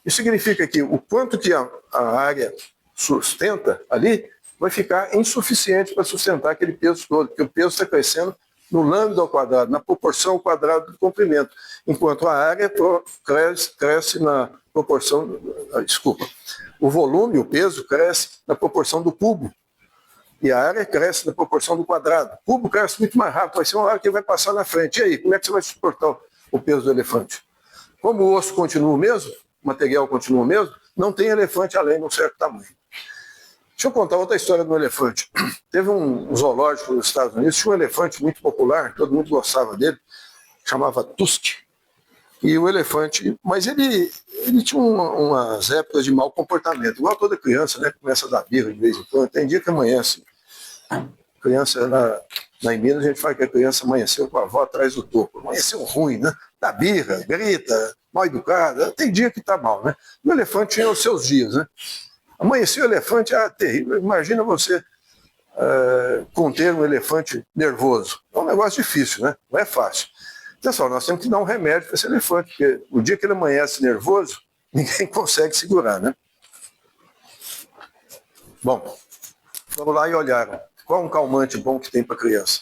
Isso significa que o quanto que a área sustenta ali vai ficar insuficiente para sustentar aquele peso todo, porque o peso está crescendo no lambda ao quadrado, na proporção ao quadrado do comprimento, enquanto a área cresce na proporção, o volume, o peso cresce na proporção do cubo, e a área cresce na proporção do quadrado. O cubo cresce muito mais rápido, vai ser uma hora que ele vai passar na frente. E aí, como é que você vai suportar o peso do elefante? Como o osso continua o mesmo, o material continua o mesmo, não tem elefante além de um certo tamanho. Deixa eu contar outra história do elefante. Teve um zoológico nos Estados Unidos, tinha um elefante muito popular, todo mundo gostava dele, chamava Tusk. E o elefante, mas ele tinha umas épocas de mau comportamento, igual toda criança, né? Começa a dar birra de vez em quando, tem dia que amanhece. Criança, lá em Minas, a gente fala que a criança amanheceu com a avó atrás do topo. Amanheceu ruim, né? Dá birra, grita, mal educada, tem dia que tá mal, né? O elefante tinha os seus dias, né? Amanheceu o elefante, terrível. Imagina você conter um elefante nervoso. É um negócio difícil, né? Não é fácil. Pessoal, nós temos que dar um remédio para esse elefante, porque o dia que ele amanhece nervoso, ninguém consegue segurar, né? Bom, vamos lá e olhar. Qual é um calmante bom que tem para criança?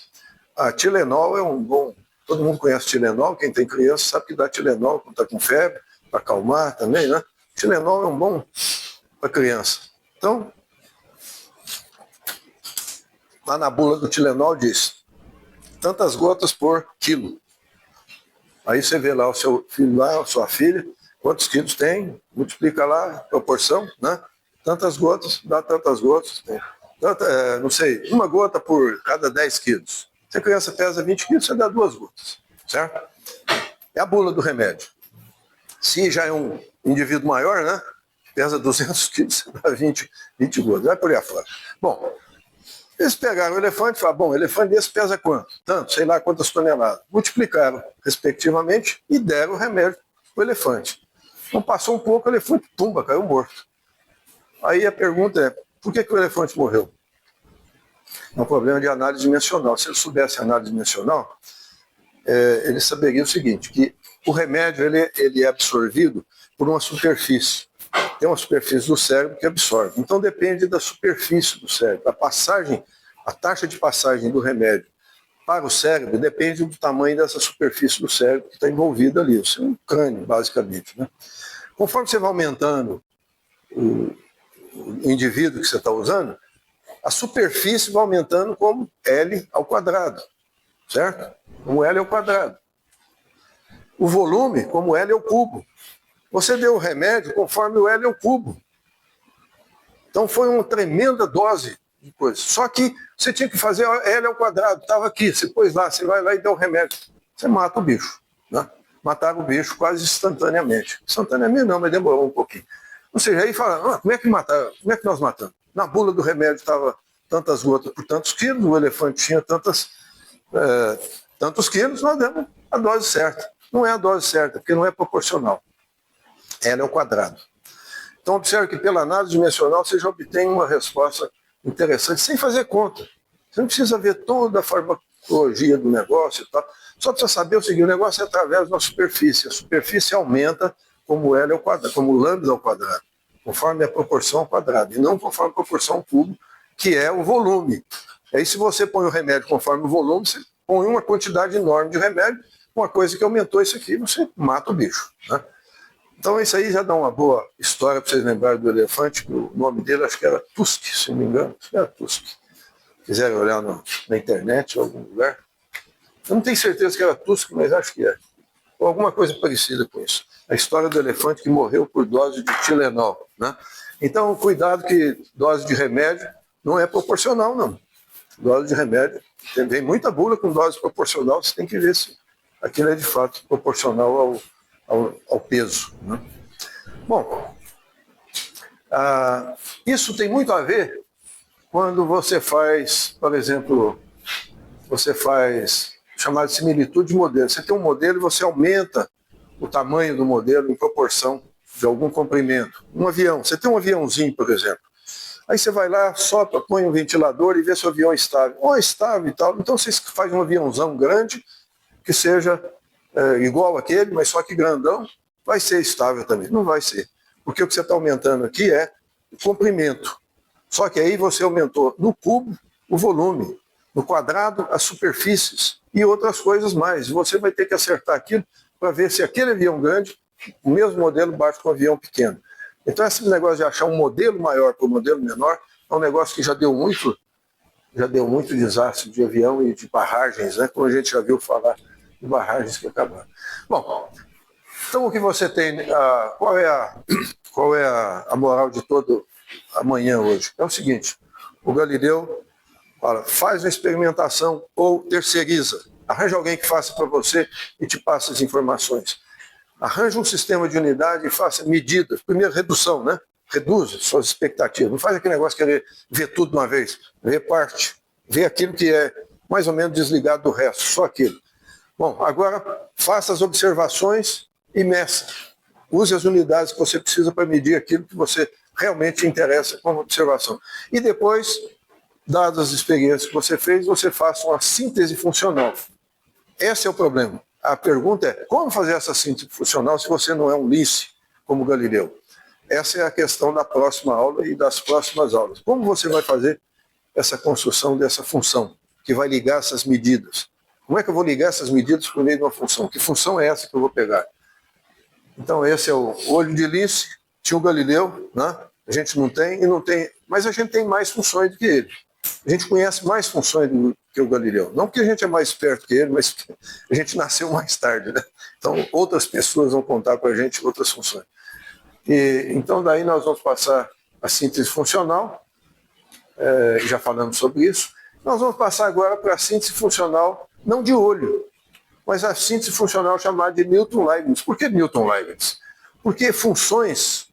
Tilenol é um bom... Todo mundo conhece Tilenol, quem tem criança sabe que dá Tilenol quando está com febre, para acalmar também, né? Tilenol é um bom para criança. Então, lá na bula do Tilenol diz tantas gotas por quilo. Aí você vê lá o seu filho lá, a sua filha, quantos quilos tem, multiplica lá a proporção, né? Tantas gotas, dá tantas gotas. Não sei, uma gota por cada 10 quilos. Se a criança pesa 20 quilos, você dá 2 gotas, certo? É a bula do remédio. Se já é um indivíduo maior, né? Pesa 200 quilos, você dá 20 gotas. Vai por aí afora. Bom, eles pegaram o elefante e falaram, bom, o elefante desse pesa quanto? Tanto, sei lá quantas toneladas. Multiplicaram, respectivamente, e deram o remédio para o elefante. Então passou um pouco, o elefante, tumba, caiu morto. Aí a pergunta é, por que o elefante morreu? É um problema de análise dimensional. Se ele soubesse análise dimensional, ele saberia o seguinte, que o remédio ele é absorvido por uma superfície. Tem uma superfície do cérebro que absorve. Então depende da superfície do cérebro. A taxa de passagem do remédio para o cérebro depende do tamanho dessa superfície do cérebro que está envolvida ali. Isso é um crânio, basicamente, né? Conforme você vai aumentando o indivíduo que você está usando, a superfície vai aumentando como L ao quadrado, certo? Como L ao quadrado. O volume como L ao cubo. Você deu o remédio conforme o L ao cubo. Então foi uma tremenda dose de coisa. Só que você tinha que fazer L ao quadrado, estava aqui, você pôs lá, você vai lá e dá o remédio. Você mata o bicho. Né? Mataram o bicho quase instantaneamente. Instantaneamente não, mas demorou um pouquinho. Ou seja, aí fala, como é que mataram? Como é que nós matamos? Na bula do remédio estava tantas gotas por tantos quilos, o elefante tinha tantos quilos, nós demos a dose certa. Não é a dose certa, porque não é proporcional. Ela é o quadrado. Então, observe que pela análise dimensional você já obtém uma resposta interessante, sem fazer conta. Você não precisa ver toda a farmacologia do negócio e tal. Só precisa saber o seguinte, o negócio é através da superfície. A superfície aumenta como L ao quadrado, como lambda ao quadrado, conforme a proporção ao quadrado, e não conforme a proporção ao cubo, que é o volume. Aí se você põe o remédio conforme o volume, você põe uma quantidade enorme de remédio, uma coisa que aumentou isso aqui, você mata o bicho. Né? Então isso aí já dá uma boa história para vocês lembrarem do elefante, que o nome dele acho que era Tusk, se não me engano. Acho que era Tusk. Quiserem olhar na internet ou em algum lugar. Eu não tenho certeza que era Tusk, mas acho que é. Ou alguma coisa parecida com isso. A história do elefante que morreu por dose de Tilenol. Né? Então, cuidado que dose de remédio não é proporcional, não. Dose de remédio, vem muita bula com dose proporcional, você tem que ver se aquilo é de fato proporcional ao peso. Né? Bom, isso tem muito a ver quando você faz, por exemplo, você faz chamada de similitude de modelo. Você tem um modelo e você aumenta o tamanho do modelo em proporção de algum comprimento. Um avião, você tem um aviãozinho, por exemplo. Aí você vai lá, sopra, põe um ventilador e vê se o avião é estável. Ou é estável e tal. Então você faz um aviãozão grande, que seja igual aquele, mas só que grandão, vai ser estável também. Não vai ser. Porque o que você está aumentando aqui é o comprimento. Só que aí você aumentou no cubo o volume, no quadrado as superfícies e outras coisas mais. Você vai ter que acertar aquilo para ver se aquele avião grande, o mesmo modelo, bate com um avião pequeno. Então esse negócio de achar um modelo maior para o modelo menor é um negócio que já deu muito desastre de avião e de barragens, né? Como a gente já viu falar de barragens que acabaram. Bom, então o que você tem, qual é a moral de todo amanhã hoje? É o seguinte, o Galileu fala, faz uma experimentação ou terceiriza. Arranja alguém que faça para você e te passe as informações. Arranja um sistema de unidade e faça medidas. Primeiro, redução, né? Reduz suas expectativas. Não faz aquele negócio de querer ver tudo de uma vez. Vê parte. Vê aquilo que é mais ou menos desligado do resto. Só aquilo. Bom, agora faça as observações e meça. Use as unidades que você precisa para medir aquilo que você realmente interessa como observação. E depois, dadas as experiências que você fez, você faça uma síntese funcional. Esse é o problema. A pergunta é, como fazer essa síntese funcional se você não é um lince como Galileu? Essa é a questão da próxima aula e das próximas aulas. Como você vai fazer essa construção dessa função, que vai ligar essas medidas? Como é que eu vou ligar essas medidas por meio de uma função? Que função é essa que eu vou pegar? Então esse é o olho de lince, tinha o Galileu, né? A gente não tem e não tem, mas a gente tem mais funções do que ele. A gente conhece mais funções do que o Galileu. Não porque a gente é mais esperto que ele, mas a gente nasceu mais tarde, né? Então outras pessoas vão contar com a gente outras funções. Então daí nós vamos passar a síntese funcional, já falamos sobre isso. Nós vamos passar agora para a síntese funcional, não de olho, mas a síntese funcional chamada de Newton-Leibniz. Por que Newton-Leibniz? Porque funções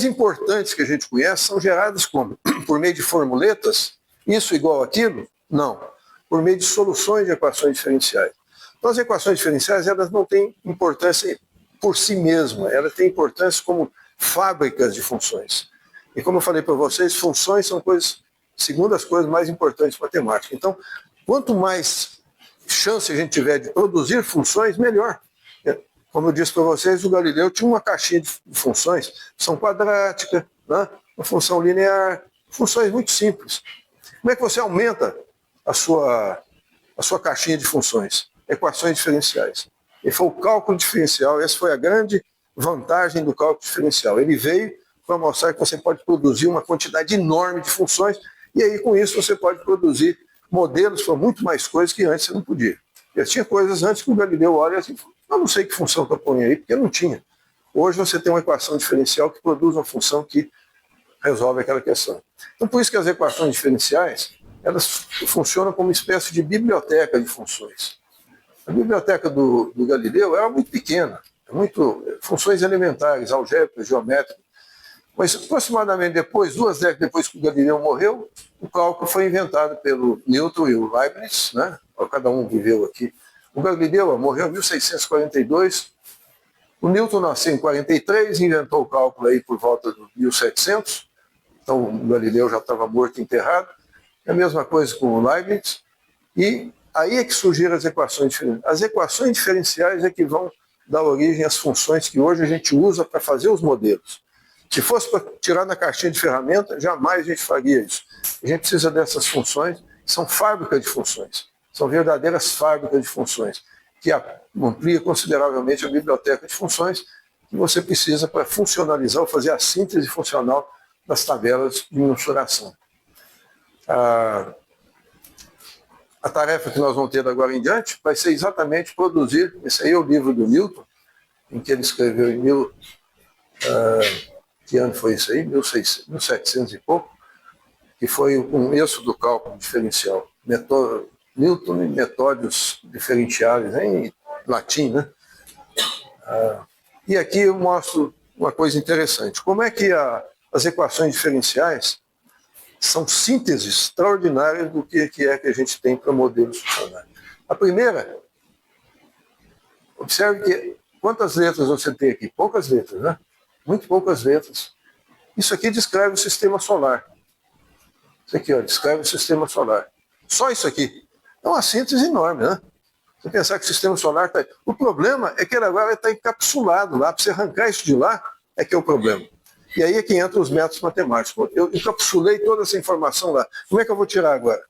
importantes que a gente conhece são geradas como? Por meio de formuletas, isso igual aquilo? Não. Por meio de soluções de equações diferenciais. Então as equações diferenciais elas não têm importância por si mesmas, elas têm importância como fábricas de funções. E como eu falei para vocês, funções são segundo as coisas mais importantes de matemática. Então, quanto mais chance a gente tiver de produzir funções, melhor. Como eu disse para vocês, o Galileu tinha uma caixinha de funções, função quadrática, né? Uma função linear, funções muito simples. Como é que você aumenta a sua caixinha de funções? Equações diferenciais. E foi o cálculo diferencial, essa foi a grande vantagem do cálculo diferencial. Ele veio para mostrar que você pode produzir uma quantidade enorme de funções, e aí com isso você pode produzir modelos para muito mais coisas que antes você não podia. Já tinha coisas antes que o Galileu olha assim, Eu não sei que função que eu ponho aí, porque não tinha. Hoje você tem uma equação diferencial que produz uma função que resolve aquela questão. Então, por isso que as equações diferenciais, elas funcionam como uma espécie de biblioteca de funções. A biblioteca do Galileu era muito pequena, funções elementares, algébricas, geométricas. Mas aproximadamente depois, 2 décadas depois que o Galileu morreu, o cálculo foi inventado pelo Newton e o Leibniz, né? Cada um viveu aqui. O Galileu morreu em 1642, o Newton nasceu em 43, inventou o cálculo aí por volta de 1700, então o Galileu já estava morto e enterrado. É a mesma coisa com o Leibniz, e aí é que surgiram as equações diferenciais. As equações diferenciais é que vão dar origem às funções que hoje a gente usa para fazer os modelos. Se fosse para tirar na caixinha de ferramenta, jamais a gente faria isso. A gente precisa dessas funções, que são fábricas de funções. São verdadeiras fábricas de funções, que amplia consideravelmente a biblioteca de funções que você precisa para funcionalizar ou fazer a síntese funcional das tabelas de mensuração. A tarefa que nós vamos ter agora em diante vai ser exatamente produzir, esse aí é o livro do Newton, em que ele escreveu em que ano foi isso aí? 1700 e pouco, que foi o começo do cálculo diferencial. Newton e metódios diferenciais, em latim, né? E aqui eu mostro uma coisa interessante. Como é que as equações diferenciais são sínteses extraordinárias do que é que a gente tem para modelos funcionais. A primeira, observe que quantas letras você tem aqui? Poucas letras, né? Muito poucas letras. Isso aqui descreve o sistema solar. Isso aqui, ó, descreve o sistema solar. Só isso aqui. É uma síntese enorme, né? Você pensar que o sistema solar está... O problema é que ele agora está encapsulado lá. Para você arrancar isso de lá, é que é o problema. E aí é que entram os métodos matemáticos. Eu encapsulei toda essa informação lá. Como é que eu vou tirar agora?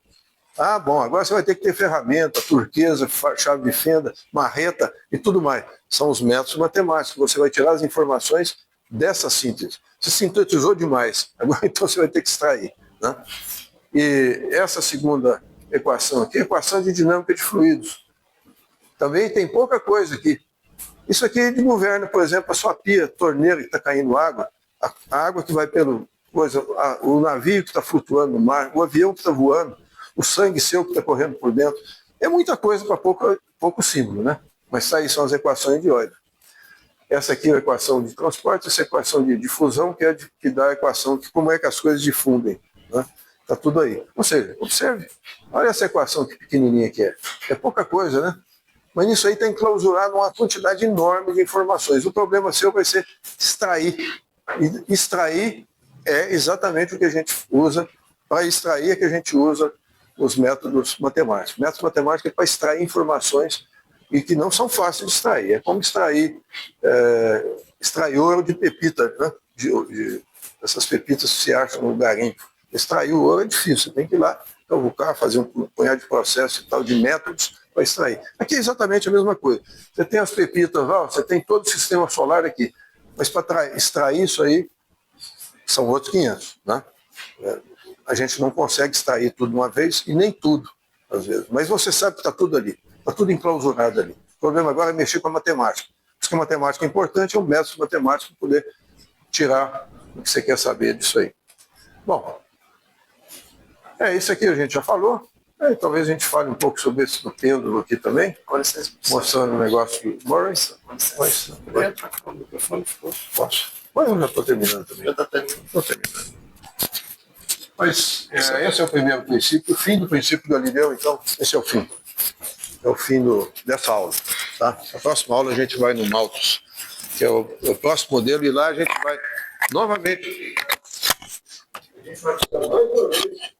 Ah, bom, agora você vai ter que ter ferramenta, turquesa, chave de fenda, marreta e tudo mais. São os métodos matemáticos. Você vai tirar as informações dessa síntese. Você sintetizou demais. Agora então você vai ter que extrair, né? E essa segunda equação aqui é a equação de dinâmica de fluidos. Também tem pouca coisa aqui. Isso aqui governa, por exemplo, a sua pia, torneira que está caindo água, a água que vai o navio que está flutuando no mar, o avião que está voando, o sangue seu que está correndo por dentro. É muita coisa para pouco símbolo, né? Mas aí são as equações de Euler. Essa aqui é a equação de transporte, essa equação de difusão, que dá a equação de como é que as coisas difundem, né? Está tudo aí. Ou seja, observe, olha essa equação que pequenininha que é. É pouca coisa, né? Mas nisso aí está enclausurado uma quantidade enorme de informações. O problema seu vai ser extrair. E extrair é exatamente o que a gente usa. Para extrair é que a gente usa os métodos matemáticos. Métodos matemáticos é para extrair informações e que não são fáceis de extrair. É como extrair ouro de pepita, né? Essas pepitas que se acham no garimpo. Extrair o ouro é difícil, você tem que ir lá cavucar, fazer um punhado de processo e tal, de métodos para extrair. Aqui é exatamente a mesma coisa. Você tem as pepitas lá, você tem todo o sistema solar aqui, mas para extrair isso aí, são outros 500, né? A gente não consegue extrair tudo de uma vez, e nem tudo, às vezes. Mas você sabe que está tudo ali, está tudo enclausurado ali. O problema agora é mexer com a matemática. Por isso que a matemática é importante, é um método matemático para poder tirar o que você quer saber disso aí. Bom, isso aqui a gente já falou. Talvez a gente fale um pouco sobre esse do pêndulo aqui também, mostrando o negócio de Murray. Posso? Mas eu já estou terminando também. Já está terminando. Estou terminando. Mas esse é o primeiro princípio. O fim do princípio do Galileu, então, esse é o fim. É o fim dessa aula. Tá? Na próxima aula a gente vai no Malthus, que é o próximo modelo, e lá a gente vai novamente... A gente vai precisar mais uma vez.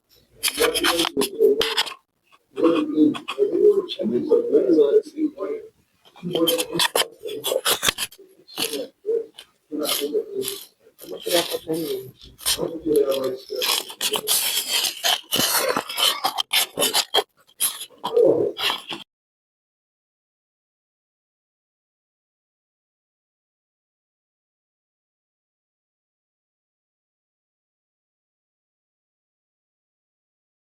Vamos tirar a